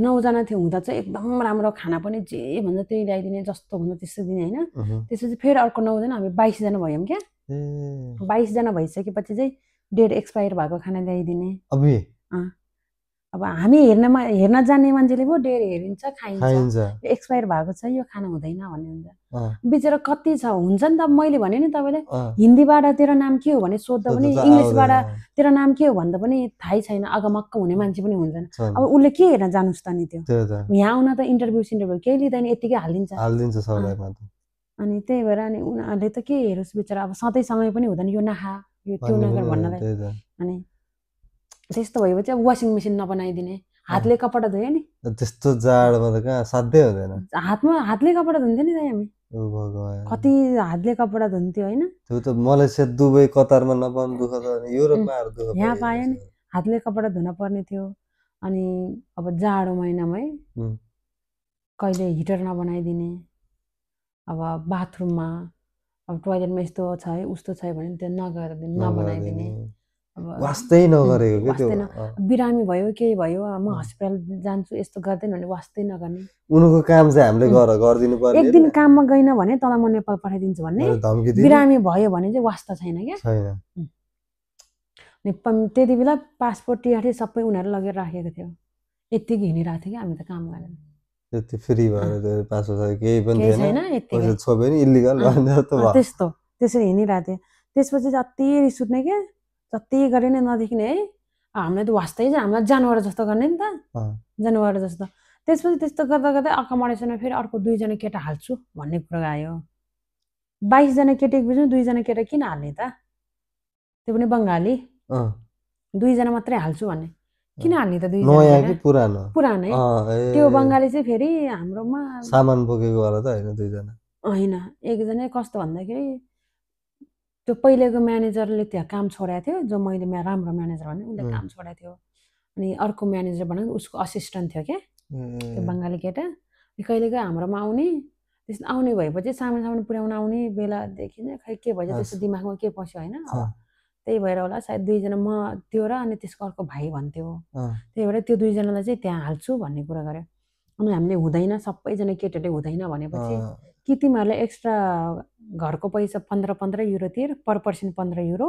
Speaker 1: 9 जना थियो हुँदा चाहिँ एकदम राम्रो खाना पनि जे भन्छ त्यही ल्याइदिने जस्तो भन्छ त्यस्तो दिने होइन त्यसपछि फेरि अर्को 9 जना हामी 22 जना भयौँ क्या 22 जना भइसकेपछि चाहिँ डेट एक्सपायर भएको खाना ल्याइदिने अब हामी हेर्न जाने मान्छेले पो डेट हेरिन्छ खाइन्छ एक्सपायर भएको छ यो खाना हुँदैन भन्ने हुन्छ बिचरा कति छ हुन्छ नि त मैले भने नि तपाईँले हिन्दीबाट तेरो नाम के हो भने सोध्दा पनि इङ्ग्लिसबाट तेरो नाम के हो भन्दा पनि थाहै छैन अगमक्क हुने मान्छे पनि हुन्छन् अब उसले के हेर्न जानुस् त नि त्यो यहाँ आउन त इन्टरभ्यू केही लिँदैन यतिकै हालिदिन्छ
Speaker 2: सबैमा
Speaker 1: अनि त्यही भएर अनि उनीहरूले त के हेरोस् बिचरा अब सधैँसँगै पनि हुँदैन यो नखा यो त्यो नगर भन्नलाई अनि त्यस्तो भएपछि अब वासिङ मेसिन नबनाइदिने हातले कपडा धोयो नि
Speaker 2: त्यस्तो जाडोमा त कहाँ साध्यै हुँदैन
Speaker 1: हातले कपडा धुन्थ्यो नि त हामी कति हातले कपडा धुन्थ्यो होइन
Speaker 2: त्यो त मलेसिया दुबई कतारमा नपाउनु दुःख त युरोपमा
Speaker 1: यहाँ पायो नि हातले कपडा धुन पर्ने थियो अनि अब जाडो महिनामा है कहिले हिटर नबनाइदिने अब बाथरुममा अब टोयलेटमा यस्तो छ है उस्तो छ भने त्यो नबनाइदिने
Speaker 2: वास्तै नगरेको के त्यो
Speaker 1: बिरामी भयो केही भयो म हस्पिटल जान्छु यस्तो गर्दैन भने वास्तै नगर्ने
Speaker 2: उनको काम चाहिँ हामीले गरिदिनु पर्ने
Speaker 1: एक दिन काममा गइन भने तँलाई म नेपाल पठाइदिन्छु भन्ने बिरामी भयो भने चाहिँ वास्ता छैन क्या त्यति बेला पासपोर्ट टिकट सबै उनीहरू लगेर राखेको थियो यतिकै हिँडिरहेको थियो कि हामी त काम गरेर
Speaker 2: त्यति फ्री भएर त्यो पासपोर्ट केही पनि
Speaker 1: केही
Speaker 2: थिएन
Speaker 1: छैन यतिकै
Speaker 2: पैसा छोप्यो नि इलिगल भन्ने जस्तो भयो
Speaker 1: त्यस्तो त्यसरी हिँडिरहेको थियो त्यसपछि जति रिस उठ्ने क्या जति गरे नि नदेखिने है हामीलाई त वास्तै हामीलाई जनावर जस्तो गर्ने नि त जनावर जस्तो त्यसपछि त्यस्तो गर्दा गर्दै अकोमोडेसनमा फेरि अर्को 2 जना केटा हाल्छु भन्ने कुरा आयो 22 जना केटीको बिचमा 2 जना केटा किन हाल्ने त त्यो पनि बङ्गाली 2 जना मात्रै हाल्छु भन्ने किन हाल्ने त 2 जना
Speaker 2: नयाँ कि पुरानो
Speaker 1: पुरानै त्यो बङ्गाली चाहिँ फेरि हाम्रोमा
Speaker 2: सामान बोकेको वाला त हैन 2 जना
Speaker 1: हैन एकजना कस्तो भन्दाखेरि त्यो पहिलेको म्यानेजरले त्यहाँ काम छोडेको थियो जो मैले राम्रो म्यानेजर भने उसले काम छोडेको थियो अनि अर्को म्यानेजर भनेको उसको असिस्टेन्ट थियो क्या त्यो बङ्गाली केटा कहिलेकाहीँ हाम्रोमा आउने त्यस्तो आउने भएपछि सामान पुर्याउन आउने बेलादेखि नै खै के भएछ त्यस्तो दिमागमा के पस्यो होइन त्यही भएर होला सायद 2 जना म त्यो र अनि त्यसको अर्को भाइ भन्थ्यो त्यही भएर त्यो 2 जनालाई चाहिँ त्यहाँ हाल्छु भन्ने कुरा गर्यो अनि हामीले हुँदैन सबैजना केटाले हुँदैन भनेपछि कि तिमीहरूले एक्स्ट्रा घरको पैसा 15 युरो तिर पर पर्सन 15 युरो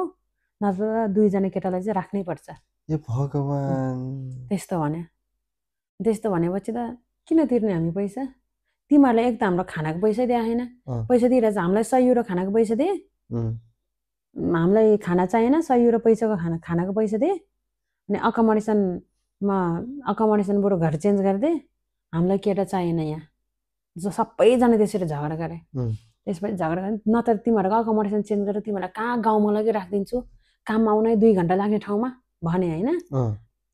Speaker 1: नत्र 2 जना केटालाई चाहिँ राख्नै पर्छ
Speaker 2: ए भगवान
Speaker 1: त्यस्तो भनेपछि त किन तिर्ने हामी पैसा तिमीहरूले एक त हाम्रो खानाको पैसा दिए हैन पैसा दिइरहेछ हामीलाई 100 युरो खानाको पैसा दे हामीलाई खाना चाहिएन 100 युरो पैसाको खानाको पैसा दे अनि अकोमोडेसन बरु घर चेन्ज गरिदे हामीलाई केटा चाहिएन यहाँ जो सबैजना त्यसरी झगडा गरे त्यसपछि झगडा गरे नत्र तिमीहरूको अकोमोडेसन चेन्ज गरेर तिमीलाई कहाँ गाउँमा लगेर राखिदिन्छु काममा आउनै 2 घन्टा लाग्ने ठाउँमा भने हैन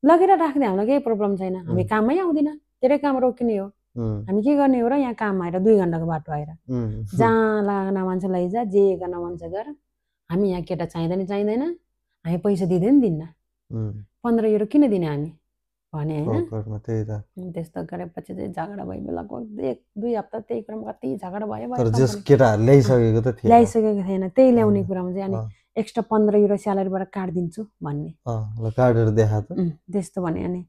Speaker 1: लगेर राख्दै हामीलाई केही प्रब्लम छैन हामी काममै आउँदिन तेरै काम रोकिने हो हामी के गर्ने हो र यहाँ काममा आएर 2 घन्टाको बाटो आएर जहाँ लाग्न मान्छे लैजा जे गर्न मन छ गर हामी यहाँ केटा चाहिँदैन हामी पैसा दिन्न 15 युरो किन दिने हामी भने हैन त्यस्तो गरेपछि चाहिँ झगडा भयो लगभग 1-2 हप्ता त्यही क्रममा कति झगडा भयो
Speaker 2: तर जस केटाहरु ल्याइसकेको
Speaker 1: थिएन त्यही ल्याउने कुरामा चाहिँ अनि एक्स्ट्रा 15 युरो स्यालेरीबाट काट्दिन्छु भन्ने
Speaker 2: ल काटेर देखा त
Speaker 1: त्यस्तो भने अनि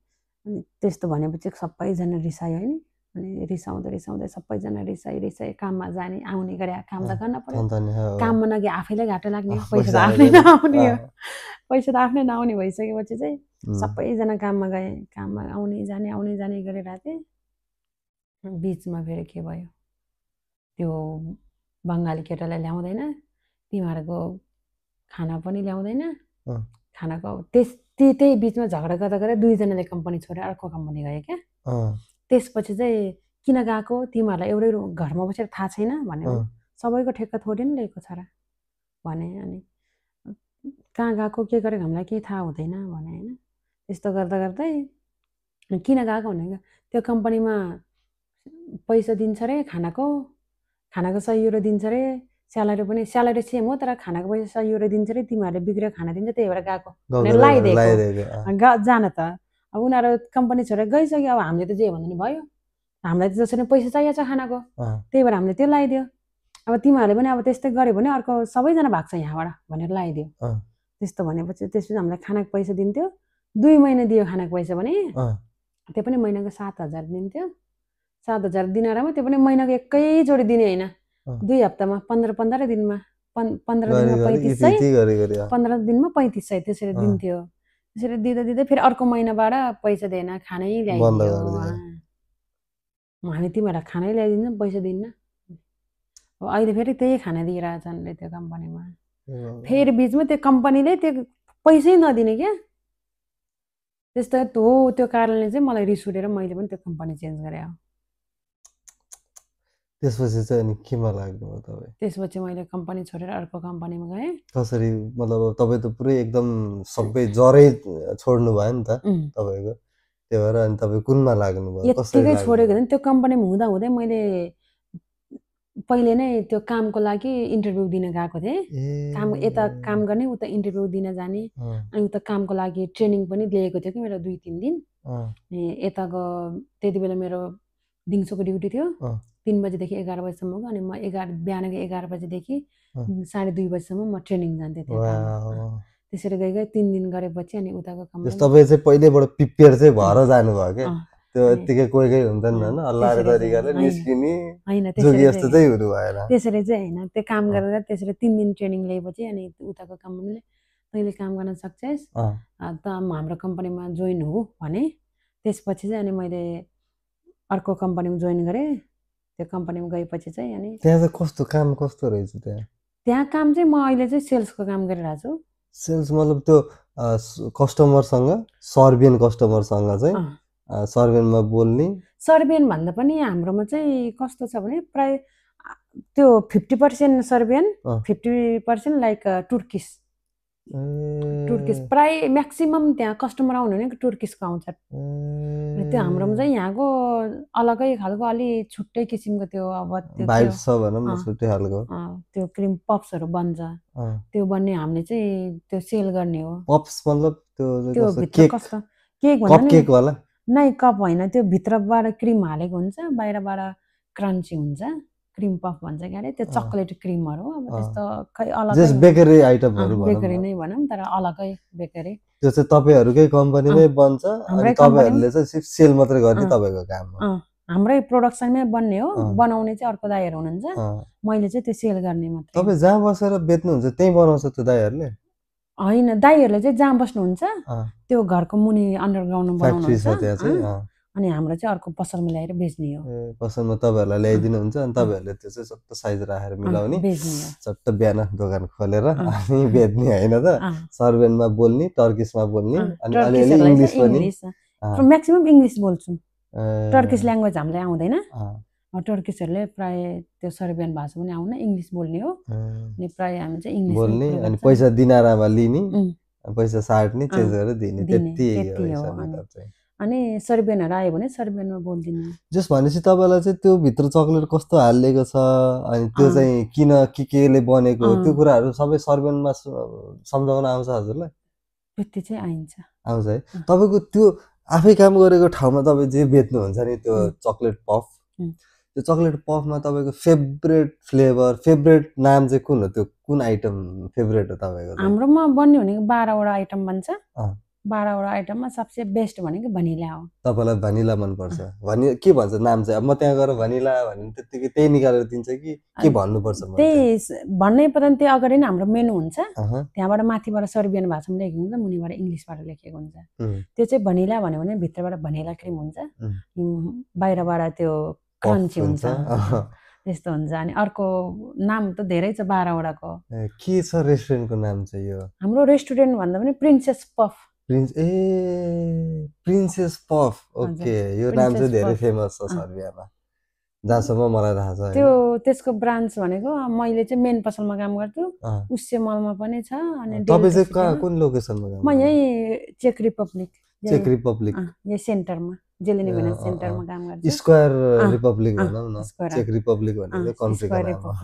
Speaker 1: त्यस्तो भनेपछि सबैजना रिसायो हैन अनि रिसाउँदै सबैजना रिसाई काममा जाने आउने गरे काम त गर्न पर्यो काममा नगे आफैलाई घाटा लाग्ने पैसा त आफ्नै नआउने हो पैसा त आफ्नै नआउने भइसकेपछि चाहिँ सबैजना काममा गए काममा आउने जाने गरिरहेको थिए बिचमा फेरि के भयो त्यो बङ्गाली केटालाई ल्याउँदैन तिमीहरूको खाना पनि ल्याउँदैन खानाको त्यही बिचमा झगडा गर्दा 2 जनाले कम्पनी छोडेर अर्को कम्पनी गयो क्या त्यसपछि चाहिँ किन गएको तिमीहरूलाई एउटै घरमा बसेर थाहा छैन भने सबैको ठेक्का थोरै नै लिएको छ र भने अनि कहाँ गएको के गरेको हामीलाई केही थाहा हुँदैन भने हैन त्यस्तो गर्दै किन गएको भनेको त्यो कम्पनीमा पैसा दिन्छ रे खानाको 100 युरो दिन्छ रे स्यालेरी सेम हो तर खानाको पैसा 100 युरो दिन्छ रे तिमीहरूले बिग्रेर खाना दिन्छ त्यही भएर गएको लाइदिएको जान त अब उनीहरू कम्पनी छोडेर गइसक्यो अब हामीले त जे भन्नु नि भयो हामीलाई त जसरी पैसा चाहिएको छ खानाको त्यही भएर हामीले त्यो लगाइदियो अब तिमीहरूले पनि अब त्यस्तै गर्यो भने अर्को सबैजना भाग्छ यहाँबाट भनेर लगाइदियो त्यस्तो भनेपछि त्यसपछि हामीलाई खानाको पैसा दिन्थ्यो 2 महिना दियो खानाको पैसा भने त्यो पनि महिनाको 7,000 दिन्थ्यो 7,000 दिनारामा त्यो पनि महिनाको एकैचोटि दिने हैन 2 हप्तामा 15 दिनमा 15 दिनमा 3500 15 दिनमा 3500 त्यसरी दिन्थ्यो त्यसरी दिँदै फेरि अर्को महिनाबाट पैसा दिएन खानै ल्याइदियो हामी तिमीहरूलाई खानै ल्याइदिन्छ पैसा दिन्न अब अहिले फेरि त्यही खाना दिइरहेछन् रे त्यो कम्पनीमा फेरि बिचमा त्यो कम्पनीले त्यो पैसै नदिने क्या त्यस्तो हो त्यो कारणले चाहिँ मलाई रिस उठेर मैले पनि त्यो कम्पनी चेन्ज गरे हो
Speaker 2: त्यसपछि चाहिँ अनि केमा लाग्नु हो तपाईँ
Speaker 1: त्यसपछि मैले कम्पनी छोडेर अर्को कम्पनीमा गएँ
Speaker 2: कसरी मतलब तपाईँ त पुरै एकदम सबै जरै छोड्नु भयो नि त तपाईको त्यही भएर अनि तपाईँ कुनमा लाग्नु भयो
Speaker 1: यतिकै छोडेको थिएँ त्यो कम्पनीमा हुँदै मैले पहिले नै त्यो कामको लागि इन्टरभ्यू दिन गएको थिएँ काम यता काम गर्ने उता इन्टरभ्यू दिन जाने अनि उता कामको लागि ट्रेनिङ पनि लिएको थियो कि मेरो 2-3 दिन यताको त्यति बेला मेरो दिउँसोको ड्युटी थियो 3 बजेदेखि 11 बजेसम्मको अनि म बिहानको 11 बजेदेखि 2:30 बजेसम्म म ट्रेनिङ जान्थेँ त्यसरी गई 3 दिन गरेपछि अनि उताको कम्पनी
Speaker 2: तपाईँ चाहिँ पहिलेबाट प्रिपेयर चाहिँ भएर जानुभयो के त्यो यतिकै कोही हुँदैन हैन अल्लाहको तरिकाले निस्किने हैन जोगी जस्तो चाहिँ हुनु भएन
Speaker 1: त्यसरी चाहिँ हैन त्यो काम गरेर त्यसरी 3 दिन ट्रेनिङ लिएपछि अनि उताको कम्पनीले तैँले काम गर्न सक्छस् त हाम्रो कम्पनीमा जोइन हो भने त्यसपछि चाहिँ अनि मैले अर्को कम्पनीमा जोइन गरेँ। त्यो कम्पनीमा गएपछि चाहिँ अनि
Speaker 2: त्यहाँ चाहिँ कस्तो काम कस्तो रहेछ त्यहाँ?
Speaker 1: त्यहाँ काम चाहिँ म अहिले चाहिँ सेल्सको काम गरिरहेको छु।
Speaker 2: सेल्स मतलब त्यो कस्टमरसँग सर्बियन कस्टमरसँग चाहिँ सर्बियनमा बोल्ने?
Speaker 1: सर्बियन भन्दा पनि हाम्रोमा चाहिँ कस्तो छ भने प्राय त्यो 50% सर्बियन 50% लाइक टुर्किस प्राय म्याक्सिमम त्यहाँ कस्टमर आउनु भने टुर्किसको आउँछ। त्यो हाम्रोमा चाहिँ यहाँको अलगै खालको अलि छुट्टै किसिमको त्यो अब
Speaker 2: भाइब छ भनौँ न छुट्टै खालको
Speaker 1: त्यो क्रिम पप्सहरू बन्छ। त्यो बन्ने हामीले चाहिँ त्यो सेल गर्ने हो।
Speaker 2: पप्स मतलब
Speaker 1: त्यो भित्र कस्तो केक
Speaker 2: भन्दा नि केक वाला
Speaker 1: नै कप होइन, त्यो भित्रबाट क्रिम हालेको हुन्छ, बाहिरबाट क्रन्ची हुन्छ। क्रिम पफ भन्छ के अरे त्यो चकलेट क्रिमहरू अब त्यस्तो खै अलग
Speaker 2: जस्ट बेकरी आइटमहरू भनौँ
Speaker 1: बेकरी नै भनौँ तर अलगै बेकरी।
Speaker 2: त्यो चाहिँ तपाईहरुकै कम्पनीमै बन्छ अनि तपाईहरुले चाहिँ सिर्फ सेल मात्रै गर्ने तपाईको काम हो।
Speaker 1: हाम्रै प्रोडक्सनमै बन्ने हो, बनाउने चाहिँ अर्को दाइहरु हुनुहुन्छ। मैले चाहिँ त्यो सेल गर्ने मात्रै।
Speaker 2: तपाई जहाँ बसेर बेच्नुहुन्छ त्यही बनाउँछ त्यो दाइहरुले?
Speaker 1: हैन, दाइहरुले चाहिँ जहाँ बस्नुहुन्छ त्यो घरको मुनि अन्डरग्राउन्डमा बनाउनुहुन्छ।
Speaker 2: फ्याक्ट्री छ त्यहाँ चाहिँ
Speaker 1: अनि हाम्रो चाहिँ अर्को पसलमा ल्याएर बेच्ने हो।
Speaker 2: पसलमा तपाईहरुलाई ल्याइदिनु हुन्छ अनि तपाईहरुले त्यो चाहिँ सट्ट साइज राखेर मिलाउने सट्ट बिहान दोकान खोलेर अनि बेच्ने हैन त? सर्बियनमा बोल्ने, टर्किसमा बोल्ने अनि अलिअलि इंग्लिश पनि।
Speaker 1: म्याक्सिमम इंग्लिश बोल्छु। टर्किस ल्याङ्ग्वेज हामीलाई आउँदैन। टर्किसहरुले प्राय त्यो सर्बियन भाषा पनि आउँदैन, इंग्लिश बोल्ने हो। अनि प्राय हामी चाहिँ इंग्लिश
Speaker 2: बोल्ने अनि पैसा दिनारामा लिने, पैसा साट्ने, चेन्ज गरेर दिने, त्यति हो हिसाब किताब चाहिँ।
Speaker 1: अनि सर्बियनहरु आयो भने सर्बियनमा बोल्दिनु।
Speaker 2: जस भनेपछि तपाईलाई चाहिँ त्यो भित्र चकलेट कस्तो हालिएको छ अनि त्यो चाहिँ किन केले बनेको त्यो कुराहरु सबै सर्बियनमा सम्झाउन आउँछ हजुरलाई?
Speaker 1: त्यति चाहिँ
Speaker 2: आउँछ है। तपाईको त्यो आफै काम गरेको ठाउँमा तपाई जे बेच्नुहुन्छ नि त्यो चकलेट पफ, त्यो चकलेट पफमा तपाईको फेभरेट फ्लेभर, फेभरेट नाम चाहिँ कुन हो? त्यो कुन आइटम फेभरेट हो तपाईको?
Speaker 1: हाम्रोमा बन्ने भनेको 12 वटा आइटम बन्छ। 12 वटा आइटममा सबसे बेस्ट भनेको भनिला हो।
Speaker 2: तपाईलाई भनिला मन पर्छ? भनि के भन्छ नाम चाहिँ? अब म त्यहाँ गएर भनिला भने त्यतिकै त्यही निकालेर दिन्छ कि के भन्नु पर्छ?
Speaker 1: त्यही भन्नै पर्दैन। त्यो अगाडि नै हाम्रो मेनु हुन्छ। त्यहाँबाट माथिबाट सर्बियन भाषामा लेखेको हुन्छ, मुनिबाट इंग्लिशबाट लेखेको हुन्छ। त्यो चाहिँ भनिला भन्यो भने भित्रबाट भनिला क्रिम हुन्छ, बाहिरबाट त्यो क्रन्ची हुन्छ। त्यस्तो हुन्छ। अनि अर्को नाम त धेरै छ 12 वटाको।
Speaker 2: के छ रेस्टुरेन्टको नाम चाहिँ यो?
Speaker 1: हाम्रो रेस्टुरेन्ट भन्दा पनि princess puff.
Speaker 2: Princess puff. Okay, यो नाम चाहिँ धेरै फेमस छ सर्बियामा जहाँसम्म मलाई थाहा छ।
Speaker 1: त्यो त्यसको ब्रान्च भनेको मैले चाहिँ मेन पसलमा काम गर्छु, उस्से मलमा पनि छ। अनि
Speaker 2: तपाई चाहिँ कुन लोकेसनमा काम गर्नुहुन्छ?
Speaker 1: म यही चेक रिपब्लिक यही सेन्टरमा, जेलेनी भेनेस सेन्टरमा काम गर्छु।
Speaker 2: स्क्वायर रिपब्लिक भनौँ न, चेक रिपब्लिक भनेको कन्ट्रीको नाम हो।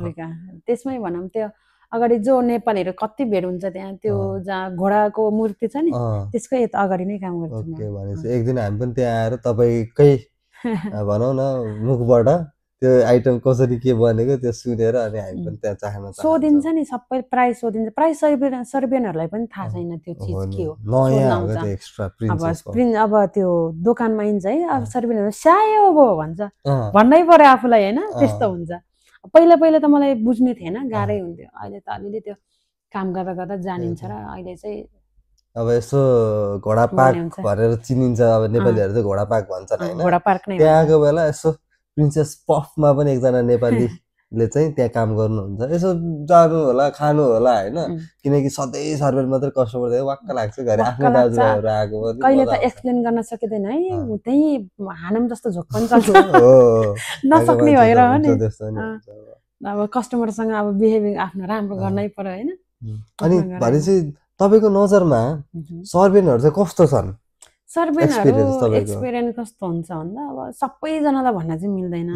Speaker 1: त्यसमै भनौँ त्यो अगाडि जो नेपालीहरु कति भेट हुन्छ त्यहाँ त्यो जहाँ घोडाको मूर्ति छ नि त्यसको यता अगाडि नै काम गर्छु म।
Speaker 2: ओके, भनेपछि एक दिन हामी पनि त्यहाँ आएर तपाईकै भनौँ न मुखबाट त्यो आइटम कसरी के बनेको त्यो सुनेर अनि हामी पनि त्यहाँ चाख्न चाहन्छौँ।
Speaker 1: सोधिन्छ नि सबै प्राइस सोधिन्छ। प्राइस सर्बियनहरुलाई पनि थाहा छैन त्यो चीज के हो।
Speaker 2: नयाँ हो त्यो एक्स्ट्रा प्रिन्सेस पफ।
Speaker 1: अब त्यो दोकानमा आइन्छ है, अब सर्बियनहरु सायो भो भन्छ, भन्नै पर्यो आफुलाई हैन, त्यस्तो हुन्छ। पहिला पहिला त मलाई बुझ्ने थिएन, गाह्रै हुन्थ्यो। अहिले त अलिअलि त्यो काम गर्दा गर्दा जानिन्छ र अहिले चाहिँ
Speaker 2: अब यसो घोडापाक भनेर चिनिन्छ। अब नेपालीहरु चाहिँ घोडापाक भन्छन् हैन,
Speaker 1: घोडापाक नै
Speaker 2: त्यहाँको बेला यसो प्रिन्सेस पफमा पनि एकजना नेपालीले चाहिँ त्यहाँ काम गर्नुहुन्छ। यसो जानु होला, खानु होला हैन, किनकि सधैँ सर्बियन मात्र कस्टमर थियो, वाक्क लाग्छ घरि आफ्नो दाजुभाइहरु आएको पनि।
Speaker 1: कहिले त एक्सप्लेन गर्न सकिदैन है, त्यही हानम जस्तो झोक पनि चल्छ नसक्ने भएर हो नि। अब कस्टमरसँग अब बिहेभिङ आफ्नो राम्रो गर्नै पर्यो हैन।
Speaker 2: अनि भनेपछि तपाईको नजरमा सर्बियनहरु चाहिँ कस्तो छन्?
Speaker 1: सर्बियनहरु एक्सपिरियन्स कस्तो हुन्छ भन्दा अब सबैजनालाई भन्न चाहिँ मिल्दैन।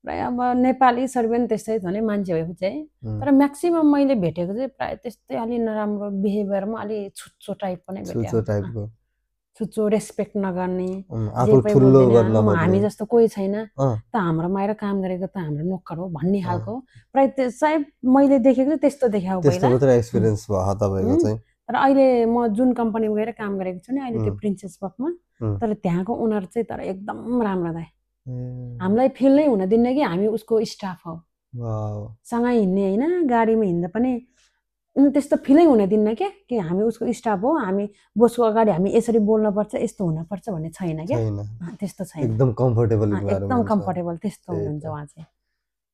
Speaker 1: प्राय अब नेपाली सर्बियन त्यस्तै छ नि मान्छे भएपछि है, तर म्याक्सिमम मैले भेटेको चाहिँ प्राय त्यस्तै अलि नराम्रो बिहेभियरमा अलि छुच्चो टाइपको नै भेटेको। छुच्चो, रेस्पेक्ट नगर्ने, हामी जस्तो कोही छैन त हाम्रोमा आएर काम गरेको त हाम्रो नोकर हो भन्ने खालको प्राय सायद मैले देखेको चाहिँ त्यस्तो देखाएको पहिला।
Speaker 2: त्यस्तो मात्र एक्सपिरियन्स भयो तपाईको चाहिँ?
Speaker 1: तर अहिले म जुन कम्पनीमा गएर काम गरेको छु नि अहिले त्यो प्रिन्सेस पफमा, तर त्यहाँको ओनर चाहिँ तर एकदम राम्रो दाइ। हामीलाई फिल नै हुन दिन्न कि हामी उसको स्टाफ हो। सँगै हिँड्ने हैन, गाडीमा हिँड्दा पनि त्यस्तो फिलै हुन दिन्न क्या कि हामी उसको स्टाफ हो, हामी बोसको अगाडि हामी यसरी बोल्नुपर्छ, यस्तो हुनुपर्छ भन्ने छैन क्या।
Speaker 2: छैन
Speaker 1: त्यस्तो छैन,
Speaker 2: एकदम कम्फर्टेबल
Speaker 1: एकदम
Speaker 2: इन्भाइरोमेन्ट छ
Speaker 1: कम्फर्टेबल त्यस्तो
Speaker 2: त्यही
Speaker 1: हुनुहुन्छ
Speaker 2: त
Speaker 1: उहाँ चाहिँ।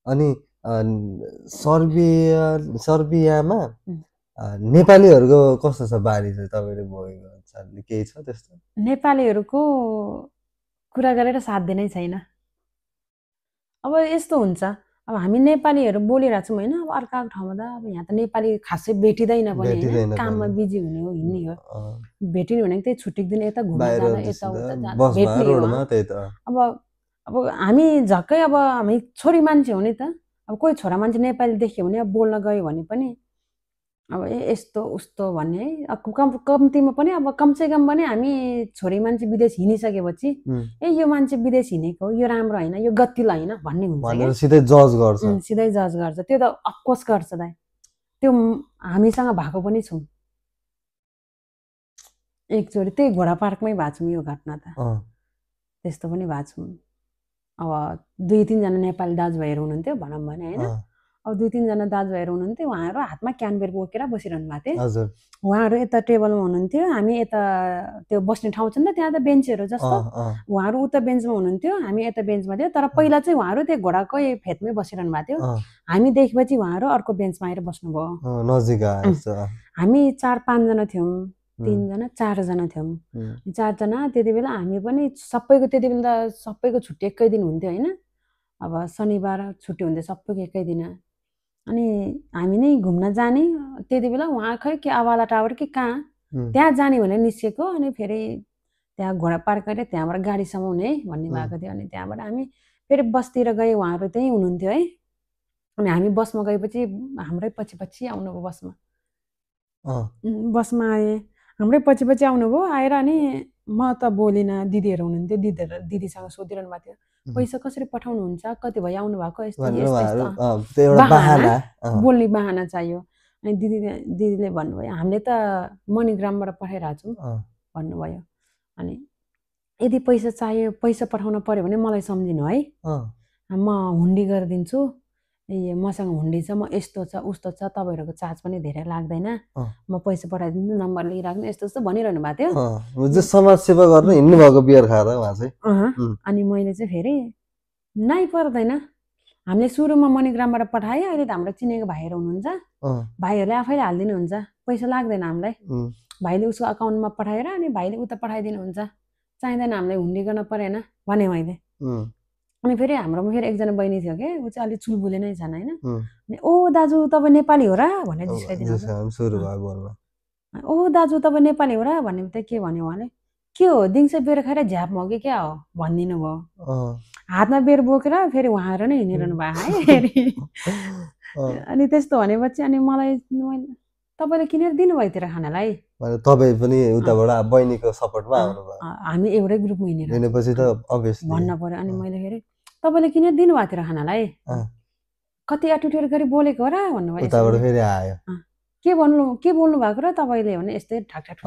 Speaker 2: अनि सर्बियामा नेपालीहरूको कस्तो छ बानी चाहिँ तपाईँले भएको अनुसारले केही छ त्यस्तो?
Speaker 1: नेपालीहरूको कुरा गरेर साथ दिनै छैन। अब यस्तो हुन्छ, अब हामी नेपालीहरू बोलिरहेको छौँ होइन, अब अर्काको ठाउँमा त अब यहाँ त नेपाली खासै भेटिँदैन पनि होइन,
Speaker 2: भेटिँदैन
Speaker 1: काममा
Speaker 2: पनि
Speaker 1: बिजी हुने हो, हिँड्ने हो।
Speaker 2: अँ,
Speaker 1: भेटिने भनेको त्यही छुट्टीको दिन यता घुम्न
Speaker 2: बाहिर
Speaker 1: जाँदा
Speaker 2: निस्किँदा
Speaker 1: यताउता जाँदा
Speaker 2: बसमा
Speaker 1: भेट्ने हो।
Speaker 2: रोडमा त्यही त
Speaker 1: अब अब हामी झक्कै अब हामी छोरी मान्छे हो नि त, अब कोही छोरा मान्छे नेपाली देख्यो भने अब बोल्न गयो भने पनि अब यस्तो उस्तो भन्ने है, कम्तीमा पनि अब कमसेकम पनि हामी छोरी मान्छे विदेश हिँडिसकेपछि यो मान्छे विदेश हिँडेको यो राम्रो होइन, यो गतिलो होइन भन्ने हुन्छ
Speaker 2: भनेर सिधै जज गर्छ।
Speaker 1: सिधै जज गर्छ। त्यो त अफकोर्स गर्छ दाइ, त्यो हामीसँग भएको पनि छौँ। एकचोटि त्यही घोडा पार्कमै भएको छौँ यो घटना त, त्यस्तो पनि भएको छौँ। अब 2-3 जना नेपाली दाजुभाइहरू हुनुहुन्थ्यो भनौँ भने होइन, अब 2-3 जना दाजुभाइहरू हुनुहुन्थ्यो, उहाँहरू हातमा क्यानबेर बोकेर बसिरहनु भएको थियो।
Speaker 2: हजुर
Speaker 1: उहाँहरू यता टेबलमा हुनुहुन्थ्यो, हामी यता त्यो बस्ने ठाउँ छ नि त त्यहाँ त बेन्चहरू जस्तो, उहाँहरू उता बेन्चमा हुनुहुन्थ्यो, हामी यता बेन्चमा थियो। तर पहिला चाहिँ उहाँहरू त्यो घोडाकै फेदमै बसिरहनु भएको थियो, हामी देखेपछि उहाँहरू अर्को बेन्चमा आएर बस्नुभयो।
Speaker 2: नजिक
Speaker 1: हामी 4-5 जना थियौँ, 3 जना 4 जना थियौँ। 4 जना त्यति बेला हामी पनि सबैको त्यति बेला त सबैको छुट्टी एकै दिन हुन्थ्यो होइन, अब शनिबार छुट्टी हुन्थ्यो सबैको एकै दिन। अनि हामी नै घुम्न जाने त्यति बेला उहाँ खै के आवाला टावर कि कहाँ त्यहाँ जाने भनेर निस्केको। अनि फेरि त्यहाँ घोडा पार्क गरेर त्यहाँबाट गाडी समाउने है भन्ने भएको थियो। अनि त्यहाँबाट हामी फेरि बसतिर गए, उहाँहरू त्यहीँ हुनुहुन्थ्यो है। अनि हामी बसमा गएपछि हाम्रै पछि पछि आउनुभयो बसमा, बसमा आएँ, हाम्रै पछि पछि आउनुभयो। आएर अनि म त बोलिनँ, दिदीहरू हुनुहुन्थ्यो, दिदीसँग सोधिरहनु भएको थियो पैसा कसरी पठाउनुहुन्छ, कति भयो आउनु भएको, यस्तो बहाना, बोल्ने बहाना चाहियो। अनि दिदीले भन्नुभयो हामीले त मणिग्रामबाट पठाइरहेको छौँ भन्नुभयो। अनि यदि पैसा चाहियो, पैसा पठाउन पर्यो भने मलाई सम्झिनु है, म हुन्डी गरिदिन्छु, मसँग हुन्डी छ, म यस्तो छ उस्तो छ, तपाईँहरूको चार्ज पनि धेरै लाग्दैन, म पैसा पठाइदिन्छु, नम्बर लिइराख्नु, यस्तो यस्तो भनिरहनु भएको थियो।
Speaker 2: समाज सेवा गर्न हिँड्नु भएको बियर खाएर उहाँ चाहिँ।
Speaker 1: अनि मैले चाहिँ फेरि नै पर्दैन, हामीले सुरुमा मणिग्रामबाट पठायो, अहिले त हाम्रो चिनेको भाइहरू हुनुहुन्छ, भाइहरूले आफैले हालिदिनुहुन्छ, पैसा लाग्दैन हामीलाई, भाइले उसको अकाउन्टमा पठाएर अनि भाइले उता पठाइदिनुहुन्छ, चाहिँदैन हामीलाई हुन्डी गर्न परेन भने मैले। अनि फेरि हाम्रोमा फेरि एकजना बहिनी थियो कि, ऊ चाहिँ अलिक चुलबुले नै छन् होइन। अनि ओ दाजु तपाईँ नेपाली हो र भनेर जिस्काइदिनु, ओ दाजु तपाईँ नेपाली हो र भने त के भन्यो उहाँले, के हो दिउँसो बेर खाएर झ्याप हो कि क्या हो भनिदिनु भयो। हातमा बेर बोकेर फेरि उहाँहरू नै हिँडिरहनु भयो है फेरि। अनि त्यस्तो भनेपछि अनि मलाई तपाईँले किनेर दिनुभयो तिर खानालाई,
Speaker 2: तपाईँ पनि उताबाट बहिनीको सपोर्टमा आउनुभयो,
Speaker 1: हामी एउटै ग्रुपमा
Speaker 2: हिँडेपछि त अभियसली
Speaker 1: भन्न पर्यो। अनि मैले फेरि तपाईँले किनेर दिनुभएको तिर खानालाई, कति एटिट्युड गरी बोलेको हो र भन्नुभयो।
Speaker 2: उताबाट फेरि आयो,
Speaker 1: के बोल्नु भएको र तपाईँले भने यस्तै ठाकठाक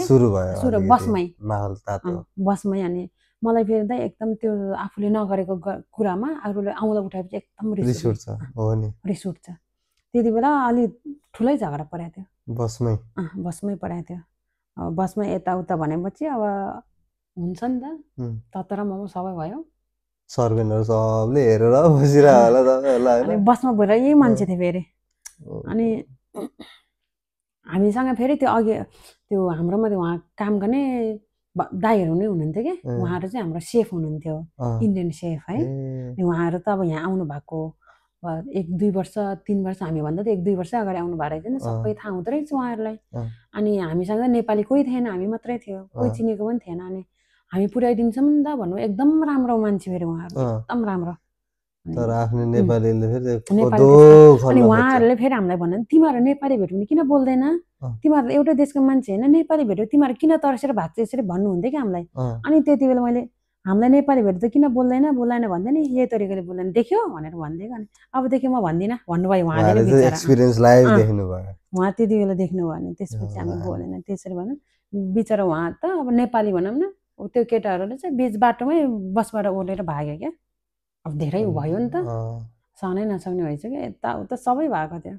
Speaker 2: सुरु भयो
Speaker 1: बसमै,
Speaker 2: माहौल तातो
Speaker 1: बसमै। अनि मलाई फेरि त एकदम त्यो आफूले नगरेको कुरामा अरूले आउँदा उठाएपछि एकदम रिस उठ्छ। त्यति बेला अलि ठुलै झगडा परेको थियो बसमै परेको थियो। अब बसमै यताउता भनेपछि अब हुन्छ नि त, ततर मम सबै भयो,
Speaker 2: सर्भेन्टहरू सबले हेरेर बसिरह होला तपाईँहरूलाई।
Speaker 1: अनि बसमा पुरै मान्छे थियो फेरि। अनि हामीसँग फेरि त्यो अघि त्यो हाम्रोमा त्यो उहाँ काम गर्ने दाइहरू नै हुनुहुन्थ्यो कि, उहाँहरू चाहिँ हाम्रो सेफ हुनुहुन्थ्यो, इन्डियन सेफ है। उहाँहरू त अब यहाँ आउनु भएको 1-2 वर्ष 3 वर्ष, हामीभन्दा त 1-2 वर्ष अगाडि आउनु भएको रहेछ नि, सबै थाहा हुँदो रहेछ उहाँहरूलाई। अनि हामीसँग नेपाली कोही थिएन, हामी मात्रै थियो, कोही चिनेको पनि थिएन। अनि हामी पुर्याइदिन्छौँ नि त भन्नु, एकदम राम्रो मान्छे फेरि उहाँहरू, एकदम राम्रो।
Speaker 2: तर आफ्नो नेपालीले फेरि
Speaker 1: अनि उहाँहरूले फेरि हामीलाई भन्नु, तिमीहरू नेपाली भेट्यो भने किन बोल्दैन, तिमीहरू एउटै देशको मान्छे होइन, नेपाली भेट्यो तिमीहरू किन तर्सेर भाग्छ यसरी भन्नुहुन्थ्यो कि हामीलाई। अनि त्यति बेला मैले हामीलाई नेपाली भेट्यो त किन बोल्दैन भन्दैन, यही तरिकाले बोल्दैन देख्यो भनेर भनिदिएको। अनि अबदेखि म भन्दिनँ भन्नुभयो उहाँले, उहाँ त्यति बेला देख्नुभयो। अनि त्यसपछि हामी बोलेन, त्यसरी भनौँ बिचरा उहाँ त अब नेपाली भनौँ न, त्यो केटाहरूले चाहिँ बिच बाटोमै बसबाट ओर्लेर भाग्यो क्या। अब धेरै भयो नि त, सहनै नसक्ने भइसक्यो, यताउता सबै भएको थियो।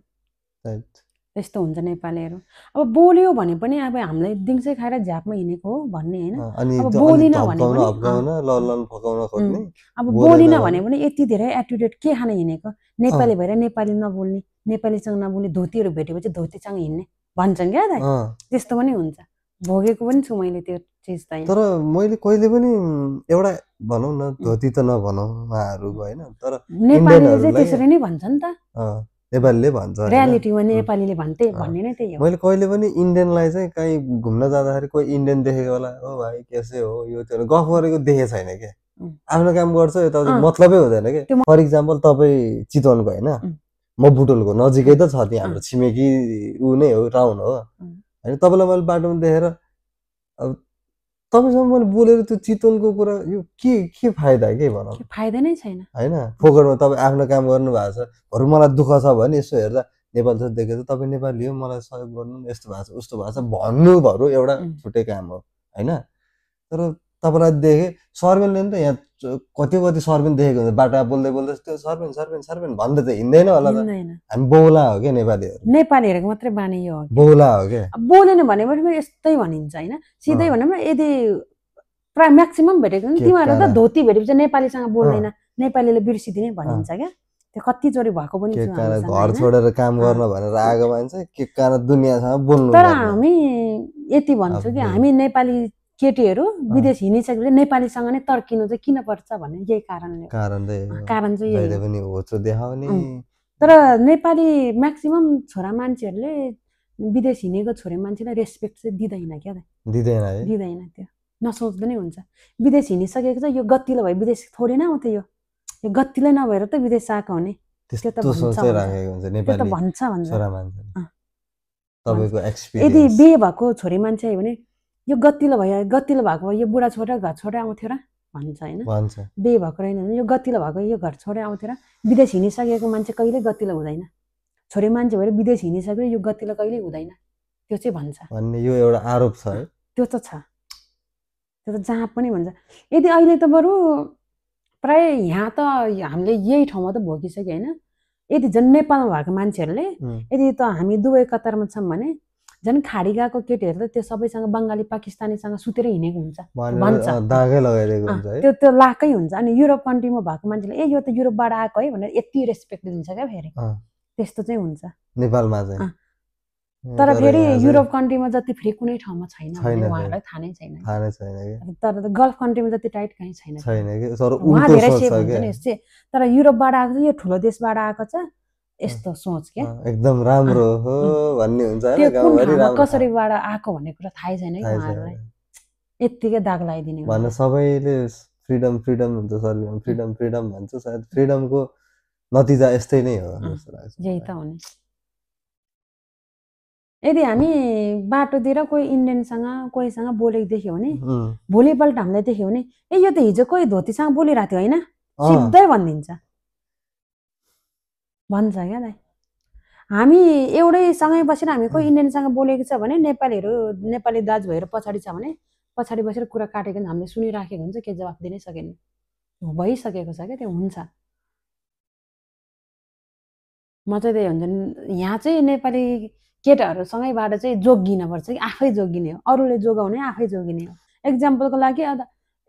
Speaker 1: त्यस्तो हुन्छ नेपालीहरू। अब बोल्यो भने पनि अब हामीलाई दिउँसै खाएर झ्यापमा हिँडेको हो भन्ने होइन।
Speaker 2: अनि
Speaker 1: अब
Speaker 2: त्यो अलिक
Speaker 1: बोलिन भने
Speaker 2: धम्काउन
Speaker 1: पनि
Speaker 2: हप्काउन ललन फकाउन खोज्ने
Speaker 1: अब
Speaker 2: बोलेन
Speaker 1: बोलिन भने
Speaker 2: भने
Speaker 1: पनि यति धेरै एटिट्युड के खान हिँडेको, नेपाली भएर नेपाली नबोल्ने, नेपालीसँग नबोल्ने, धोतीहरू भेटेपछि धोतीसँग हिँड्ने भन्छन् क्या दाइ। त्यस्तो पनि हुन्छ, भोगेको पनि छु मैले त्यो चिज त यहाँ।
Speaker 2: तर मैले कहिले पनि एउटा भनौँ न धोती त नभनौँ उहाँहरूको होइन, तर
Speaker 1: नेपालीले चाहिँ त्यसरी नै भन्छ नि त,
Speaker 2: नेपालीले भन्छ
Speaker 1: रियालिटीमा नेपालीले भन्ने नै त्यही हो।
Speaker 2: मैले कहिले पनि इन्डियनलाई चाहिँ कहीँ घुम्न जाँदाखेरि कोही इन्डियन देखेको होला, ओ भाइ कैसे हो यो त्यो गफ गरेको देखेको छैन क्या। आफ्नो काम गर्छ यताउति मतलबै हुँदैन क्या। फर इक्जाम्पल तपाईँ चितवनको होइन, म बुटोलको, नजिकै त छ त्यहाँ हाम्रो छिमेकी ऊ नै हो, टाउन हो होइन। तपाईँलाई मैले बाटोमा देखेर अब तपाईँसँग मैले बोलेर त्यो चितवनको कुरा यो के फाइदा के भनौँ,
Speaker 1: फाइदा नै छैन
Speaker 2: होइन। फोकटमा तपाईँ आफ्नो काम गर्नु भएको छ, बरु मलाई दुःख छ भने यसो हेर्दा नेपाल छ देखेर तपाईँ नेपाली हो मलाई सहयोग गर्नु यस्तो भएको छ उस्तो भएको छ भन्नु भरु एउटा छुट्टै काम हो होइन। तर तपाईँलाई देखेँ सर्भेन्टले नि त यहाँ कति सर्भेन्ट देखेको हुन्छ, बाटोमा बोल्दै बोल्दै त्यो सर्भेन्ट भन्दै त हिँड्दैन होला त। हामी बौला हो क्या नेपालीहरू,
Speaker 1: नेपालीहरूको मात्रै बानी यो हो,
Speaker 2: बौला हो क्या।
Speaker 1: बोलेन भने पनि यस्तै भनिन्छ होइन। सिधै भनौँ न, यदि प्राय म्याक्सिमम भेटेको नि तिमीहरू त धोती भेटेपछि नेपालीसँग बोल्दैन, नेपालीले बिर्सिदिने भनिन्छ क्या। त्यो कतिचोटि भएको पनि छ।
Speaker 2: घर छोडेर काम गर्न भनेर आएको मान्छे के कारण दुनियाँसँग बोल्नु।
Speaker 1: तर हामी यति भन्छौँ कि हामी नेपाली केटीहरू विदेश हिँडिसकेपछि नेपालीसँग नै तर्किनु चाहिँ किन पर्छ भन्ने यही कारणले, कारण चाहिँ यही हो। तर नेपाली म्याक्सिमम छोरा मान्छेहरूले विदेश हिँडेको छोरी मान्छेलाई रेस्पेक्ट चाहिँ दिँदैन क्या, दिँदैन। त्यो नसोच्दै नै हुन्छ। विदेश हिँडिसकेको छ यो गतिलो भयो विदेश थोरै न आउँथ्यो, यो गतिलै नभएर त विदेश आएको हुने, त्यो त भन्छ। यदि बिहे भएको छोरी मान्छे आयो भने यो गतिलो भएको यो बुढा छोरा घर छोडेर आउँथ्यो र भन्छ होइन। बिहे भएको रहेन भने यो गतिलो भएको यो घर छोडेर आउँथ्यो र। विदेश हिँडिसकेको मान्छे कहिले गतिलो हुँदैन, छोरी मान्छे भएर विदेश हिँडिसकेर यो गतिलो कहिले हुँदैन, त्यो चाहिँ भन्छ
Speaker 2: भन्ने यो एउटा आरोप छ है।
Speaker 1: त्यो त छ, त्यो त जहाँ पनि भन्छ। यदि अहिले त बरु प्राय यहाँ त हामीले यही ठाउँमा त भोगिसक्यो होइन। यदि झन् नेपालमा भएको मान्छेहरूले यदि त हामी दुवै कतारमा छौँ भने झन् खाडी गएको केटीहरू त त्यो सबैसँग बङ्गाली पाकिस्तानीसँग सुतेर हिँडेको हुन्छ भन्छ, त्यो लाकै हुन्छ। अनि युरोप कन्ट्रीमा भएको मान्छेले ए यो त युरोपबाट आएको है भनेर यति रेस्पेक्ट दिन्छ क्या फेरि, त्यस्तो चाहिँ हुन्छ
Speaker 2: नेपालमा चाहिँ।
Speaker 1: तर फेरि युरोप कन्ट्रीमा जति फेरि कुनै ठाउँमा छैन भन्ने उहाँहरूलाई थाहा नै छैन। तर गल्फ कन्ट्रीमा जति टाइट कहीँ छैन, उहाँ धेरै सेफ हुन्छ नि यस्तै। तर युरोपबाट आएको छ, यो ठुलो देशबाट आएको छ, यस्तो सोच क्या
Speaker 2: एकदम राम्रो हो भन्ने हुन्छ।
Speaker 1: त्यो कुन ठाउँमा कसरीबाट आएको भन्ने कुरा थाहै छैन कि उहाँहरूलाई, यत्तिकै दाग लगाइदिने
Speaker 2: भन्न। सबैले फ्रिडम हुन्छ, फ्रिडम भन्छ, सायद फ्रिडमको नतिजा यस्तै नै हो जस्तो लाग्छ।
Speaker 1: यही त हो नि। यदि हामी बाटोतिर कोही इन्डियनसँग कोहीसँग बोलेको देख्यो भने भोलिपल्ट हामीलाई देख्यो भने ए यो त हिजो कोही धोतीसँग बोलिरहेको थियो होइन, सिधै भन्छ क्या दाइ। हामी एउटै सँगै बसेर हामी कोही इन्डियनसँग बोलेको छ भने नेपाली दाजुभाइहरू पछाडि छ भने पछाडि बसेर कुरा काटेको हामीले सुनिराखेको हुन्छ, के जवाफ दिनै सकेन, भइसकेको छ क्या त्यो हुन्छ। म चाहिँ त्यही हुन्छ, यहाँ चाहिँ नेपाली केटाहरूसँगैबाट चाहिँ जोगिनुपर्छ कि आफै जोगिने हो, अरूले जोगाउने आफै जोगिने हो। एक्जाम्पलको लागि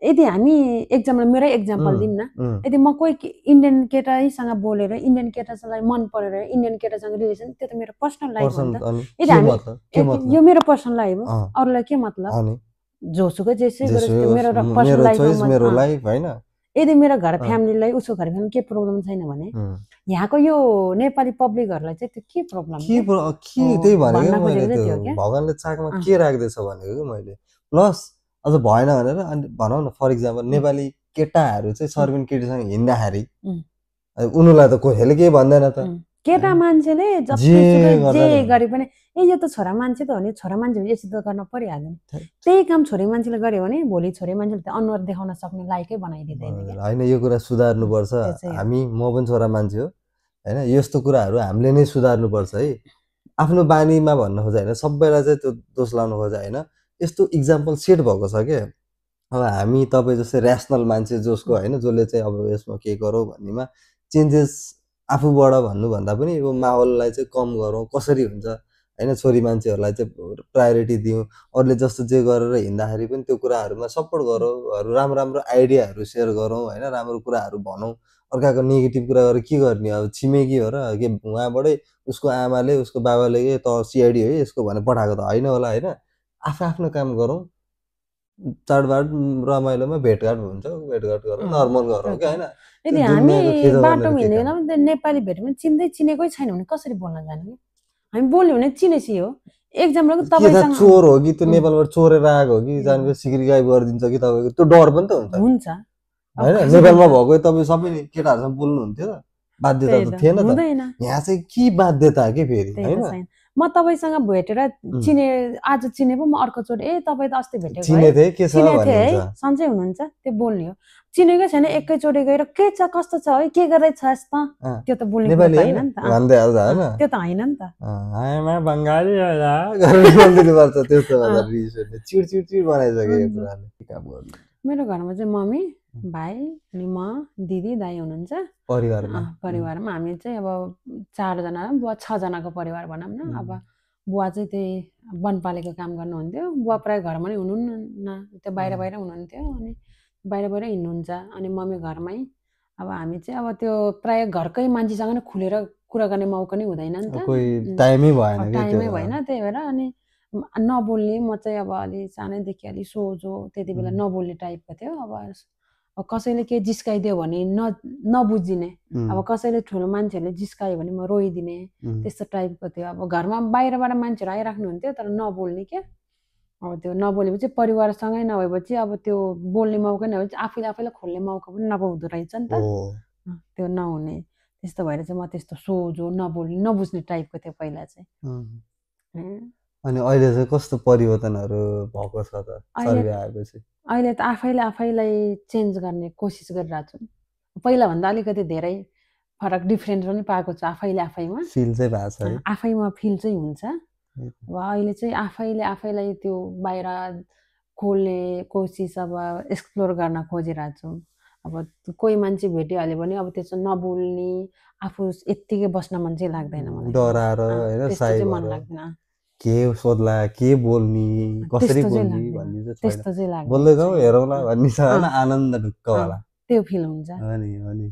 Speaker 1: यदि हामी मेरै एक्जाम्पल दिउँ न, यदि म कोही इन्डियन केटासँग बोलेर इन्डियन केटासँग मन परेर इन्डियन केटासँग रिलेसन, त्यो त मेरो पर्सनल लाइफ हो नि त। यदि हामी यो मेरो पर्सनल लाइफ हो, अरूलाई के मतलब, जोसुकै जेसै गरोस् त्यो मेरो पर्सनल लाइफ होइन। यदि मेरो घर फ्यामिलीलाई उसको घर फ्यामिली के प्रब्लम छैन भने यहाँको यो नेपाली पब्लिकहरूलाई चाहिँ त्यो के प्रब्लम,
Speaker 2: त्यही भनेको भगवानले चाकमा के राख्दैछ भनेको कि मैले। प्लस अझ भएन भनेर भनौँ न, फर इक्जाम्पल नेपाली केटाहरू चाहिँ सर्बियन केटीसँग हिँड्दाखेरि उनीहरूलाई त कसैले केही भन्दैन त।
Speaker 1: केटा मान्छेले जे गरे पनि ए यो त छोरा मान्छे त हो नि, छोरा मान्छे भने यस्तो त गर्न परिहाल्दैन। त्यही काम छोरी मान्छेले गर्यो भने भोलि छोरी मान्छेले त अनुहार देखाउन सक्ने लायकै बनाइदिँदैन
Speaker 2: होइन। यो कुरा सुधार्नुपर्छ। म पनि छोरा मान्छे हो होइन, यस्तो कुराहरू हामीले नै सुधार्नुपर्छ है। आफ्नो बानीमा भन्न खोजे होइन, सबैलाई चाहिँ त्यो दोष लाउनु खोजे होइन। यस्तो इक्जाम्पल सेट भएको छ क्या। अब हामी तपाईँ जस्तै ऱ्यासनल मान्छे जसको होइन, जसले चाहिँ अब यसमा के गरौँ भन्नेमा चेन्जेस आफूबाट भन्नुभन्दा पनि यो माहौललाई चाहिँ कम गरौँ, कसरी हुन्छ होइन छोरी मान्छेहरूलाई चाहिँ प्रायोरिटी दिउँ, अरूले जस्तो जे गरेर हिँड्दाखेरि पनि त्यो कुराहरूमा सपोर्ट गरौँ, राम्रो राम्रो आइडियाहरू सेयर गरौँ होइन, राम्रो कुराहरू भनौँ। अर्काको नेगेटिभ कुरा गरेर के गर्ने, अब छिमेकी हो र के उहाँबाटै उसको आमाले उसको बाबाले के त सिआइडी हो यसको भनेर पठाएको त होइन होला होइन। आफ्नो काम गरौँ, चाडबाड रमाइलोमा भेटघाट हुन्छ, भेटघाट गरौँ, नर्मल गरौँ क्या होइन।
Speaker 1: यदि हामी बाटोमा हिँड्ने बेलामा नेपाली भेट्यो भने चिनेकै छैन भने कसरी बोल्न जाने? हामी बोल्यो भने चिनेसी हो। एक्जाम्पल
Speaker 2: तपाईसँग चोर हो कि त्यो नेपालबाट चोरेर आएको हो कि जानेको सिक्री गायब गरिदिन्छ कि तपाईँको त्यो डर पनि त हुन्छ होइन। नेपालमा भएको तपाईँ सबै केटाहरूसँग बोल्नुहुन्थ्यो त, बाध्यता त थिएन त। यहाँ चाहिँ के बाध्यता के फेरि होइन।
Speaker 1: म तपाईँसँग भेटेर आज चिने पो म अर्कोचोटि तपाईँ त अस्ति भेटेको
Speaker 2: चिने थिएँ के छ
Speaker 1: है सन्चै हुनुहुन्छ त्यो बोल्ने हो। चिनेकै छैन एकैचोटि गएर के छ कस्तो छ है के गर्दैछ यस्तो त्यो त बोल्ने होइन नि त, त्यो त होइन नि त।
Speaker 2: बङ्गाली बोलिदिनुपर्छ त्यस्तो चिडचिड बनाइसक्यो यो कुराले काम गर्नु।
Speaker 1: मेरो घरमा चाहिँ मम्मी भाइ अनि म दिदी दाइ हुनुहुन्छ परिवारमा। हामी चाहिँ अब 4 जना बुवा 6 जनाको परिवार भनौँ न। अब बुवा चाहिँ त्यही वनपालेको काम गर्नुहुन्थ्यो, बुवा प्रायः घरमा नै हुनुहुन्न, त्यो बाहिर हुनुहुन्थ्यो अनि बाहिर हिँड्नुहुन्छ। अनि मम्मी घरमै। अब हामी चाहिँ अब त्यो प्रायः घरकै मान्छेसँग नै खुलेर कुरा गर्ने मौका नै हुँदैन नि त,
Speaker 2: टाइमै भएन।
Speaker 1: त्यही भएर अनि नबोल्ने म चाहिँ अब अलि सानैदेखि अलि सोझो त्यति बेला नबोल्ने टाइपको थियो। अब कसैले केही जिस्काइदियो भने नबुझिने, अब कसैले ठुलो मान्छेहरूले जिस्कायो भने म रोइदिने त्यस्तो टाइपको थियो। अब घरमा बाहिरबाट मान्छेहरू आइराख्नुहुन्थ्यो तर नबोल्ने क्या। अब त्यो नबोलेपछि परिवारसँगै नभएपछि अब त्यो बोल्ने मौका नभएपछि आफैलाई खोल्ने मौका पनि नपाउँदो रहेछ नि त, त्यो नहुने। त्यस्तो भएर चाहिँ म त्यस्तो सोझो नबोल्ने नबुझ्ने टाइपको थियो पहिला चाहिँ।
Speaker 2: अनि अहिले चाहिँ कस्तो परिवर्तनहरू भएको छ त सर्वे आएपछि?
Speaker 1: अहिले त आफैलाई चेन्ज गर्ने कोसिस गरिरहेको छु। पहिलाभन्दा अलिकति धेरै फरक डिफ्रेन्ट पनि पाएको छ आफैमा
Speaker 2: फिल चाहिँ भएको छ,
Speaker 1: आफैमा फिल चाहिँ हुन्छ। अब अहिले चाहिँ आफैलाई त्यो बाहिर खोल्ने कोसिस अब एक्सप्लोर गर्न खोजिरहेको छु। अब कोही मान्छे भेटिहाल्यो भने अब त्यसो नबोल्ने, आफू यत्तिकै बस्न मन चाहिँ लाग्दैन मलाई,
Speaker 2: डराएर होइन
Speaker 1: मन लाग्दैन।
Speaker 2: के सोध्ला के बोल्ने कसरी बोल्ने भन्ने चाहिँ छैन, बोल्दै जाउँ हेरौँला भन्ने छ होइन, आनन्द ढुक्क होला
Speaker 1: त्यो फिल हुन्छ।
Speaker 2: अनि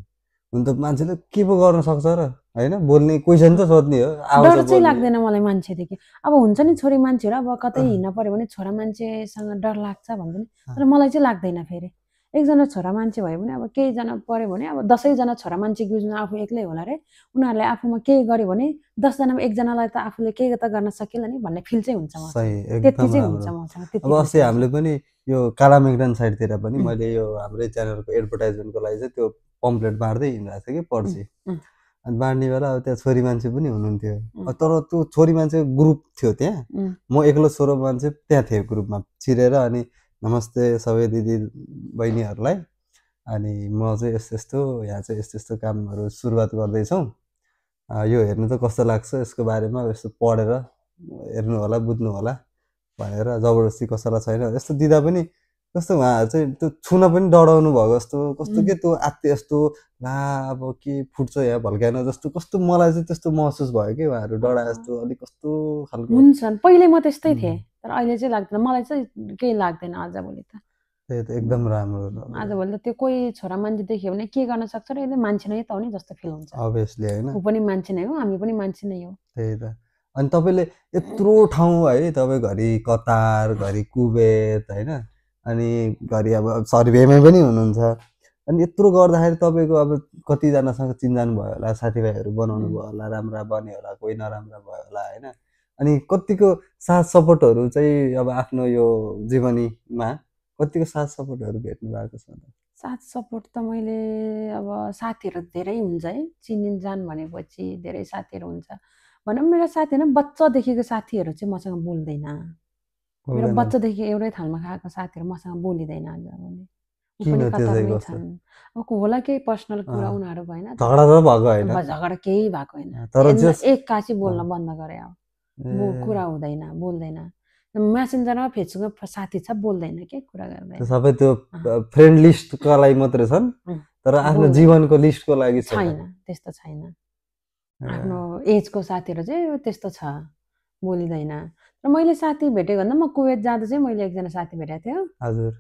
Speaker 2: हुन त मान्छेले के पो गर्न सक्छ र होइन, बोल्ने क्वेसन त सोध्ने हो।
Speaker 1: डर चाहिँ लाग्दैन मलाई मान्छेदेखि। अब हुन्छ नि छोरी मान्छेहरू अब कतै हिँड्न पर्यो भने छोरा मान्छेसँग डर लाग्छ भन्छ नि, तर मलाई चाहिँ लाग्दैन। फेरि एकजना छोरा मान्छे भयो भने अब केहीजना पर्यो भने अब 10 जना छोरा मान्छे गुज्नु आफू एक्लै होला रे, उनीहरूले आफूमा केही गर्यो भने 10 जनामा 1 जनालाई त आफूले केही त गर्न सकिएला नि भन्ने फिल चाहिँ हुन्छ मसँग, त्यति चाहिँ हुन्छ मसँग।
Speaker 2: अब अस्ति हामीले पनि यो काला मेघदान साइडतिर पनि मैले यो हाम्रै च्यानलको एडभर्टाइजमेन्टको लागि चाहिँ त्यो पम्पलेट बाँड्दै हिँडिरहेको थिएँ कि पर्सि। अनि बाँड्ने बेला अब त्यहाँ छोरी मान्छे पनि हुनुहुन्थ्यो, तर त्यो छोरी मान्छेको ग्रुप थियो त्यहाँ, म एक्लो छोरो मान्छे त्यहाँ थिएँ ग्रुपमा छिरेर। अनि नमस्ते सबै दिदी बहिनीहरूलाई, अनि म चाहिँ यस्तो यहाँ चाहिँ यस्तो कामहरू सुरुवात गर्दैछौँ, यो हेर्नु त कस्तो लाग्छ, यसको बारेमा यस्तो पढेर हेर्नु होला बुझ्नु होला भनेर जबरजस्ती कसैलाई छैन यस्तो दिँदा पनि कस्तो उहाँहरू चाहिँ त्यो छुन पनि डराउनु भएको जस्तो, कस्तो के त्यो आत्ते यस्तो ला अब के फुट्छ यहाँ भल्क्यानो जस्तो, कस्तो मलाई चाहिँ त्यस्तो महसुस भयो कि उहाँहरू डरा जस्तो अलिक कस्तो खालको
Speaker 1: हुन्छ। पहिले म त्यस्तै थिएँ तर अहिले चाहिँ लाग्दैन, मलाई चाहिँ केही लाग्दैन आजभोलि त।
Speaker 2: त्यही त एकदम राम्रो
Speaker 1: आजभोलि त त्यो कोही छोरा मान्छे देख्यो भने के गर्न सक्छ र यसले मान्छे नै त हो नि जस्तो फिल हुन्छ।
Speaker 2: अभियसली होइन,
Speaker 1: ऊ पनि मान्छे नै हो हामी पनि मान्छे नै हो।
Speaker 2: त्यही त। अनि तपाईँले यत्रो ठाउँ है, तपाईँ घरि कतार घरि कुवेत होइन, अनि घरि अब सर्भेमा पनि हुनुहुन्छ, अनि यत्रो गर्दाखेरि तपाईँको अब कतिजनासँग चिनजान भयो होला, साथीभाइहरू बनाउनु भयो होला, राम्रा बन्यो होला, कोही नराम्रा भयो होला होइन, अनि कतिको साथ सपोर्टहरू चाहिँ अब आफ्नो यो जीवनीमा कतिको साथ सपोर्टहरू भेट्नु भएको छ?
Speaker 1: साथ सपोर्ट त मैले अब साथीहरू धेरै हुन्छ है, चिनिजान भनेपछि धेरै साथीहरू हुन्छ भनौँ। मेरो साथीहरू बच्चादेखिको साथीहरू चाहिँ मसँग बोल्दैन, मेरो बच्चादेखि एउटै थालमा खाएको साथीहरू मसँग बोलिँदैन आजभोलि, कतारमै छन्। अब होला केही पर्सनल कुरा उनीहरू भएन, झगडा केही भएको होइन, एक्कासी बोल्न बन्द गरे, अब कुरा हुँदैन बोल्दैन। मेसेन्जरमा फेसबुकमा साथी छ बोल्दैन के कुरा गर्दैन,
Speaker 2: सबै त्यो फ्रेन्ड लिस्टको लागि मात्रै छन् तर आफ्नो जीवनको लिस्टको लागि
Speaker 1: छैन, त्यस्तो छैन। आफ्नो एजको साथीहरू चाहिँ त्यस्तो छ, बोलिँदैन। र मैले साथी भेटेको भन्दा म कुवेत जाँदा चाहिँ मैले एकजना साथी भेटेको थियो।
Speaker 2: हजुर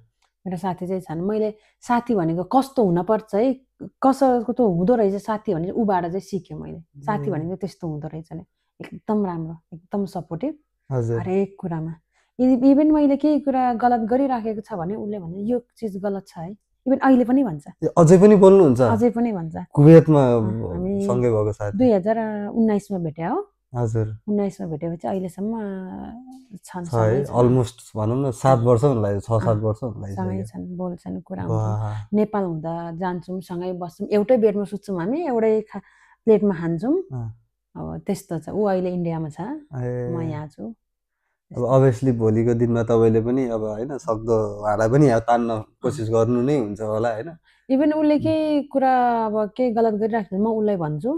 Speaker 1: मेरो साथी चाहिँ छन्। मैले साथी भनेको कस्तो हुनपर्छ है, कसको त हुँदो रहेछ साथी भने उबाट चाहिँ सिकेँ मैले। साथी भनेको त्यस्तो हुँदो रहेछ नि, एकदम राम्रो, एकदम सपोर्टिभ
Speaker 2: हजुर
Speaker 1: हरेक कुरामा। इभन मैले केही कुरा गलत गरिराखेको छ भने उसले भने यो चिज गलत छ है, इभन अहिले पनि भन्छ,
Speaker 2: अझै पनि बोल्नुहुन्छ
Speaker 1: अझै पनि भन्छ।
Speaker 2: कुवेतमा
Speaker 1: हामी
Speaker 2: सँगै भएको साथी
Speaker 1: 2019मा भेट्या हो।
Speaker 2: हजुर
Speaker 1: 19मा भेटेपछि अहिलेसम्म छन्,
Speaker 2: छ है अलमोस्ट भनौँ न 7 वर्ष हुन लाग्यो 6-7 वर्ष हुन
Speaker 1: सँगै
Speaker 2: लागिसक्यो
Speaker 1: छन्, बोल्छन्, कुरा हुन्छ। नेपाल हुँदा जान्छौँ, सँगै बस्छौँ, एउटै बेडमा सुत्छौँ हामी, एउटै प्लेटमा खान्छौँ। अब त्यस्तो छ। ऊ अहिले इन्डियामा छ, म यहाँ छु।
Speaker 2: अब अभियसली भोलिको दिनमा तपाईँले पनि अब होइन सक्दो उहाँलाई पनि तान्न कोसिस गर्नु नै हुन्छ होला होइन।
Speaker 1: इभन उसले केही कुरा अब केही गलत गरिराख्छ म उसलाई भन्छु,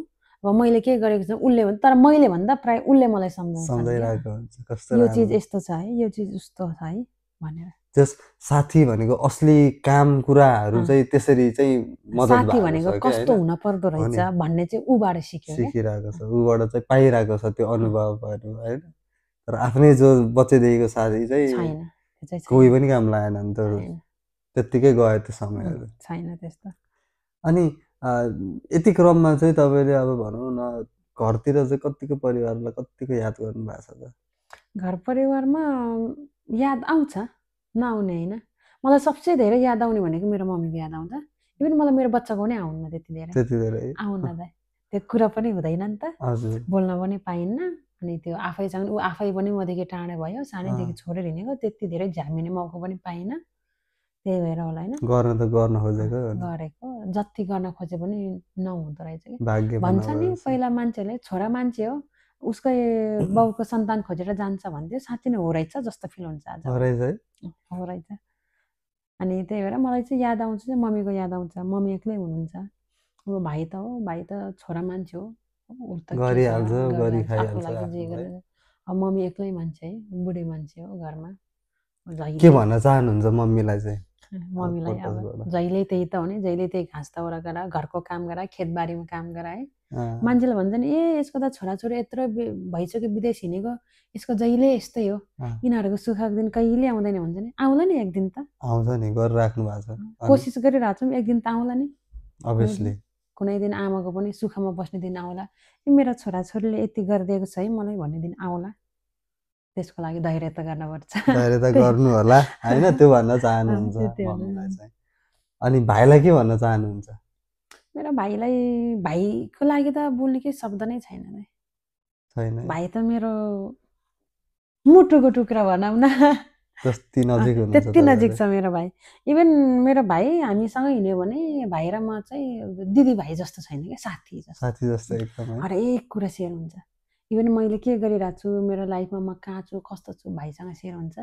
Speaker 1: अब मैले के गरेको छ उसले भन्छ, तर मैले भन्दा प्रायः उसले मलाई
Speaker 2: सम्झाइरहेको हुन्छ कस्तो
Speaker 1: यो चिज यस्तो छ है, यो चिज उस्तो छ है भनेर।
Speaker 2: त्यस साथी भनेको असली काम कुराहरू चाहिँ त्यसरी चाहिँ मद्दत
Speaker 1: साथी भनेको कस्तो हुन पर्दो रहेछ भन्ने चाहिँ उबाट
Speaker 2: सिकिरहेको छ, उबाट चाहिँ पाइरहेको छ त्यो अनुभवहरू होइन। तर आफ्नै जो बच्चैदेखिको साथी चाहिँ
Speaker 1: छैन,
Speaker 2: कोही पनि काम लागेन नि त, त्यत्तिकै गयो त्यो समयहरू,
Speaker 1: छैन त्यस्तो।
Speaker 2: अनि यति क्रममा चाहिँ तपाईँले अब भनौँ न घरतिर चाहिँ कतिको परिवारलाई कतिको याद गर्नु भएको छ त?
Speaker 1: घर परिवारमा याद आउँछ, नआउने होइन। मलाई सबसे धेरै याद आउने भनेको मेरो मम्मीको याद आउँछ। इभन मलाई मेरो बच्चाको पनि आउन्न त्यति धेरै आउन्न त, त्यो कुरा पनि हुँदैन नि त, बोल्न पनि पाइन्न। अनि त्यो आफैसँग ऊ आफै पनि मदेखि टाढा भयो, सानैदेखि छोडेर हिँडेको, त्यति धेरै झ्यामिने मौका पनि पाइनँ। त्यही भएर होला होइन,
Speaker 2: गर्न त गर्न खोजेको
Speaker 1: गरेको, जति गर्न खोजे पनि नहुँदो रहेछ कि।
Speaker 2: भाग्य
Speaker 1: भन्छ नि पहिला मान्छेले छोरा मान्छे हो उसकै बाउको सन्तान खोजेर जान्छ भन्थ्यो, साँच्चै नै हो रहेछ जस्तो फिल हुन्छ आज। हो रहेछ। अनि त्यही भएर मलाई चाहिँ याद आउँछ चाहिँ मम्मीको याद आउँछ। मम्मी एक्लै हुनुहुन्छ, अब भाइ त हो, भाइ त छोरा मान्छे हो,
Speaker 2: गरिहाल्छ
Speaker 1: आफूलाई जे गरेर। अब मम्मी एक्लै मान्छे है, बुढी मान्छे हो घरमा।
Speaker 2: के भन्न चाहनुहुन्छ मम्मीलाई चाहिँ?
Speaker 1: मम्मीलाई अब जहिले त्यही त हो नि, जहिले त्यही घाँस दाउरा गर, घरको काम गर, खेतबारीमा काम गर है। मान्छेले भन्छ नि ए यसको त छोराछोरी यत्रो भइसक्यो विदेश हिँडेको, यसको जहिले यस्तै हो, यिनीहरूको सुखको दिन कहिले आउँदैन भन्छ नि। आउला नि एक दिन त,
Speaker 2: आउँछ नि, गरिराख्नु भएको छ,
Speaker 1: कोसिस गरिरहेको छौँ, एक दिन त आउला नि।
Speaker 2: अभियसली
Speaker 1: कुनै दिन आमाको पनि सुखमा बस्ने दिन आउला, मेरो छोराछोरीले यति गरिदिएको छ है मलाई भन्ने दिन आउला। त्यसको लागि धैर्य त गर्नुपर्छ,
Speaker 2: धैर्य त गर्नु होला होइन, त्यो भन्न चाहनुहुन्छ मम्मीलाई चाहिँ। अनि भाइलाई के भन्न चाहनुहुन्छ?
Speaker 1: मेरो भाइलाई, भाइको लागि त बोल्ने केही शब्द नै छैन। भाइ त मेरो मुटुको टुक्रा भनौँ न,
Speaker 2: त्यति नजिक हुनुहुन्छ,
Speaker 1: त्यति नजिक छ मेरो भाइ। इभन मेरो भाइ हामीसँग हिँड्यो भने भाइ र म चाहिँ दिदी भाइ जस्तो छैन क्या, साथी जस्तो
Speaker 2: एकदम
Speaker 1: हरेक कुरा सेयर हुन्छ। इभन मैले के गरिरहेको छु, मेरो लाइफमा म कहाँ छु, कस्तो छु, भाइसँग सेयर हुन्छ।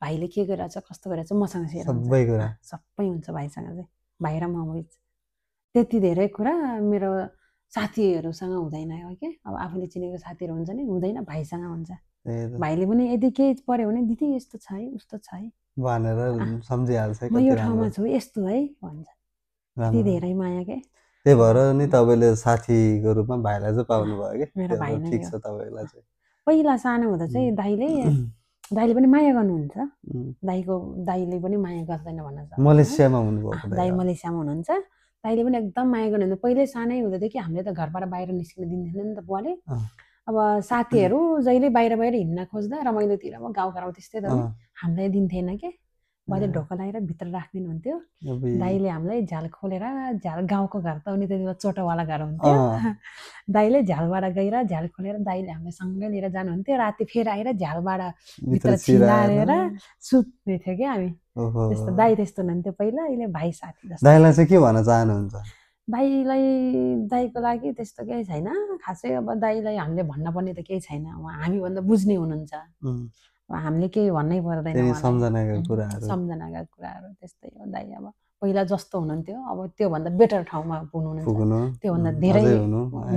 Speaker 1: भाइले के गरिरहेको छ, कस्तो गरिरहेको छ, मसँग सेयर हुन्छ। सबै हुन्छ भाइसँग चाहिँ, भाइ र म बिच। त्यति धेरै कुरा मेरो साथीहरूसँग हुँदैन हो क्या। अब आफूले चिनेको साथीहरू हुन्छ नि, हुँदैन, भाइसँग हुन्छ। भाइले पनि यदि केही पर्यो भने दिदी यस्तो छ है, उस्तो छ है
Speaker 2: भनेर सम्झिहाल्छ,
Speaker 1: म यो ठाउँमा छु यस्तो है भन्छ। त्यति धेरै माया के।
Speaker 2: त्यही भएर नि तपाईँले साथीको रूपमा भाइलाई चाहिँ पाउनु भयो कि?
Speaker 1: मेरो भाइ
Speaker 2: ठिक छ तपाईँलाई चाहिँ।
Speaker 1: पहिला सानो हुँदा चाहिँ दाइले पनि माया गर्नुहुन्छ, दाइले पनि माया गर्दैन भन्न सक्छ।
Speaker 2: मलेसियामा हुनुभएको
Speaker 1: दाइ मलेसियामा हुनुहुन्छ, दाइले पनि एकदम माया गर्नुहुन्छ। पहिल्यै सानै हुँदादेखि हामीले त घरबाट बाहिर निस्किन दिन्थेन नि त बुवाले। अब साथीहरू जहिले बाहिर हिँड्न खोज्दा रमाइलोतिरमा गाउँघरमा त्यस्तै त हामीलाई दिन्थेन के, बुवाले ढोका लगाएर भित्र राखिदिनुहुन्थ्यो। दाइले हामीलाई झ्याल खोलेर, झ्याल गाउँको घर त उनी त्यति बेला चोटोवाला घर हुन्थ्यो, दाइले झ्यालबाट गएर झ्याल खोलेर दाइले हामीलाई सँगै लिएर जानुहुन्थ्यो। राति फेरि आएर झ्यालबाट भित्र छिलाएर सुत्ने थियो क्या हामी। त्यस्तो दाइ त्यस्तो हुनुहुन्थ्यो पहिला। अहिले भाइ साथी जस्तो।
Speaker 2: दाइलाई चाहिँ के भन्न चाहनुहुन्छ?
Speaker 1: दाइलाई, दाइको लागि त्यस्तो केही छैन खासै। अब दाइलाई हामीले भन्न पर्ने त केही छैन, हामीभन्दा बुझ्ने हुनुहुन्छ, हामीले केही भन्नै पर्दैन।
Speaker 2: सम्झनाका कुराहरू
Speaker 1: त्यस्तै हो। दाइ अब पहिला जस्तो हुनुहुन्थ्यो अब त्योभन्दा बेटर ठाउँमा पुग्नुहुन्छ, त्योभन्दा धेरै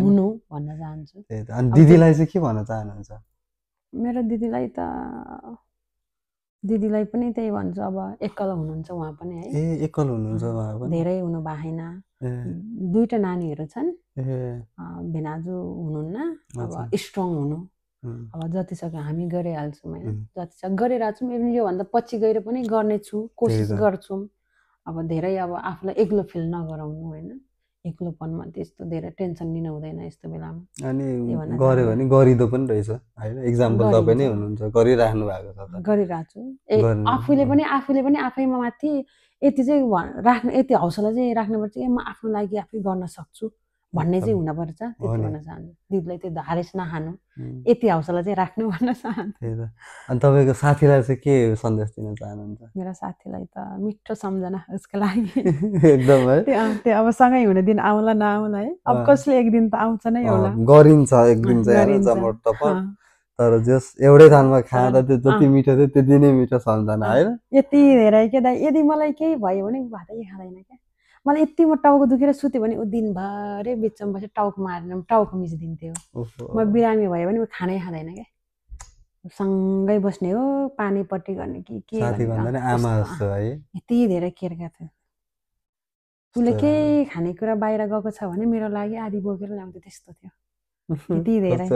Speaker 1: हुनु भन्न चाहन्छु।
Speaker 2: अनि दिदीलाई चाहिँ के भन्न चाहनुहुन्छ?
Speaker 1: मेरो दिदीलाई पनि त्यही भन्छु, अब एक्लै हुनुहुन्छ उहाँ पनि है।
Speaker 2: एक्लै हुनुहुन्छ उहाँ पनि?
Speaker 1: धेरै हुनु भएन, 2टा नानीहरू छन्। भिनाजु हुनुहुन्न, अब स्ट्रङ हुनु अब जतिसक्दो हामी गरिहाल्छौँ होइन जतिसक्दो गरिरहेछौँ इभन योभन्दा पछि गएर पनि गर्नेछु कोसिस गर्छौँ अब धेरै अब आफूलाई एक्लो फिल नगराउनु होइन एक्लोपनमा त्यस्तो धेरै टेन्सन लिनु हुँदैन यस्तो बेलामा
Speaker 2: अनि गऱ्यो भने गरिदो पनि रहेछ होइन एक्जाम्पल तपाईँ नै हुनुहुन्छ गरिराख्नु भएको छ त
Speaker 1: गरिरहेको छु आफूले पनि आफैमा माथि यति चाहिँ राख्नु यति हौसला चाहिँ राख्नुपर्छ कि म आफ्नो लागि आफै गर्न सक्छु भन्ने चाहिँ हुनपर्छ त्यति भन्न चाहन्छु दिदीलाई त्यो हारेस नखानु यति हौसला चाहिँ राख्नु भन्न चाहन्छु
Speaker 2: अनि तपाईँको साथीलाई चाहिँ के सन्देश दिन चाहनुहुन्छ
Speaker 1: मेरो साथीलाई त मिठो सम्झना उसको लागि
Speaker 2: एकदम है
Speaker 1: त्यो अब सँगै हुने दिन आउला नआउला है अब कसले एक दिन त आउँछ नै होला
Speaker 2: गरिन्छ एक दिन चाहिँ तर जस एउटै थालमा खाँदा त्यो जति मिठो थियो त्यति नै मिठो सम्झना होइन
Speaker 1: यति धेरै के दाइ यदि मलाई केही भयो भने भातै खाँदैन क्या मलाई यति म टाउको दुखेर सुत्यो भने ऊ दिनभरि बिचमा बसेर टाउको मारेर टाउको मिचिदिन्थ्यो म बिरामी भयो भने ऊ खानै खाँदैन क्या सँगै बस्ने हो पानीपट्टि गर्ने के
Speaker 2: आमा जस्तो है
Speaker 1: यति धेरै केयरका थियो उसले केही खानेकुरा बाहिर गएको छ भने मेरो लागि आधी बोकेर ल्याउँथ्यो त्यस्तो थियो यति धेरै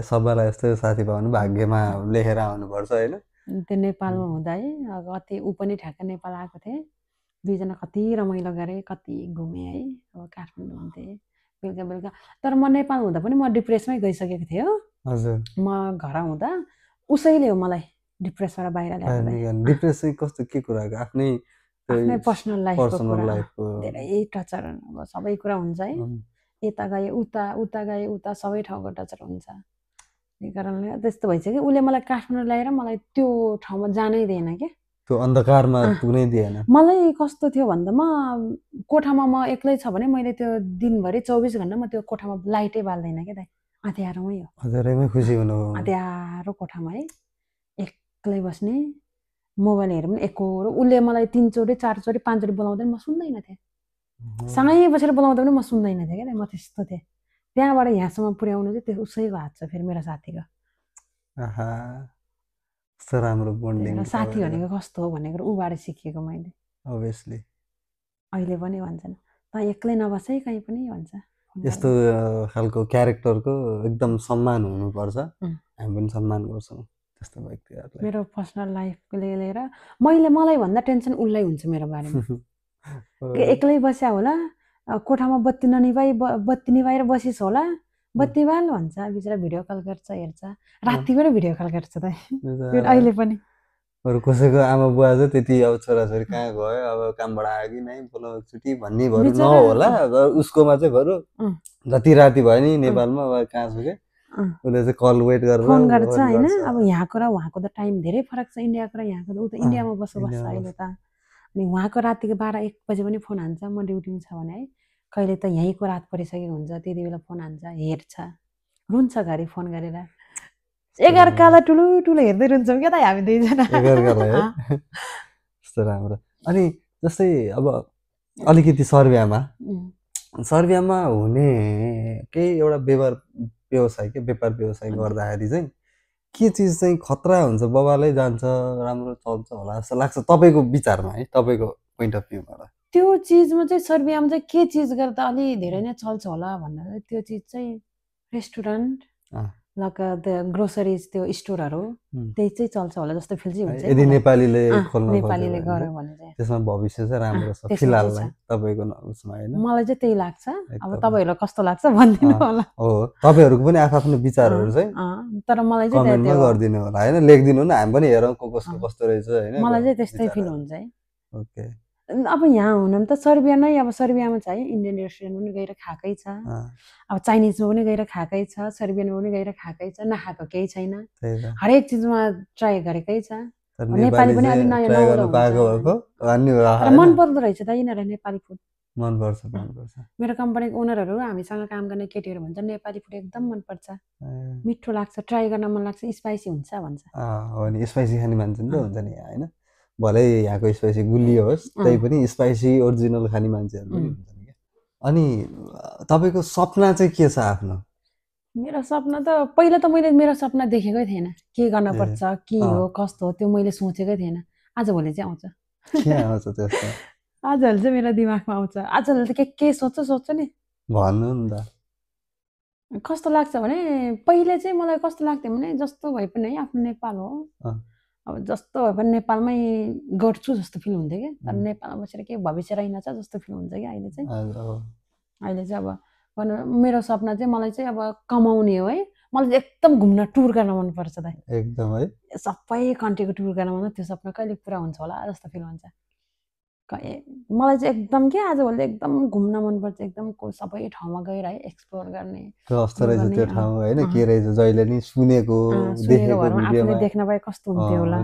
Speaker 2: सबैलाई यस्तो साथी पाउनु भाग्यमा लेखेर आउनुपर्छ होइन
Speaker 1: त्यो नेपालमा हुँदा है कति ऊ पनि ठ्याक्क नेपाल आएको थिएँ दुईजना कति रमाइलो गरेँ कति घुमेँ है अब काठमाडौँ हुन्थेँ बेलुका बेलुका तर म नेपाल हुँदा पनि म डिप्रेसमै गइसकेको थिएँ हो
Speaker 2: हजुर
Speaker 1: म घर हुँदा उसैले हो मलाई डिप्रेसबाट बाहिर ल्याएको
Speaker 2: डिप्रेस चाहिँ कस्तो के कुराको आफ्नै
Speaker 1: पर्सनल लाइफको धेरै टचर अब सबै कुरा हुन्छ है यता गए उता सबै ठाउँको टचर हुन्छ त्यही कारणले त्यस्तो भइसक्यो उसले मलाई काठमाडौँ ल्याएर मलाई त्यो ठाउँमा जानै दिएन क्या
Speaker 2: त्यो अन्धकारमा पुग्नै दिएन
Speaker 1: मलाई कस्तो थियो भन्दा म कोठामा म एक्लै छ भने मैले त्यो दिनभरि 24 घण्टा म त्यो कोठामा लाइटै बाल्दैन क्या दाइ अँध्यारोमै हो
Speaker 2: अँध्यारोमै खुसी हुनु
Speaker 1: अँध्यारो कोठामा है एक्लै बस्ने मोबाइल हेर्नु पनि एकहोरो उसले मलाई 3 चोटि 4 चोटि 5 चोटि बोलाउँदा म सुन्दैन थिएँ सँगै बसेर बोलाउँदा पनि म सुन्दैन थिएँ क्या म त्यस्तो थिएँ त्यहाँबाट यहाँसम्म पुर्याउनु चाहिँ त्यो उसैको हात छ फेरि मेरो साथीको
Speaker 2: राम्रो बोन्डिङ
Speaker 1: साथी भनेको कस्तो हो भनेको उबाट सिकेको मैले
Speaker 2: अभियसली
Speaker 1: अहिले पनि भन्छन् त एक्लै नबस है कहीँ पनि भन्छ
Speaker 2: यस्तो खालको क्यारेक्टरको एकदम सम्मान हुनुपर्छ हामी पनि सम्मान गर्छौँ त्यस्तो व्यक्तिहरूलाई
Speaker 1: मेरो पर्सनल लाइफले लिएर मलाई भन्दा टेन्सन उसलाई हुन्छ मेरो बारेमा एक्लै बस्या होला कोठामा बत्ती निभाएर बसिस होला बत्ती बाल भन्छ बिचरा भिडियो कल गर्छ हेर्छ राति पनि भिडियो कल गर्छ त अहिले पनि
Speaker 2: अरू कसैको आमा बुवा चाहिँ त्यति अब छोराछोरी कहाँ गयो अब कामबाट आयो कि नै बोलाउ एकचोटि भन्ने भएर नहोला उसकोमा चाहिँ बरु जति राति भयो नि नेपालमा अब कहाँ छु क्या उसले चाहिँ कल वेट गरेर
Speaker 1: फोन गर्छ होइन अब यहाँको र उहाँको त टाइम धेरै फरक छ इन्डियाको र यहाँको ऊ त इन्डियामा बस्छ अहिले त अनि उहाँको रातिको 12-1 बजे पनि फोन हान्छ म ड्युटीमा छ भने है कहिले त यहीँको रात परिसकेको हुन्छ त्यति बेला फोन हान्छ हेर्छ रुन्छ घरि फोन गरेर एकअर्कालाई ठुलो ठुलो हेर्दै रुन्छौँ क्या त हामी दुईजना
Speaker 2: यस्तो राम्रो अनि जस्तै अब अलिकति सर्बियामा हुने केही एउटा व्यापार व्यवसाय गर्दाखेरि चाहिँ के चिज चाहिँ खतरा हुन्छ बबालै जान्छ राम्रो चल्छ होला जस्तो लाग्छ तपाईँको विचारमा है तपाईँको पोइन्ट अफ भ्यूबाट
Speaker 1: त्यो चिजमा चाहिँ सर्बियामा चाहिँ के चिज गर्दा अलि धेरै नै चल्छ होला भन्दा त्यो चिज चाहिँ रेस्टुरेन्ट ग्रोसरिज त्यो स्टोरहरू त्यही चाहिँ चल्छ होला जस्तो फिल चाहिँ हुन्छ
Speaker 2: यदि नेपालीले
Speaker 1: गऱ्यो भने चाहिँ
Speaker 2: त्यसमा भविष्य चाहिँ राम्रो छ फिलहाललाई तपाईँको उसमा हैन
Speaker 1: मलाई चाहिँ त्यही लाग्छ अब तपाईँहरूलाई कस्तो लाग्छ भनिदिनु होला
Speaker 2: हो तपाईँहरूको पनि आफ्नो विचारहरू चाहिँ
Speaker 1: तर मलाई चाहिँ
Speaker 2: कमेन्टमा गरिदिनु होला हैन लेखिदिनु न हामी पनि हेरौँ कसको कस्तो रहेछ हैन
Speaker 1: मलाई चाहिँ त्यस्तै फिल हुन्छ है
Speaker 2: ओके
Speaker 1: अब यहाँ हुन त सर्बिया नै अब सर्बियामा छ है इन्डियन रेस्टुरेन्ट पनि गएर खाएकै छ अब चाइनिजमा पनि गएर खाएकै छ सर्बियनमा पनि गएर खाएकै छ नखाएको केही छैन हरेक चिजमा ट्राई गरेकै छ नेपाली पनि अलि नयाँ मन पर्दो रहेछ त यिनीहरू नेपाली फुड
Speaker 2: मनपर्छ
Speaker 1: मेरो कम्पनीको ओनरहरू हामीसँग काम गर्ने केटीहरू भन्छ नेपाली फुड एकदम मनपर्छ मिठो लाग्छ ट्राई गर्न मन लाग्छ स्पाइसी हुन्छ भन्छ
Speaker 2: हो नि स्पाइसी खाने मान्छे नि त हुन्छ नि हैन भलै यहाँको स्पाइसी गुलियो होस् त्यही पनि स्पाइसी ओरिजिनल खाने मान्छेहरू पनि हुन्छन् क्या अनि तपाईँको सपना चाहिँ के छ आफ्नो
Speaker 1: मेरो सपना त पहिला त मैले मेरो सपना देखेकै थिएन के गर्न पर्छ के हो कस्तो हो त्यो मैले सोचेकै थिएन आजभोलि चाहिँ आउँछ आजभोलि चाहिँ मेरो दिमागमा आउँछ आजभोलि त के सोच्छ नि
Speaker 2: भन्नु नि त
Speaker 1: कस्तो लाग्छ भने पहिले चाहिँ मलाई कस्तो लाग्थ्यो भने जस्तो भए पनि है आफ्नो नेपाल हो अब जस्तो भए पनि नेपालमै गर्छु जस्तो फिल हुन्थ्यो क्या तर नेपालमा बसेर के भविष्य रहेनछ जस्तो फिल हुन्छ क्या अहिले चाहिँ अब भनौँ मेरो सपना चाहिँ मलाई चाहिँ अब कमाउने हो है मलाई चाहिँ एकदम घुम्न टुर गर्न मनपर्छ त
Speaker 2: एकदम है
Speaker 1: सबै कन्ट्रीको टुर गर्न मन त्यो सपना कहिले पुरा हुन्छ होला जस्तो फिल हुन्छ मलाई चाहिँ एकदम के आजभोलि एकदम घुम्न मनपर्छ एकदम सबै ठाउँमा गएर है एक्सप्लोर गर्ने
Speaker 2: कस्तो रहेछ त्यो ठाउँ होइन के रहेछ जहिले नि सुनेको देखेको
Speaker 1: आफूले देख्न पाए कस्तो हुन्थ्यो होला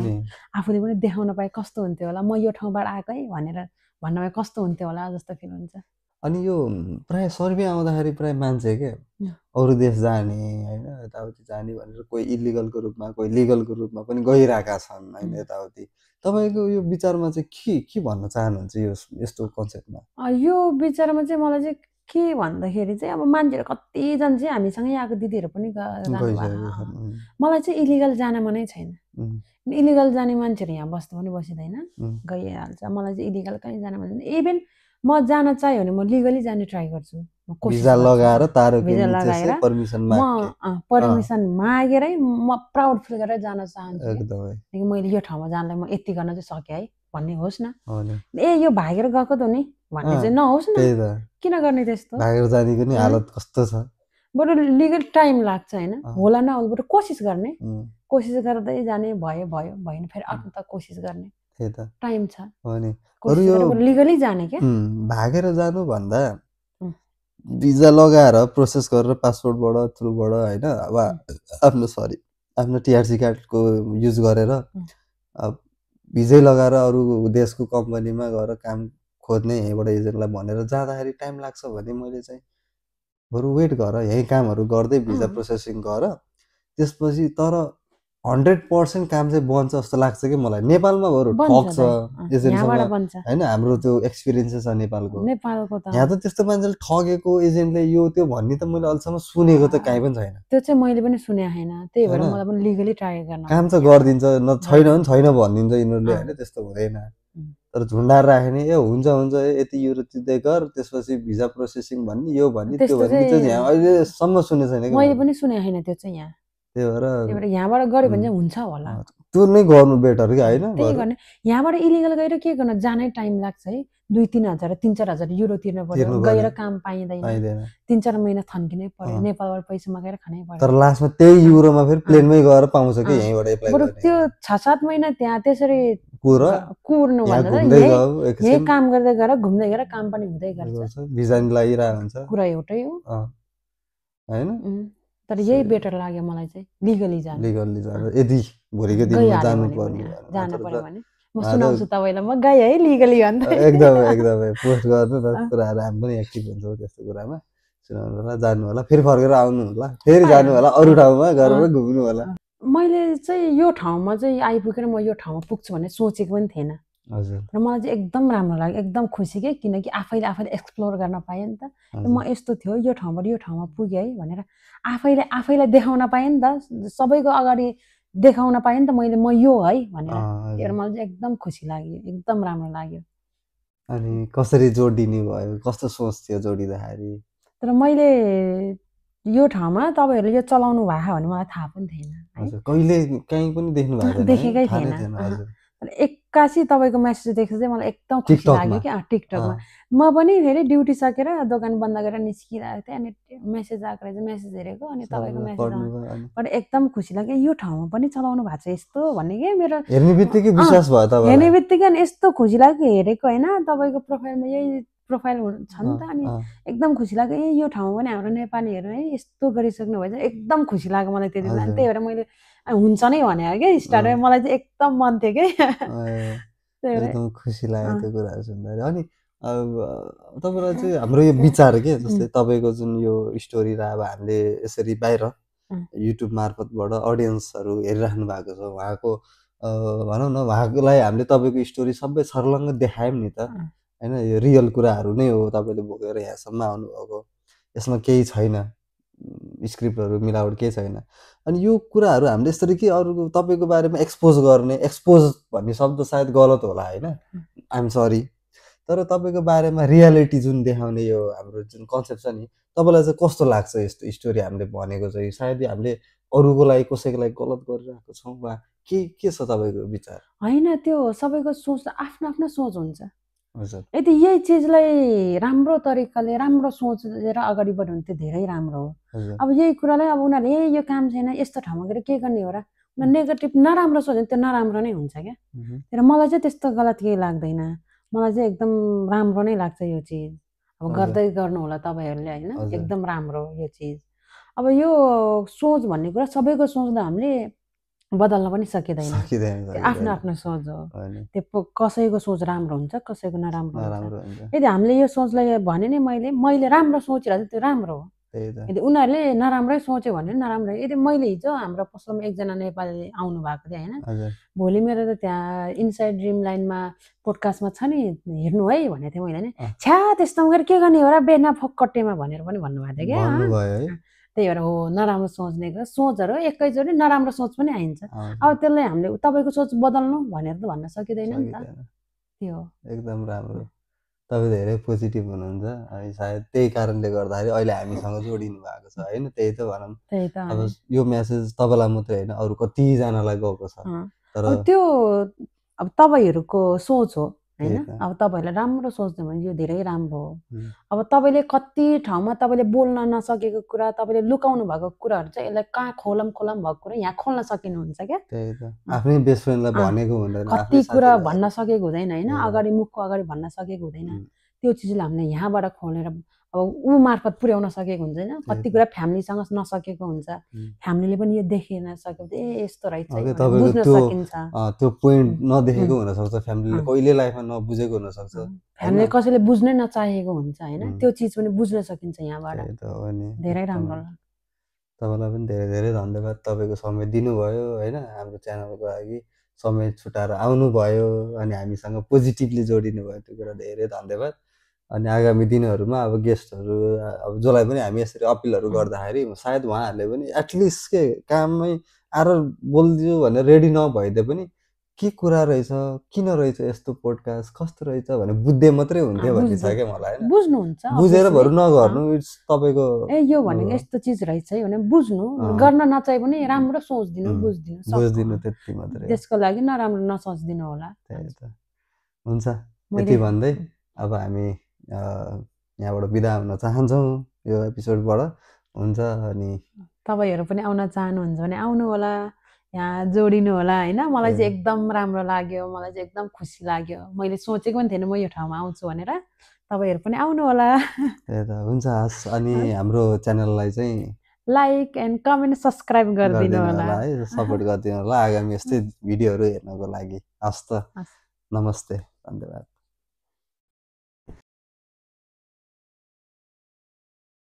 Speaker 1: आफूले पनि देखाउन पाए कस्तो हुन्थ्यो होला म यो ठाउँबाट आएको है भनेर भन्न पाए कस्तो हुन्थ्यो होला जस्तो फिल हुन्छ
Speaker 2: अनि यो प्राय सर्वे आउँदाखेरि प्राय मान्छे के अरू देश जाने होइन यताउति जाने भनेर कोही इलिगलको रूपमा कोही लिगलको रूपमा पनि गइरहेका छन् होइन यताउति तपाईँको यो विचारमा चाहिँ के भन्न चाहनुहुन्छ यो यस्तो कन्सेप्टमा
Speaker 1: यो विचारमा चाहिँ मलाई चाहिँ के भन्दाखेरि चाहिँ अब मान्छेहरू कतिजना चाहिँ हामीसँगै आएको दिदीहरू पनि मलाई चाहिँ इलिगल जान मनै छैन इलिगल जाने मान्छेहरू यहाँ बस्नु पनि बसिँदैन गइहाल्छ मलाई चाहिँ इलिगल कहीँ जान मन छैन इभन म जान चाह्यो भने म लिगली जाने ट्राई गर्छु
Speaker 2: भिजा लगाएर
Speaker 1: पर्मिसन मागेरै म प्राउड फिल गरेर जान चाहन्छु मैले यो ठाउँमा जानलाई म यति गर्न चाहिँ सकेँ है भन्ने होस् न यो भागेर गएको त नि भन्ने चाहिँ नहोस् न किन गर्ने त्यस्तो
Speaker 2: भागेर जानेको नि हालत कस्तो छ
Speaker 1: बरु लिगल टाइम लाग्छ होइन होला नहोला बरु कोसिस गर्ने कोसिस गर्दै जाने भयो भएन फेरि अर्को त कोसिस गर्ने टाइम छ लिगली जाने क्या
Speaker 2: भागेर जानु भन्दा भिजा लगाएर प्रोसेस गरेर पासपोर्टबाट थ्रुबाट होइन अब आफ्नो टिआरसी कार्डको युज गरेर भिजै लगाएर अरू देशको कम्पनीमा गएर काम खोज्ने यहीँबाट एजेन्टलाई भनेर जाँदाखेरि टाइम लाग्छ भने मैले चाहिँ बरु वेट गर यही कामहरू गर्दै भिजा प्रोसेसिङ गर त्यसपछि तर 100% काम चाहिँ बन्छ जस्तो लाग्छ कि मलाई नेपालमा बरु ठग्छ एजेन्टसँग होइन हाम्रो त्यो एक्सपिरियन्स छ नेपालको यहाँ त त्यस्तो मान्छेले ठगेको एजेन्टले यो त्यो भन्ने त मैले अहिलेसम्म सुनेको त काहीँ पनि छैन
Speaker 1: त्यो चाहिँ मैले पनि सुनेको छैन त्यही भएर मलाई पनि लिगली ट्राई गर्न
Speaker 2: काम त गरिदिन्छ न छैन भने छैन भनिदिन्छ यिनीहरूले होइन त्यस्तो हुँदैन तर झुन्डाएर राख्ने ए हुन्छ यति युरो तिर्दै गर त्यसपछि भिजा प्रोसेसिङ भन्ने यो भन्ने त्यो भन्ने चाहिँ यहाँ अहिलेसम्म सुनेको छैन
Speaker 1: मैले पनि सुनेको छैन त्यो चाहिँ यहाँ त्यही भएर यहाँबाट गऱ्यो भने चाहिँ हुन्छ होला
Speaker 2: त्यो नै गर्नु बेटर कि होइन
Speaker 1: त्यही गर्ने यहाँबाट इलिगल गएर के गर्न जानै टाइम लाग्छ है 2-3 हजार 3-4 हजार युरो तिर्नु पर्यो गएर काम पाइँदैन 3-4 महिना थन्किनै पर्यो नेपालबाट पैसा मागेर खानै पर्यो
Speaker 2: तर लास्टमा त्यही युरोमा फेरि प्लेनमै गएर पाउँछ कि यहीँबाट एप्लाई
Speaker 1: बरु त्यो 6-7 महिना त्यहाँ त्यसरी कुर्नु भन्दा यही काम गर्दै गएर घुम्दै गएर काम पनि हुँदै गर्छ
Speaker 2: भिजा नि लागिरहेको हुन्छ
Speaker 1: कुरा एउटै हो
Speaker 2: हैन
Speaker 1: तर यही बेटर लाग्यो मलाई चाहिँ लिगली जानु
Speaker 2: यदि भोलिको दिनमा जानु
Speaker 1: पर्यो भने म सुनाउँछु तपाईलाई म गए है लिगली भन्दा
Speaker 2: एकदमै पोस्ट गर्नु न कुराहरु हामी पनि एक्टिभ हुन्छौँ त्यस्तो कुरामा सुनाउनु होला जानु होला फेरि फर्केर आउनु होला फेरि जानु होला अरु ठाउँमा गएर घुम्नु होला
Speaker 1: मैले चाहिँ यो ठाउँमा चाहिँ आइपुगेर म यो ठाउँमा पुग्छु भन्ने सोचेको पनि थिएन
Speaker 2: हजुर
Speaker 1: र मलाई चाहिँ एकदम राम्रो लाग्यो एकदम खुसी के किनकि आफैले एक्सप्लोर गर्न पाएँ नि त म यस्तो थियो यो ठाउँबाट यो ठाउँमा पुगेँ है भनेर आफैलाई देखाउन पाएँ नि त सबैको अगाडि देखाउन पाएँ नि त मैले म यो है भनेर त्यही मलाई चाहिँ एकदम खुसी लाग्यो एकदम राम्रो लाग्यो
Speaker 2: अनि कसरी जोडिनु भयो कस्तो सोच थियो जोडिँदाखेरि
Speaker 1: तर मैले यो ठाउँमा तपाईहरुले यो चलाउनु भएको भने मलाई थाहा पनि थिएन
Speaker 2: हजुर कहिले कहीँ पनि देख्नु भएको थिएन
Speaker 1: देखेकै थिएन हजुर एक्कासी तपाईको मेसेज देखेर चाहिँ मलाई एकदम खुसी लाग्यो कि टिकटकमा म पनि फेरि ड्युटी सकेर दोकान बन्द गरेर निस्किरहेको थिएँ अनि मेसेज आएको रहेछ मेसेज हेरेको अनि तपाईको मेसेज पनि एकदम खुसी लाग्यो यो ठाउँमा पनि चलाउनु भएको छ यस्तो भन्ने के मेरो
Speaker 2: हेर्ने बित्तिकै विश्वास भयो तपाईलाई
Speaker 1: हेर्ने बित्तिकै अनि यस्तो खुसी लाग्यो हेरेको हैन तपाईको प्रोफाइलमा यही प्रोफाइल छ नि त अनि एकदम खुसी लाग्यो ए यो ठाउँमा पनि हाम्रो नेपालीहरु है यस्तो गरिसक्नु भएछ एकदम खुसी लाग्यो मलाई त्यति बेला त्यही भएर मैले हुन्छ नै भने के स्टार्ट मलाई चाहिँ एकदम मन थियो के
Speaker 2: एकदम खुसी लाग्यो त्यो कुराहरु सुन्दा अनि तपाईलाई चाहिँ हाम्रो यो विचार के जस्तै तपाईको जुन यो स्टोरी र अब हामीले यसरी बाहिर युट्युब मार्फतबाट ऑडियन्सहरु हेरिराख्नु भएको छ उहाँको भनौं न उहाँलाई हामीले तपाईको स्टोरी सबै सरलङ्ग देखायौं नि त हैन यो रियल कुराहरु नै हो तपाईले बोकेर यहाँसम्म आउनु भएको यसमा केही छैन स्क्रिप्टहरु मिलावट केही छैन अनि यो कुराहरु हामीले यसरी के अरु तपाईको बारेमा एक्सपोज गर्ने एक्सपोज भन्ने शब्द सायद गलत होला हैन आइ एम सरी तर तपाईँको बारेमा रियालिटी जुन देखाउने यो हाम्रो जुन कन्सेप्ट छ नि तपाईँलाई चाहिँ कस्तो लाग्छ यस्तो स्टोरी हामीले भनेको चाहिँ सायद हामीले अरूको लागि कसैको लागि गलत गरिरहेको छौँ वा के छ तपाईँको विचार
Speaker 1: होइन त्यो सबैको सोच आफ्नो आफ्नो सोच हुन्छ
Speaker 2: हजुर
Speaker 1: यदि यही चिजलाई राम्रो तरिकाले राम्रो सोचेर अगाडि बढ्यो भने त्यो धेरै राम्रो हो
Speaker 2: हजुर
Speaker 1: अब यही कुरालाई अब उनीहरूले यो काम छैन यस्तो ठाउँमा गएर के गर्ने हो र नेगेटिभ नराम्रो सोच्यो भने त्यो नराम्रो नै हुन्छ क्या तर मलाई चाहिँ त्यस्तो गलत केही लाग्दैन मलाई चाहिँ एकदम राम्रो नै लाग्छ यो चिज अब गर्दै गर्नु होला तपाईँहरूले होइन एकदम राम्रो यो चिज अब यो सोच भन्ने कुरा सबैको सोचलाई हामीले बदल्न पनि सकिँदैन आफ्नो आफ्नो सोच हो त्यो कसैको सोच राम्रो हुन्छ कसैको नराम्रो हुन्छ यदि हामीले यो सोचलाई भने नि मैले राम्रो सोचिरहेको त्यो राम्रो हो यदि उनीहरूले नराम्रै सोच्यो भने नराम्रो यदि मैले हिजो हाम्रो पसलमा एकजना नेपाली आउनु भएको थियो होइन भोलि मेरो त त्यहाँ इनसाइड ड्रिम लाइनमा पोडकास्टमा छ नि हेर्नु है भनेको थिएँ मैले नि छ्या त्यस्तोमा गएर के गर्ने हो र बेना फोकट्टेमा भनेर पनि भन्नुभएको थियो क्या त्यही भएर हो नराम्रो सोच्ने सोचहरू एकैचोटि नराम्रो सोच पनि आइन्छ अब त्यसलाई हामीले तपाईँको सोच बदल्नु भनेर त भन्न सकिँदैन नि त त्यो
Speaker 2: एकदम राम्रो तपाईँ धेरै पोजिटिभ हुनुहुन्छ अनि सायद त्यही कारणले गर्दाखेरि अहिले हामीसँग जोडिनु भएको छ होइन त्यही त भनौँ अब यो मेसेज तपाईँलाई मात्रै होइन अरू कतिजनालाई गएको छ
Speaker 1: तर त्यो अब तपाईँहरूको सोच हो होइन अब तपाईँहरूलाई राम्रो सोच्नु भने यो धेरै राम्रो हो अब तपाईँले कति ठाउँमा तपाईँले बोल्न नसकेको कुरा तपाईँले लुकाउनु भएको कुराहरू चाहिँ यसलाई कहाँ खोलम भएको कुरा यहाँ खोल्न सकिनुहुन्छ क्या
Speaker 2: आफ्नै बेस्ट फ्रेन्डलाई भनेको हुँदैन
Speaker 1: कति कुरा भन्न सकेको हुँदैन होइन अगाडि मुखको अगाडि भन्न सकेको हुँदैन त्यो चिजलाई हामीले यहाँबाट खोलेर अब ऊ मार्फत पुर्याउन सकेको हुन्छ होइन कति कुरा फ्यामिलीसँग नसकेको हुन्छ फ्यामिलीले पनि यो देखेन सक्यो ए यस्तो रहेछ बुझ्न सकिन्छ
Speaker 2: त्यो पोइन्ट नदेखेको हुनसक्छ फ्यामिलीले कहिले लाइफमा नबुझेको हुनसक्छ
Speaker 1: फ्यामिलीले कसैले बुझ्नै नचाहेको हुन्छ होइन त्यो चिज पनि बुझ्न सकिन्छ यहाँबाट धेरै राम्रो
Speaker 2: तपाईँलाई पनि धेरै धेरै धन्यवाद तपाईँको समय दिनुभयो होइन हाम्रो च्यानलको लागि समय छुटाएर आउनुभयो अनि हामीसँग पोजिटिभली जोडिनु भयो त्यो कुरा धेरै धन्यवाद अनि आगामी दिनहरूमा अब गेस्टहरू अब जसलाई पनि हामी यसरी अपिलहरू गर्दाखेरि सायद उहाँहरूले पनि एटलिस्ट के काममै आएर बोलिदियो भनेर रेडी नभइदिए पनि के कुरा रहेछ किन रहेछ यस्तो पोडकास्ट कस्तो रहेछ भने बुझ्दै मात्रै हुन्थ्यो भन्ने छ क्या मलाई होइन
Speaker 1: बुझ्नुहुन्छ
Speaker 2: बुझेर बरु नगर्नु इट्स तपाईँको
Speaker 1: ए यो भनेको यस्तो चिज रहेछ है भने बुझ्नु गर्न नचाहे पनि राम्रो सोच्दिनु
Speaker 2: बुझ्दिनु त्यति मात्रै
Speaker 1: त्यसको लागि नराम्रो नसोच्दिनु होला
Speaker 2: हुन्छ यति भन्दै अब हामी यहाँबाट बिदा हुन चाहन्छौँ यो एपिसोडबाट हुन्छ अनि
Speaker 1: तपाईँहरू पनि आउन चाहनुहुन्छ भने आउनु होला यहाँ जोडिनु होला होइन मलाई चाहिँ एकदम राम्रो लाग्यो मलाई चाहिँ एकदम खुसी लाग्यो मैले सोचेको पनि थिएन म यो ठाउँमा आउँछु भनेर तपाईँहरू पनि आउनु होला
Speaker 2: त्यही त हुन्छ हस् अनि हाम्रो च्यानललाई चाहिँ
Speaker 1: लाइक एन्ड कमेन्ट सब्सक्राइब गरिदिनु होला
Speaker 2: है सपोर्ट गरिदिनु होला आगामी यस्तै भिडियोहरू हेर्नको लागि हस् त नमस्ते धन्यवाद